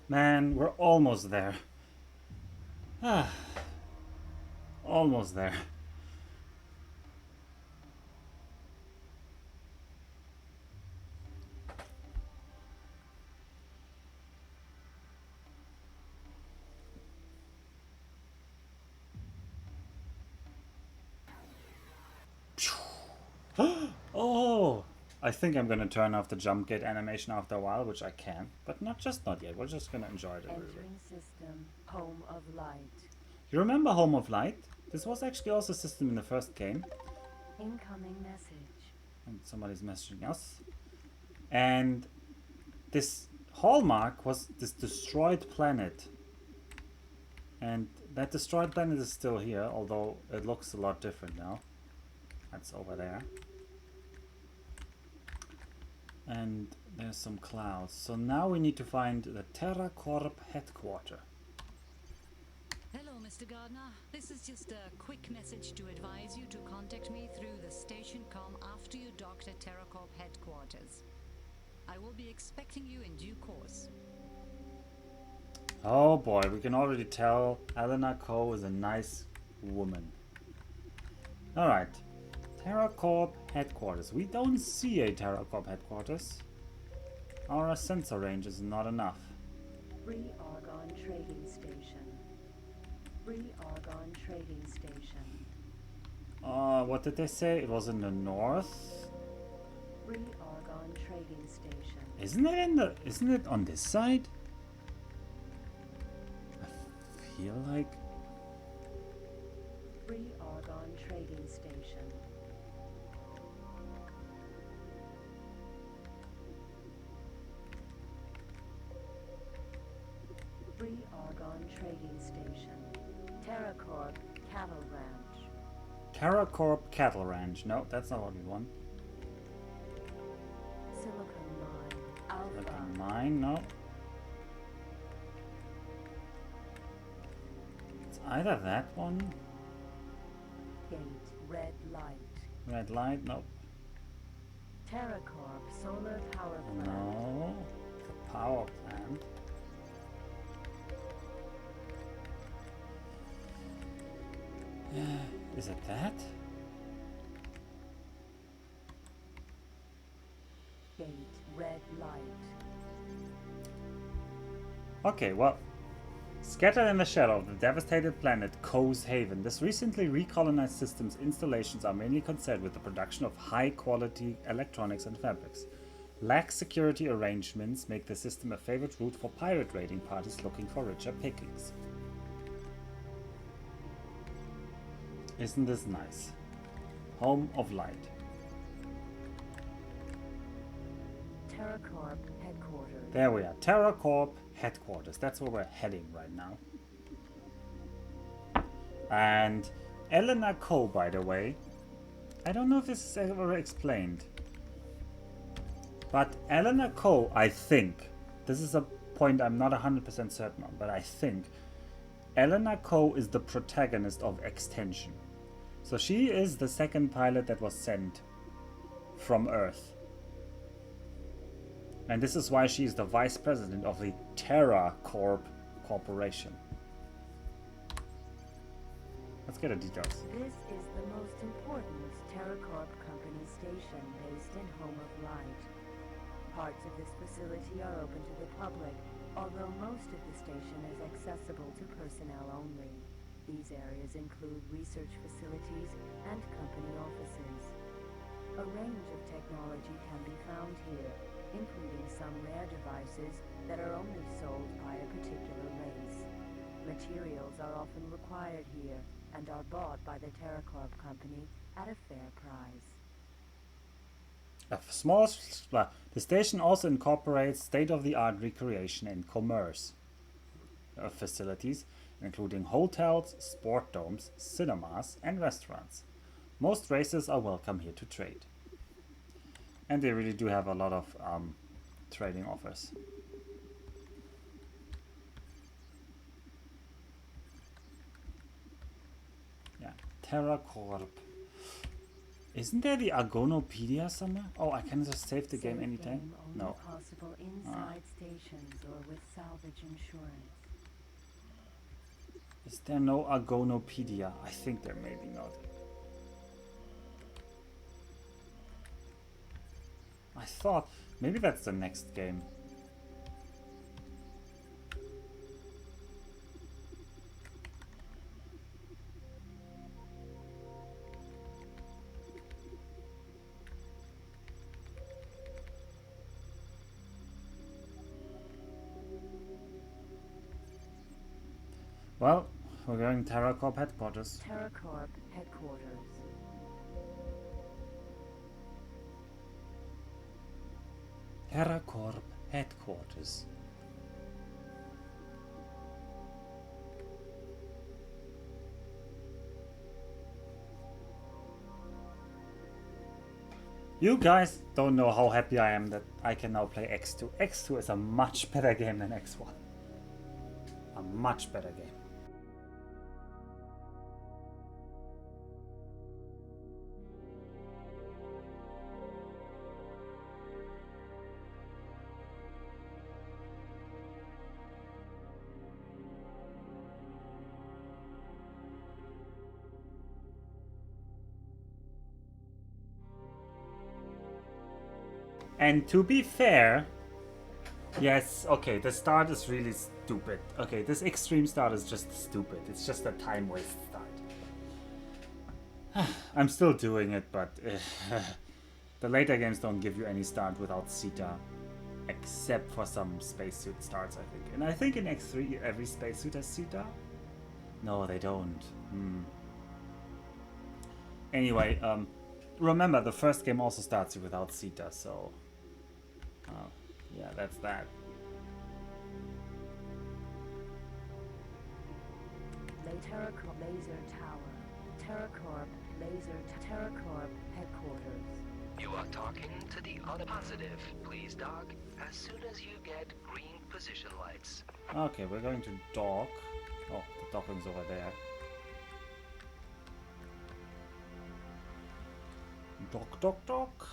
Man, we're almost there. Ah, almost there. Oh! I think I'm gonna turn off the jump gate animation after a while, which I can, but not yet. We're just gonna enjoy it a little bit. Entering system, home of light. You remember Home of Light? This was actually also a system in the first game. Incoming message. And somebody's messaging us. And this hallmark was this destroyed planet. And that destroyed planet is still here, although it looks a lot different now. That's over there. And there's some clouds. So now we need to find the TerraCorp headquarters. Hello, Mr. Gardner. This is just a quick message to advise you to contact me through the station comm after you docked at TerraCorp headquarters. I will be expecting you in due course. Oh boy, we can already tell Elena Coe is a nice woman. Alright. TerraCorp headquarters. We don't see a TerraCorp headquarters. Our sensor range is not enough. Free Argon Trading Station. Free Argon Trading Station. What did they say? It was in the north? Free Argon Trading Station. Isn't it on this side? I feel like Free Argon Trading Station. Free Argon Trading Station. TerraCorp Cattle Ranch. TerraCorp Cattle Ranch. No, that's not what we want. Silicon Mine Alpha. Silicon Mine, no. It's either that one. Gate Red Light. Red light, nope. TerraCorp Solar Power Plant. No. The power plant. Is it that? Gate Red Light. Okay, well. Scattered in the shadow of the devastated planet Coe's Haven, this recently recolonized system's installations are mainly concerned with the production of high-quality electronics and fabrics. Lax security arrangements make the system a favorite route for pirate raiding parties looking for richer pickings. Isn't this nice? Home of Light. TerraCorp Headquarters. There we are. TerraCorp Headquarters. That's where we're heading right now. And Elena Coe, by the way. I don't know if this is ever explained. But Elena Coe, I think, this is a point I'm not 100% certain on, but I think Elena Coe is the protagonist of Extension. So she is the second pilot that was sent from Earth. And this is why she is the vice president of the TerraCorp Corporation. Let's get the details. This is the most important TerraCorp company station based in Home of Light. Parts of this facility are open to the public, although most of the station is accessible to personnel only. These areas include research facilities and company offices. A range of technology can be found here, including some rare devices that are only sold by a particular race. Materials are often required here and are bought by the TerraCorp company at a fair price. The station also incorporates state-of-the-art recreation and commerce facilities, including hotels, sport domes, cinemas, and restaurants. Most races are welcome here to trade. And they really do have a lot of trading offers. Yeah, TerraCorp. Isn't there the Argonopedia somewhere? Oh, I can just save the game anytime? Game only No. possible inside stations or with salvage insurance. Is there no Argonopedia? I think there may be not. I thought maybe that's the next game. Well, we're going TerraCorp headquarters. TerraCorp headquarters. TerraCorp headquarters. You guys don't know how happy I am that I can now play X2. X2 is a much better game than X1. A much better game. And to be fair, yes, okay, the start is really stupid. Okay, this extreme start is just stupid. It's just a time waste start. I'm still doing it, but the later games don't give you any start without Sita. Except for some spacesuit starts, I think. And I think in X3 every spacesuit has Sita. No, they don't. Anyway, remember the first game also starts you without Sita, so... yeah, that's that. TerraCorp Laser Tower. TerraCorp TerraCorp headquarters. You are talking to the positive. Please dock as soon as you get green position lights. Okay, we're going to dock. Oh, the docking's over there. Dock.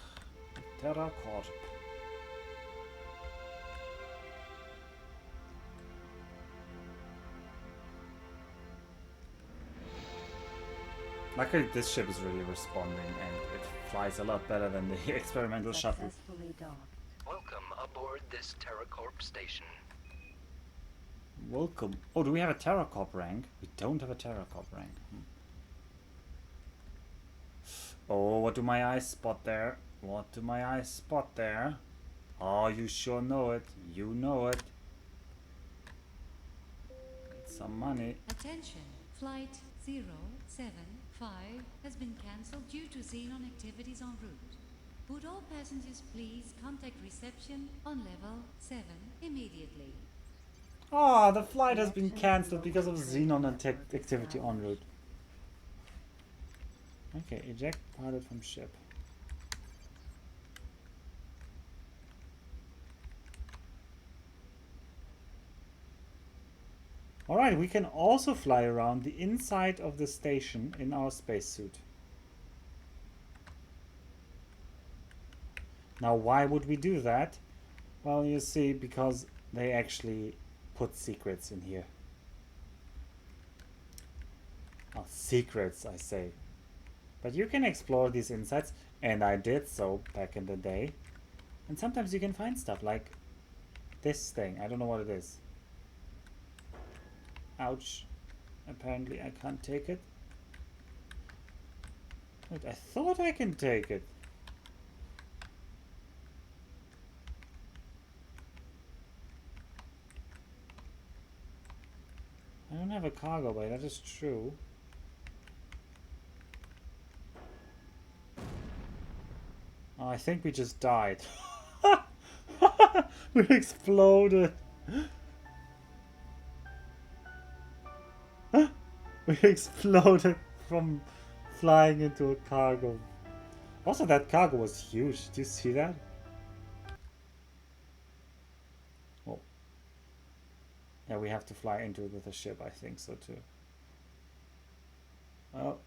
TerraCorp. Luckily, this ship is really responding, and it flies a lot better than the experimental shuttle. Successfully docked. Welcome aboard this TerraCorp station. Welcome. Oh, do we have a TerraCorp rank? We don't have a TerraCorp rank. Oh, what do my eyes spot there? What do my eyes spot there? Oh, you sure know it. You know it. Get some money. Attention, flight 075 has been cancelled due to xenon activities en route. Would all passengers please contact reception on level 7 immediately? Oh, the flight has been cancelled because of xenon activity en route. Okay, eject pilot from ship. Alright, we can also fly around the inside of the station in our spacesuit. Now, why would we do that? Well, you see, because they actually put secrets in here. Oh, secrets, I say. But you can explore these insides, and I did so back in the day. And sometimes you can find stuff like this thing. I don't know what it is. Ouch. Apparently I can't take it. Wait, I thought I can take it. I don't have a cargo bay, that is true. Oh, I think we just died. We exploded. We exploded from flying into a cargo. Also, that cargo was huge. Did you see that? Oh. Yeah, we have to fly into it with a ship. I think so too. Well,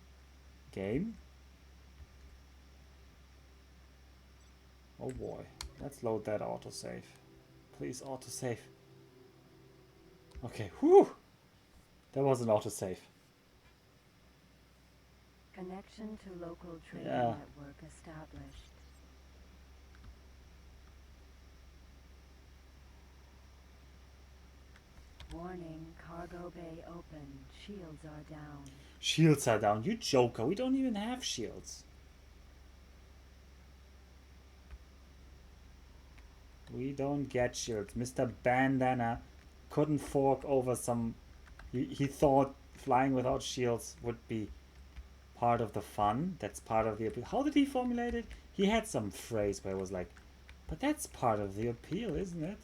game. Oh boy. Let's load that autosave. Please autosave. Okay, whew! There was an autosave. Connection to local trading Yeah. network established. Warning, cargo bay open. Shields are down. Shields are down. You joker. We don't even have shields. We don't get shields. Mr. Bandana couldn't fork over some... He thought flying without shields would be part of the fun. That's part of the appeal. How did he formulate it? He had some phrase where it was like, but that's part of the appeal, isn't it?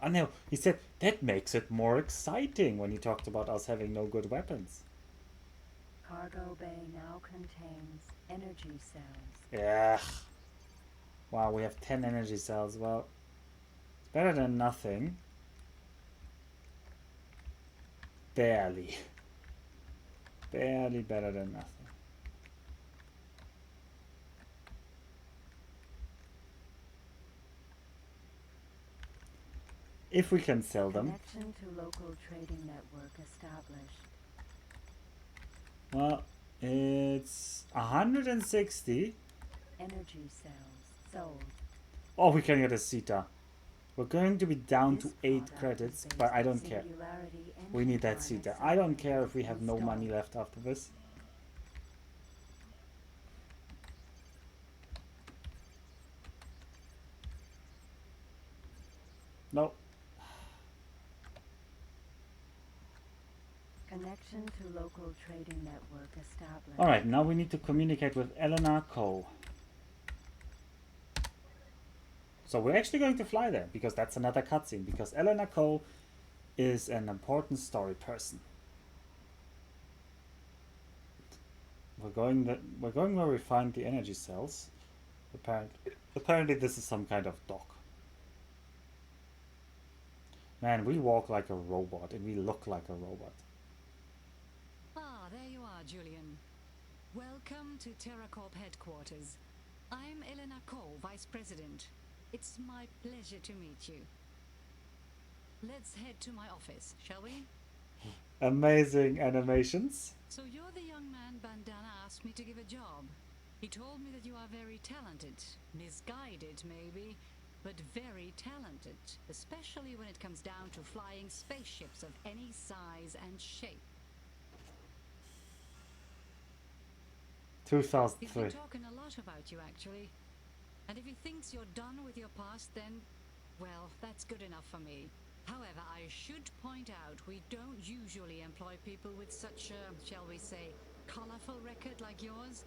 I know. He said that makes it more exciting when he talked about us having no good weapons. Cargo bay now contains energy cells. Yeah. Wow, we have 10 energy cells. Well, it's better than nothing. Barely. Barely better than nothing. If we can sell them. Connection to local trading network established. Well, it's 160. Energy cells sold. Oh, we can get a CETA. We're going to be down This to 8 product credits, is based but I on don't care. Singularity We need that engine CETA. harness I don't care if we have no installed. money left after this. No. Connection to local trading network established. Alright, now we need to communicate with Eleanor Coe. So we're actually going to fly there, because that's another cutscene, because Eleanor Coe is an important story person. We're going where we find the energy cells. Apparently this is some kind of dock. Man, we walk like a robot and we look like a robot. Ah, there you are, Julian. Welcome to TerraCorp headquarters. I'm Elena Cole, Vice President. It's my pleasure to meet you. Let's head to my office, shall we? Amazing animations. So you're the young man Bandana asked me to give a job. He told me that you are very talented. Misguided, maybe, but very talented. Especially when it comes down to flying spaceships of any size and shape. He's 2003. been talking a lot about you, actually. And if he thinks you're done with your past, then, well, that's good enough for me. However, I should point out we don't usually employ people with such a, shall we say, colorful record like yours.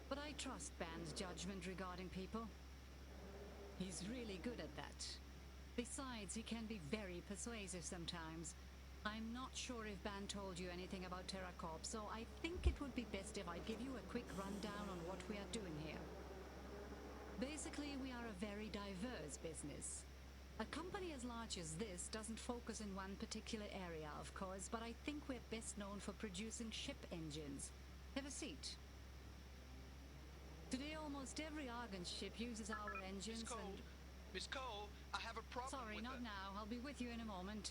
But I trust Band's judgment regarding people. He's really good at that. Besides, he can be very persuasive sometimes. I'm not sure if Band told you anything about TerraCorp, so I think it would be best if I give you a quick rundown on what we are doing here. Basically, we are a very diverse business. A company as large as this doesn't focus in one particular area, of course, but I think we're best known for producing ship engines. Have a seat. Today, almost every Argon ship uses our engines and... Miss Cole, I have a problem. Sorry, not now. I'll be with you in a moment.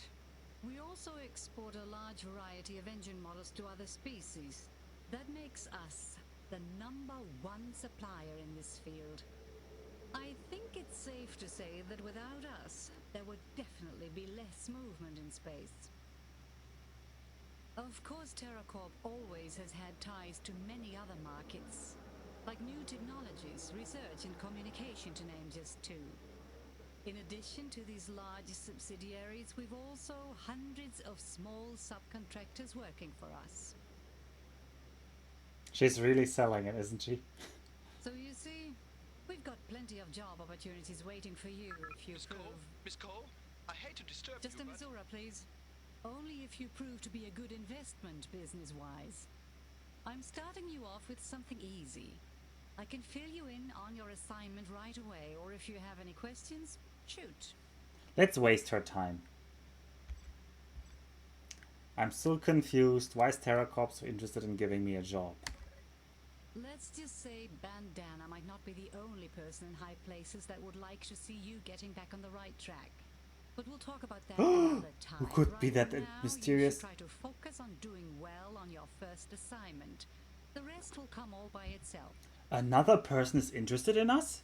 We also export a large variety of engine models to other species. That makes us the #1 supplier in this field. I think it's safe to say that without us, there would definitely be less movement in space. Of course, TerraCorp always has had ties to many other markets, like new technologies, research and communication, to name just two. In addition to these large subsidiaries, we've also hundreds of small subcontractors working for us. She's really selling it, isn't she? So you see, we've got plenty of job opportunities waiting for you if you prove... Miss Cole, I hate to disturb Just you, a but... Missouri, please. Only if you prove to be a good investment business-wise. I'm starting you off with something easy. I can fill you in on your assignment right away, or if you have any questions, shoot. Let's waste her time. I'm still confused. Why is TerraCorp so interested in giving me a job? Let's just say Bandana might not be the only person in high places that would like to see you getting back on the right track. But we'll talk about that another time. Who could be that now, mysterious? You should try to focus on doing well on your first assignment. The rest will come all by itself. Another person is interested in us?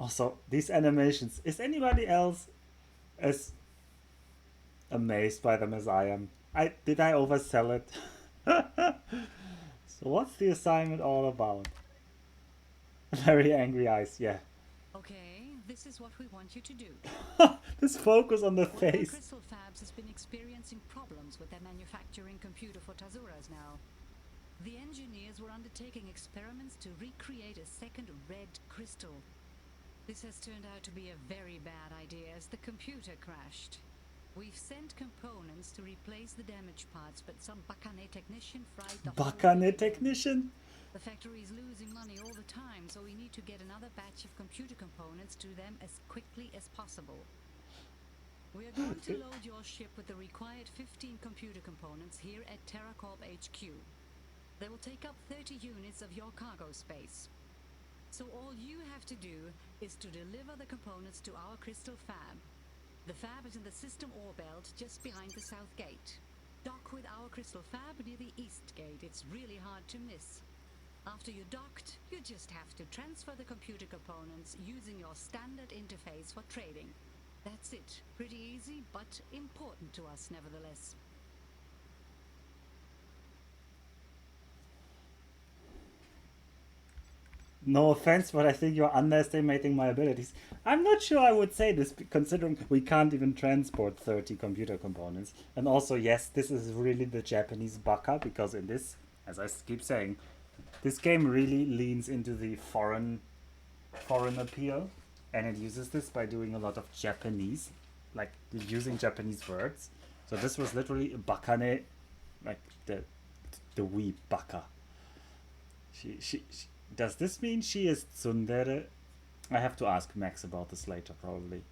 Also, these animations. Is anybody else as amazed by them as I am? Did I oversell it? So what's the assignment all about? Very angry eyes, yeah. Okay, this is what we want you to do. This focus on the One of our face. Crystal Fabs has been experiencing problems with their manufacturing computer for Tazuras now. The engineers were undertaking experiments to recreate a second red crystal. This has turned out to be a very bad idea as the computer crashed. We've sent components to replace the damaged parts, but some Bakane technician fried the whole Bakane thing. technician? The factory is losing money all the time, so we need to get another batch of computer components to them as quickly as possible. We are going to load your ship with the required 15 computer components here at TerraCorp HQ. They will take up 30 units of your cargo space. So all you have to do is to deliver the components to our crystal fab. The fab is in the system ore belt just behind the south gate. Dock with our crystal fab near the east gate. It's really hard to miss. After you're docked, you just have to transfer the computer components using your standard interface for trading. That's it. Pretty easy, but important to us nevertheless. No offense, but I think you're underestimating my abilities. I'm not sure I would say this, considering we can't even transport 30 computer components. And also, yes, this is really the Japanese baka, because in this, as I keep saying, this game really leans into the foreign appeal. And it uses this by doing a lot of Japanese, like using Japanese words. So this was literally bakane, like the wee baka. She does this mean she is tsundere? I have to ask Max about this later, probably.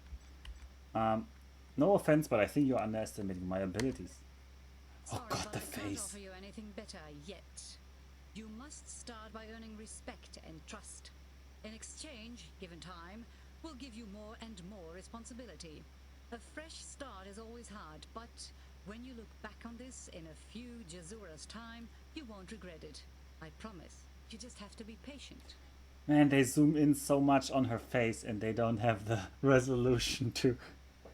No offense, but I think you're underestimating my abilities. Sorry, oh god, the I can't face. offer you anything better yet. You must start by earning respect and trust. In exchange, given time, we'll give you more and more responsibility. A fresh start is always hard, but when you look back on this in a few Jazuras' time, you won't regret it. I promise. You just have to be patient. Man, they zoom in so much on her face and they don't have the resolution to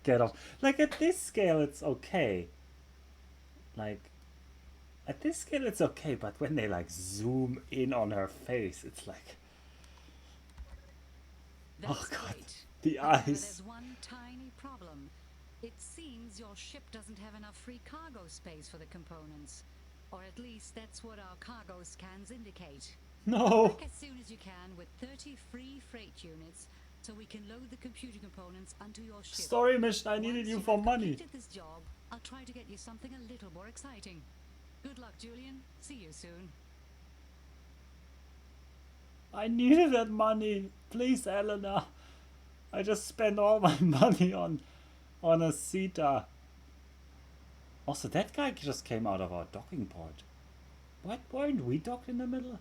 get off. Like, at this scale, it's okay. Like, at this scale, it's okay, but when they, like, zoom in on her face, it's like... That's oh god, great. the However, eyes. there's one tiny problem. It seems your ship doesn't have enough free cargo space for the components. Or at least that's what our cargo scans indicate. No! Back as soon as you can with 30 free freight units so we can load the computer components onto your ship. Story mission, I needed Once you have for money. completed this job, I'll try to get you something a little more exciting. Good luck, Julian. See you soon. I needed that money. Please, Eleanor. I just spent all my money on a Sita. Also, that guy just came out of our docking port. What? Weren't we docked in the middle?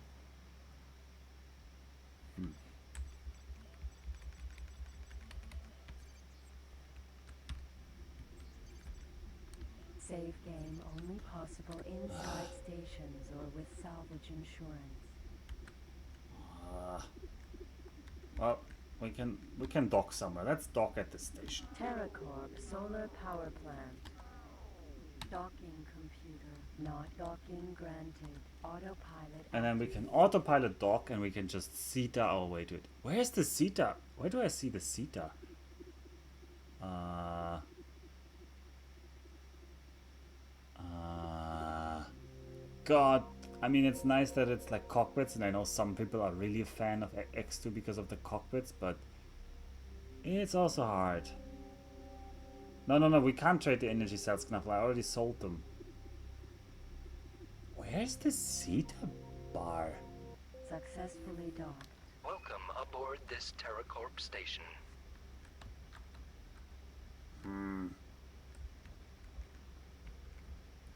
Save game only possible inside stations or with salvage insurance. Well, we can dock somewhere. Let's dock at the station. TerraCorp solar power plant. Docking computer. Not docking granted. Autopilot. And then we can autopilot dock and we can just Sita our way to it. Where's the Sita? Where do I see the Sita? God. I mean, it's nice that it's like cockpits, and I know some people are really a fan of X2 because of the cockpits, but it's also hard. No, we can't trade the energy cells, Knuffle. I already sold them. Where's the Sita bar? Successfully docked. Welcome aboard this TerraCorp station.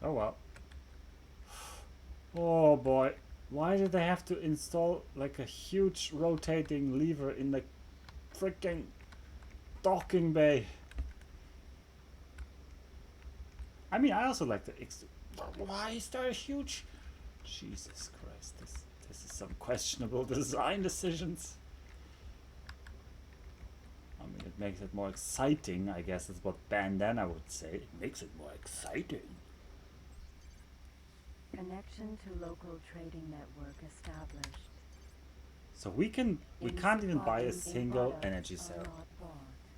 Oh well. Oh boy. Why did they have to install like a huge rotating lever in the freaking docking bay? I mean, I also like the why is there a huge... Jesus Christ, this is some questionable design decisions. I mean, it makes it more exciting, I guess is what Bandana would say. It makes it more exciting. Connection to local trading network established. So we can't even buy a single energy cell.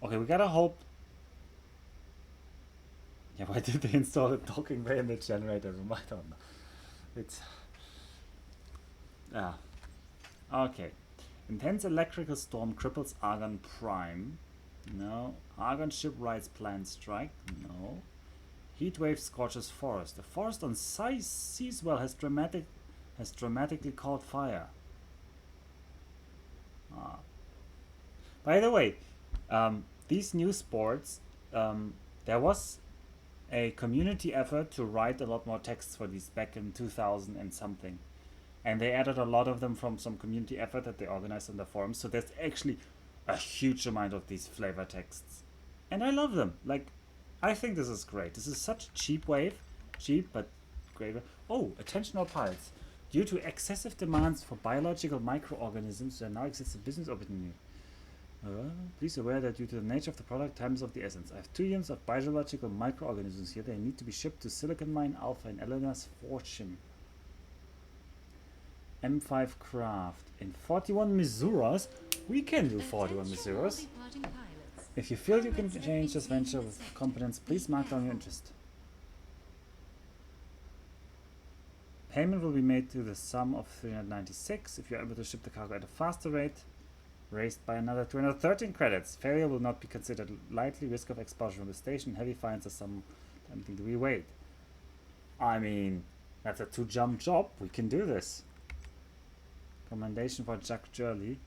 Okay, we gotta hope. Yeah, why did they install a docking bay in the generator room? I don't know. It's okay. Intense electrical storm cripples Argon Prime. No. Argon ship rides planned strike. No. Heat wave scorches forest. The forest on Seaswell has dramatically caught fire. By the way, these new sports, there was a community effort to write a lot more texts for these back in 2000 and something. And they added a lot of them from some community effort that they organized on the forums. So there's actually a huge amount of these flavor texts. And I love them. Like, I think this is great. This is such a cheap wave. Cheap, but great. Oh, attention all pilots. Due to excessive demands for biological microorganisms, there now exists a business opportunity. Please aware that due to the nature of the product, time is of the essence. I have 2 units of biological microorganisms here. They need to be shipped to Silicon Mine Alpha in Elena's Fortune. M5 craft. In 41 Misuras, we can do 41 Misuras. If you feel you can change this venture with competence, please mark down your interest. Payment will be made to the sum of 396 if you are able to ship the cargo at a faster rate, raised by another 213 credits. Failure will not be considered lightly. Risk of expulsion from the station. Heavy fines are some tempting to be weighed. I mean, that's a 2-jump job. We can do this. Commendation for Jack Jurley.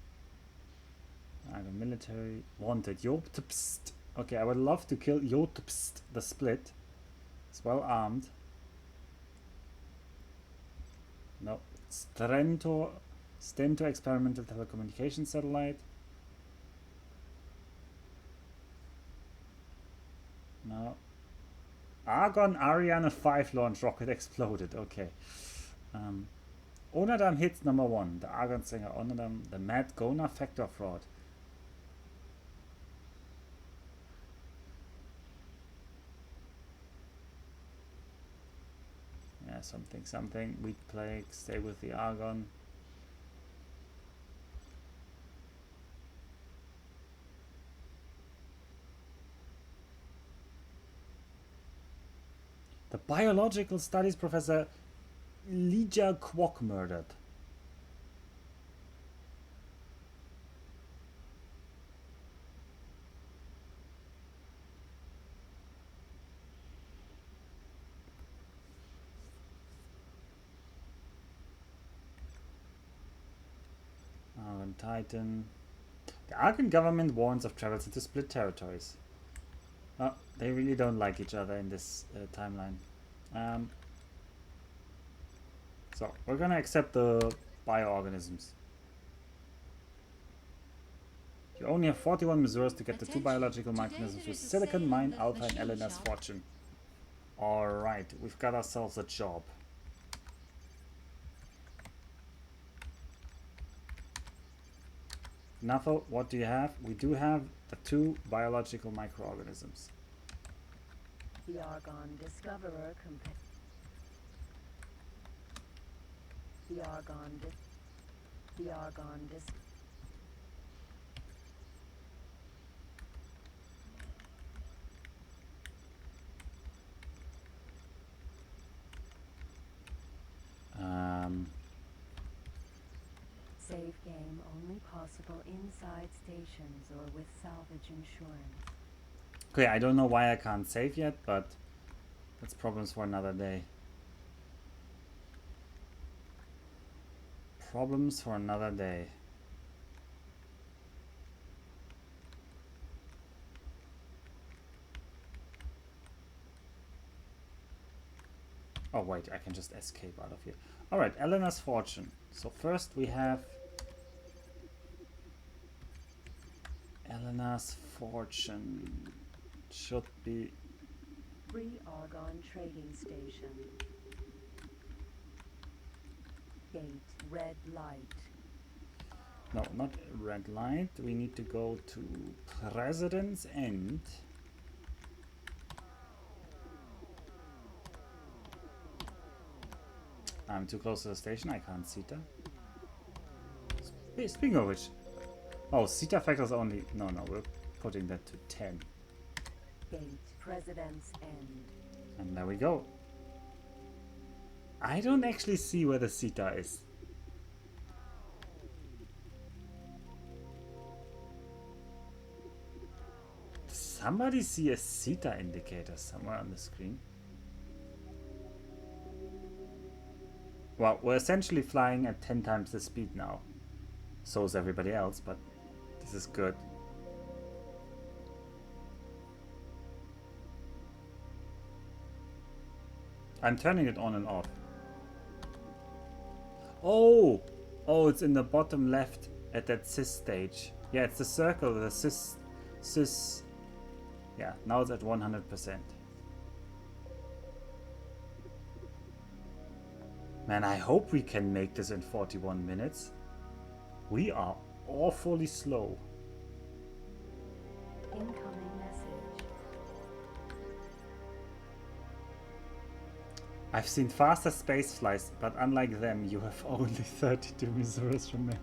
Iron military wanted. Jotpst. Okay, I would love to kill Jotpst, the split. It's well armed. No. Stento experimental telecommunication satellite. No. Argon Ariane 5 launch rocket exploded. Okay. Onadam hits number 1. The Argon Singer Onadam. The Mad Gona factor fraud. Yeah, something. Weak plague. Stay with the Argon. The biological studies professor Lydia Kwok murdered. Argon Titan. The Argon government warns of travels into split territories. Oh, they really don't like each other in this timeline. So, we're gonna accept the bioorganisms. You only have 41 Misuras to get the 2 biological microorganisms with Silicon Mine Alpha and Elena's Fortune. Alright, we've got ourselves a job. Nuffle, what do you have? We do have the 2 biological microorganisms. The Argon Discoverer The Argon Save game only possible inside stations or with salvage insurance. Okay, I don't know why I can't save yet, but that's problems for another day. Problems for another day. Oh wait, I can just escape out of here. Alright, Elena's Fortune. So first we have Elena's Fortune. Should be... Free Argon Trading Station. Gate, red light. No, not red light. We need to go to President's End. I'm too close to the station. I can't see them. Hey, speaking of which... Oh, Sita factors only... No, we're putting that to 10. Gate, President's End. And there we go. I don't actually see where the Sita is. Does somebody see a Sita indicator somewhere on the screen? Well, we're essentially flying at 10 times the speed now. So is everybody else, but this is good. I'm turning it on and off. Oh! Oh, it's in the bottom left at that sys stage. Yeah, it's the circle, the sys. Yeah, now it's at 100%. Man, I hope we can make this in 41 minutes. We are awfully slow. Incoming message. I've seen faster space flights, but unlike them, you have only 32 Misuras remaining.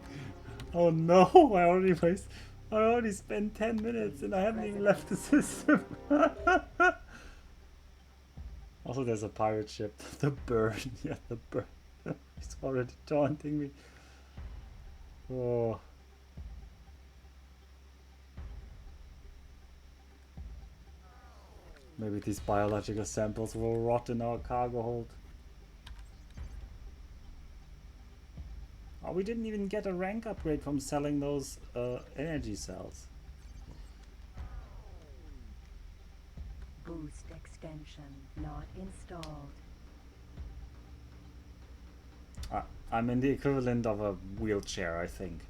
Oh no, I already spent 10 minutes and I haven't even left the system. Also, there's a pirate ship. The bird. Yeah, the bird. It's already taunting me. Oh. Maybe these biological samples will rot in our cargo hold. Oh, we didn't even get a rank upgrade from selling those energy cells. Boost extension not installed. I'm in the equivalent of a wheelchair, I think.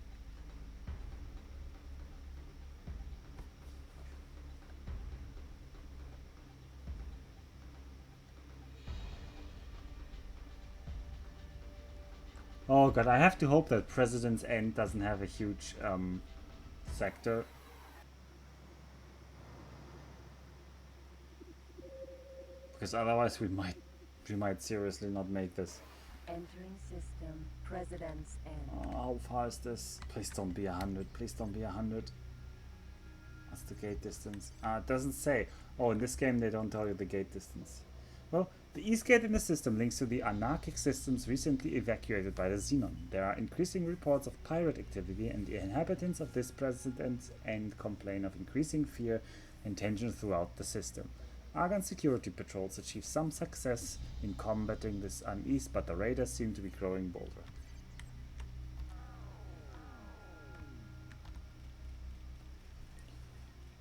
Oh god, I have to hope that President's End doesn't have a huge sector. Because otherwise we might seriously not make this. Entering system, President's End. Oh, how far is this? Please don't be 100. Please don't be 100. What's the gate distance? It doesn't say. Oh, in this game they don't tell you the gate distance. Well, the east gate in the system links to the anarchic systems recently evacuated by the Xenon. There are increasing reports of pirate activity, and the inhabitants of this President's End complain of increasing fear and tension throughout the system. Argon security patrols achieve some success in combating this unease, but the raiders seem to be growing bolder.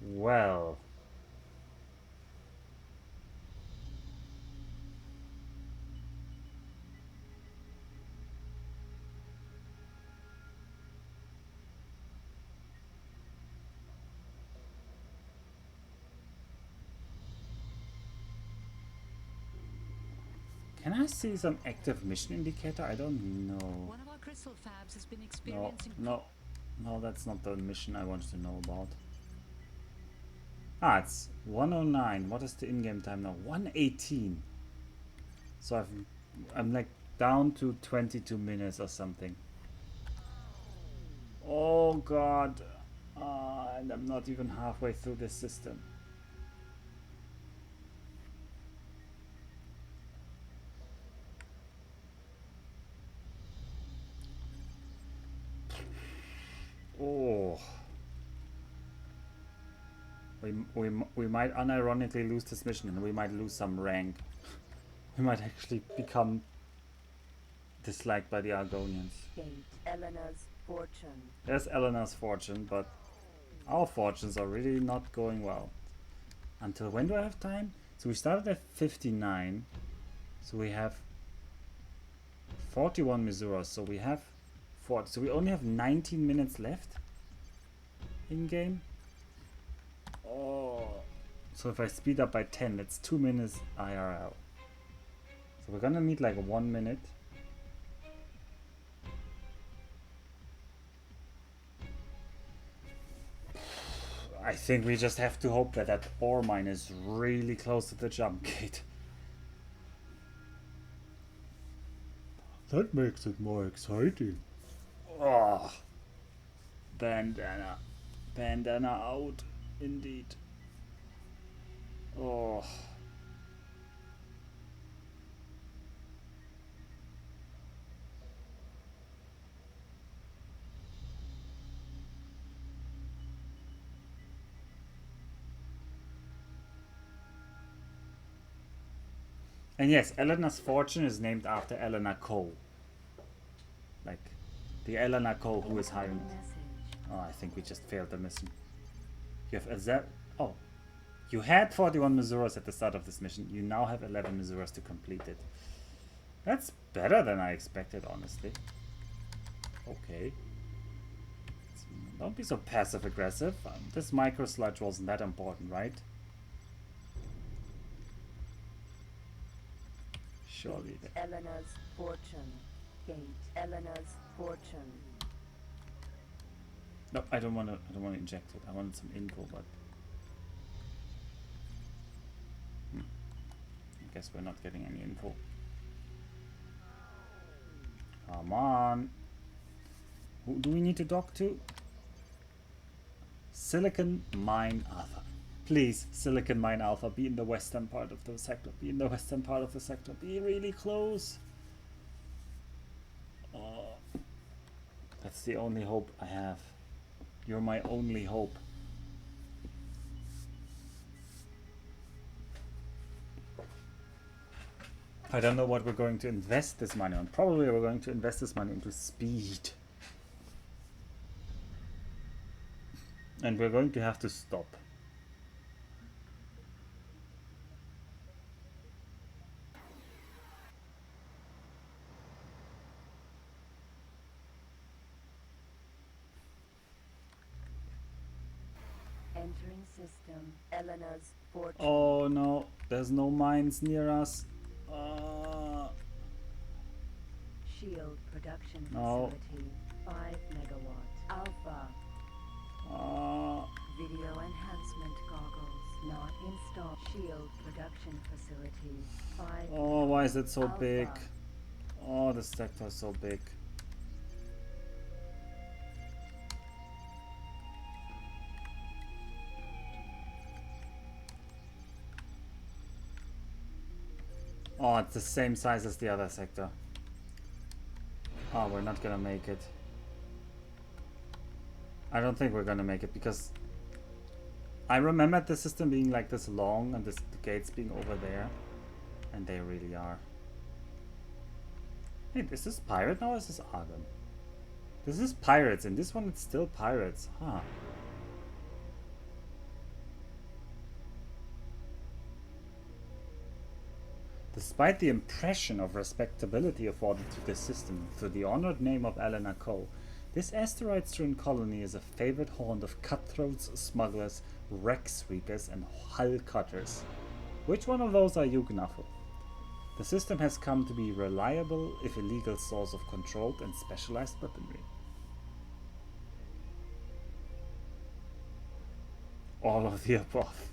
Well... Can I see some active mission indicator? I don't know. One of our crystal fabs has been experiencing... No, that's not the mission I wanted to know about. It's 109. What is the in-game time now? 118. So I'm like down to 22 minutes or something. Oh god. And I'm not even halfway through this system. Oh. We might unironically lose this mission, and we might lose some rank. We might actually become disliked by the Argonians. Elena's Fortune. There's Elena's Fortune, but our fortunes are really not going well. Until when do I have time? So we started at 59. So we have 41 Misuras, so we have 40. So we only have 19 minutes left in game. Oh, so if I speed up by 10, that's 2 minutes IRL. So we're gonna need like 1 minute. I think we just have to hope that that ore mine is really close to the jump gate. That makes it more exciting. Oh, bandana. Bandana out, indeed. Oh. And yes, Eleanor's fortune is named after Eleanor Cole. Like, the Eleanor Cole who is hiring. Oh, I think we just failed the mission. You have oh. You had 41 Misuras at the start of this mission. You now have 11 Misuras to complete it. That's better than I expected, honestly. Okay. Don't be so passive-aggressive. This micro-sludge wasn't that important, right? Surely. Eleanor's fortune. Gate. Eleanor's fortune. No, I don't want to inject it. I wanted some info, but I guess we're not getting any info. Come on. Who do we need to dock to? Silicon Mine Alpha. Please, Silicon Mine Alpha, be in the western part of the sector. Be in the western part of the sector. Be really close. Oh, that's the only hope I have. You're my only hope. I don't know what we're going to invest this money on. Probably we're going to invest this money into speed. And we're going to have to stop. Entering system. Eleanor's fortune. Oh no, there's no mines near us. Shield production No. facility. 5 megawatts. Alpha. Video enhancement goggles not installed. Shield production facility. 5. Oh, why is it so Alpha. big? Oh, the sector is so big. Oh, it's the same size as the other sector. Oh, we're not gonna make it. I don't think we're gonna make it because I remember the system being like this long and the gates being over there. And they really are. Hey, is this pirate now or is this Argon? This is pirates, and this one it's still pirates. Huh. Despite the impression of respectability afforded to this system through the honored name of Eleanor Cole, this asteroid-strewn colony is a favored haunt of cutthroats, smugglers, wreck sweepers, and hull cutters. Which one of those are you, Gnaffle? The system has come to be reliable, if illegal, source of controlled and specialized weaponry. All of the above.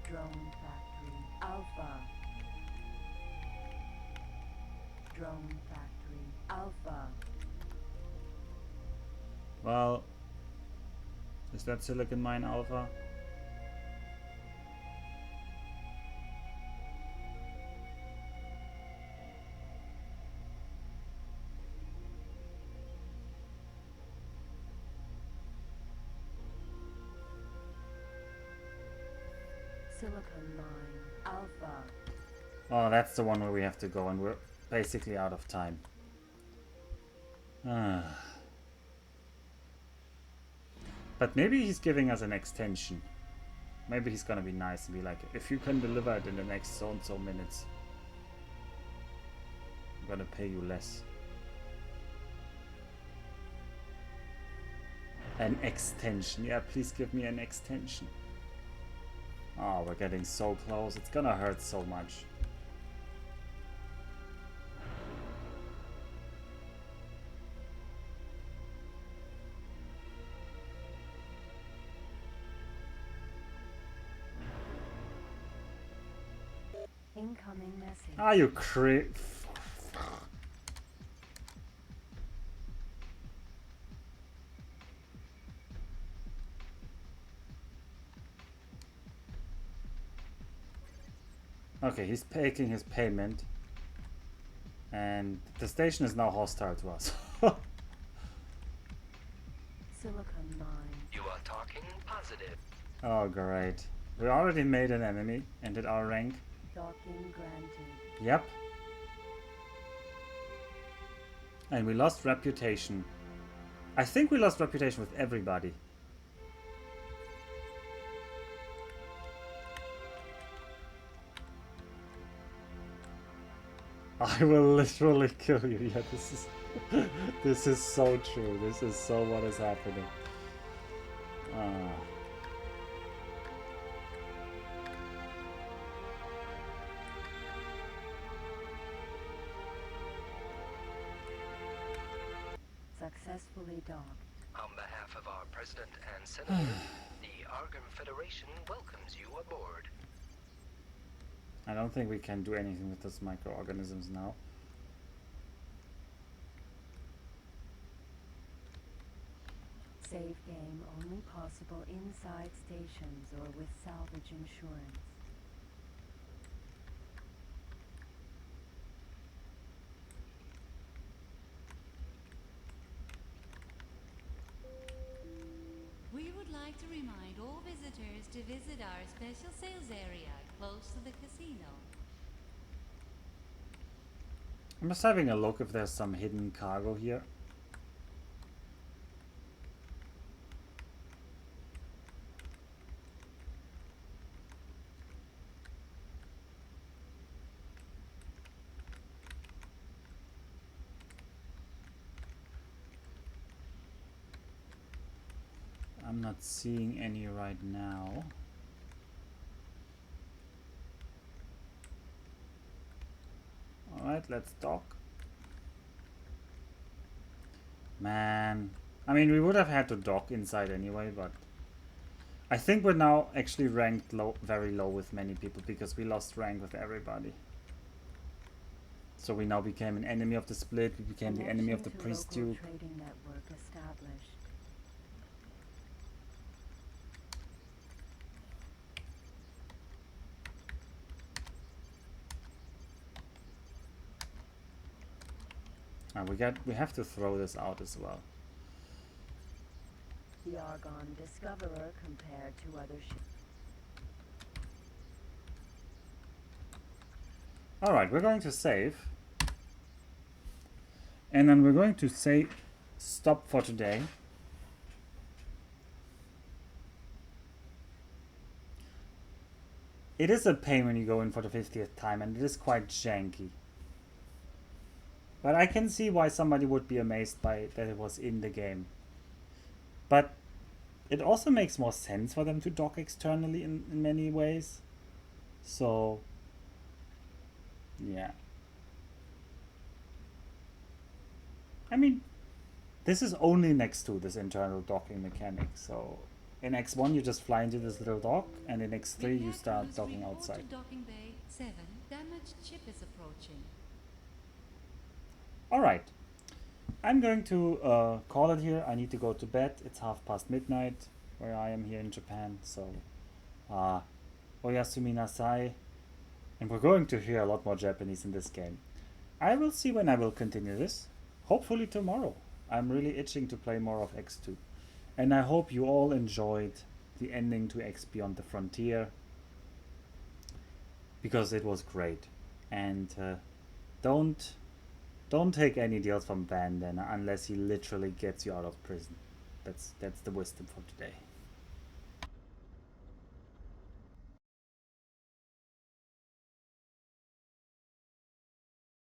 Drone factory. Alpha. Drone factory. Alpha. Well, is that Silicon Mine Alpha? Silicon mine. Alpha. Oh, that's the one where we have to go, and we're basically out of time. But maybe he's giving us an extension. Maybe he's gonna be nice and be like, if you can deliver it in the next so and so minutes, I'm gonna pay you less. An extension. Yeah, please give me an extension. Oh, we're getting so close. It's gonna hurt so much. Incoming message. Ah, you Okay, he's taking his payment. And the station is now hostile to us. Silicon mine. You are talking positive. Oh, great. We already made an enemy and did our rank. Docking granted. Yep. And we lost reputation. I think we lost reputation with everybody. I will literally kill you. Yeah, this is so true. This is so what is happening. Successfully docked. On behalf of our president and senator, the Argon Federation welcomes you aboard. I don't think we can do anything with those microorganisms now. Save game only possible inside stations or with salvage insurance. We would like to remind all visitors to visit our special sales area close to the casino. I'm just having a look if there's some hidden cargo here. I'm not seeing any right now. Alright, let's dock. Man. I mean, we would have had to dock inside anyway, but I think we're now actually ranked low, very low with many people because we lost rank with everybody. So we now became an enemy of the split, we became the enemy of the priest duke. Trading network established. We have to throw this out as well. The Argon Discoverer compared to other ships. Alright, we're going to save. And then we're going to say stop for today. It is a pain when you go in for the 50th time, and it is quite janky. But I can see why somebody would be amazed by that it was in the game. But it also makes more sense for them to dock externally in many ways. So, yeah. I mean, this is only next to this internal docking mechanic. So, in X1 you just fly into this little dock, and in X3 you start docking outside. Docking Bay 7, damaged ship is approaching. Alright, I'm going to call it here. I need to go to bed. It's midnight where I am here in Japan. So, oyasumi nasai. And we're going to hear a lot more Japanese in this game. I will see when I will continue this. Hopefully tomorrow. I'm really itching to play more of X2. And I hope you all enjoyed the ending to X Beyond the Frontier. Because it was great. And don't take any deals from Van Den unless he literally gets you out of prison. That's the wisdom for today.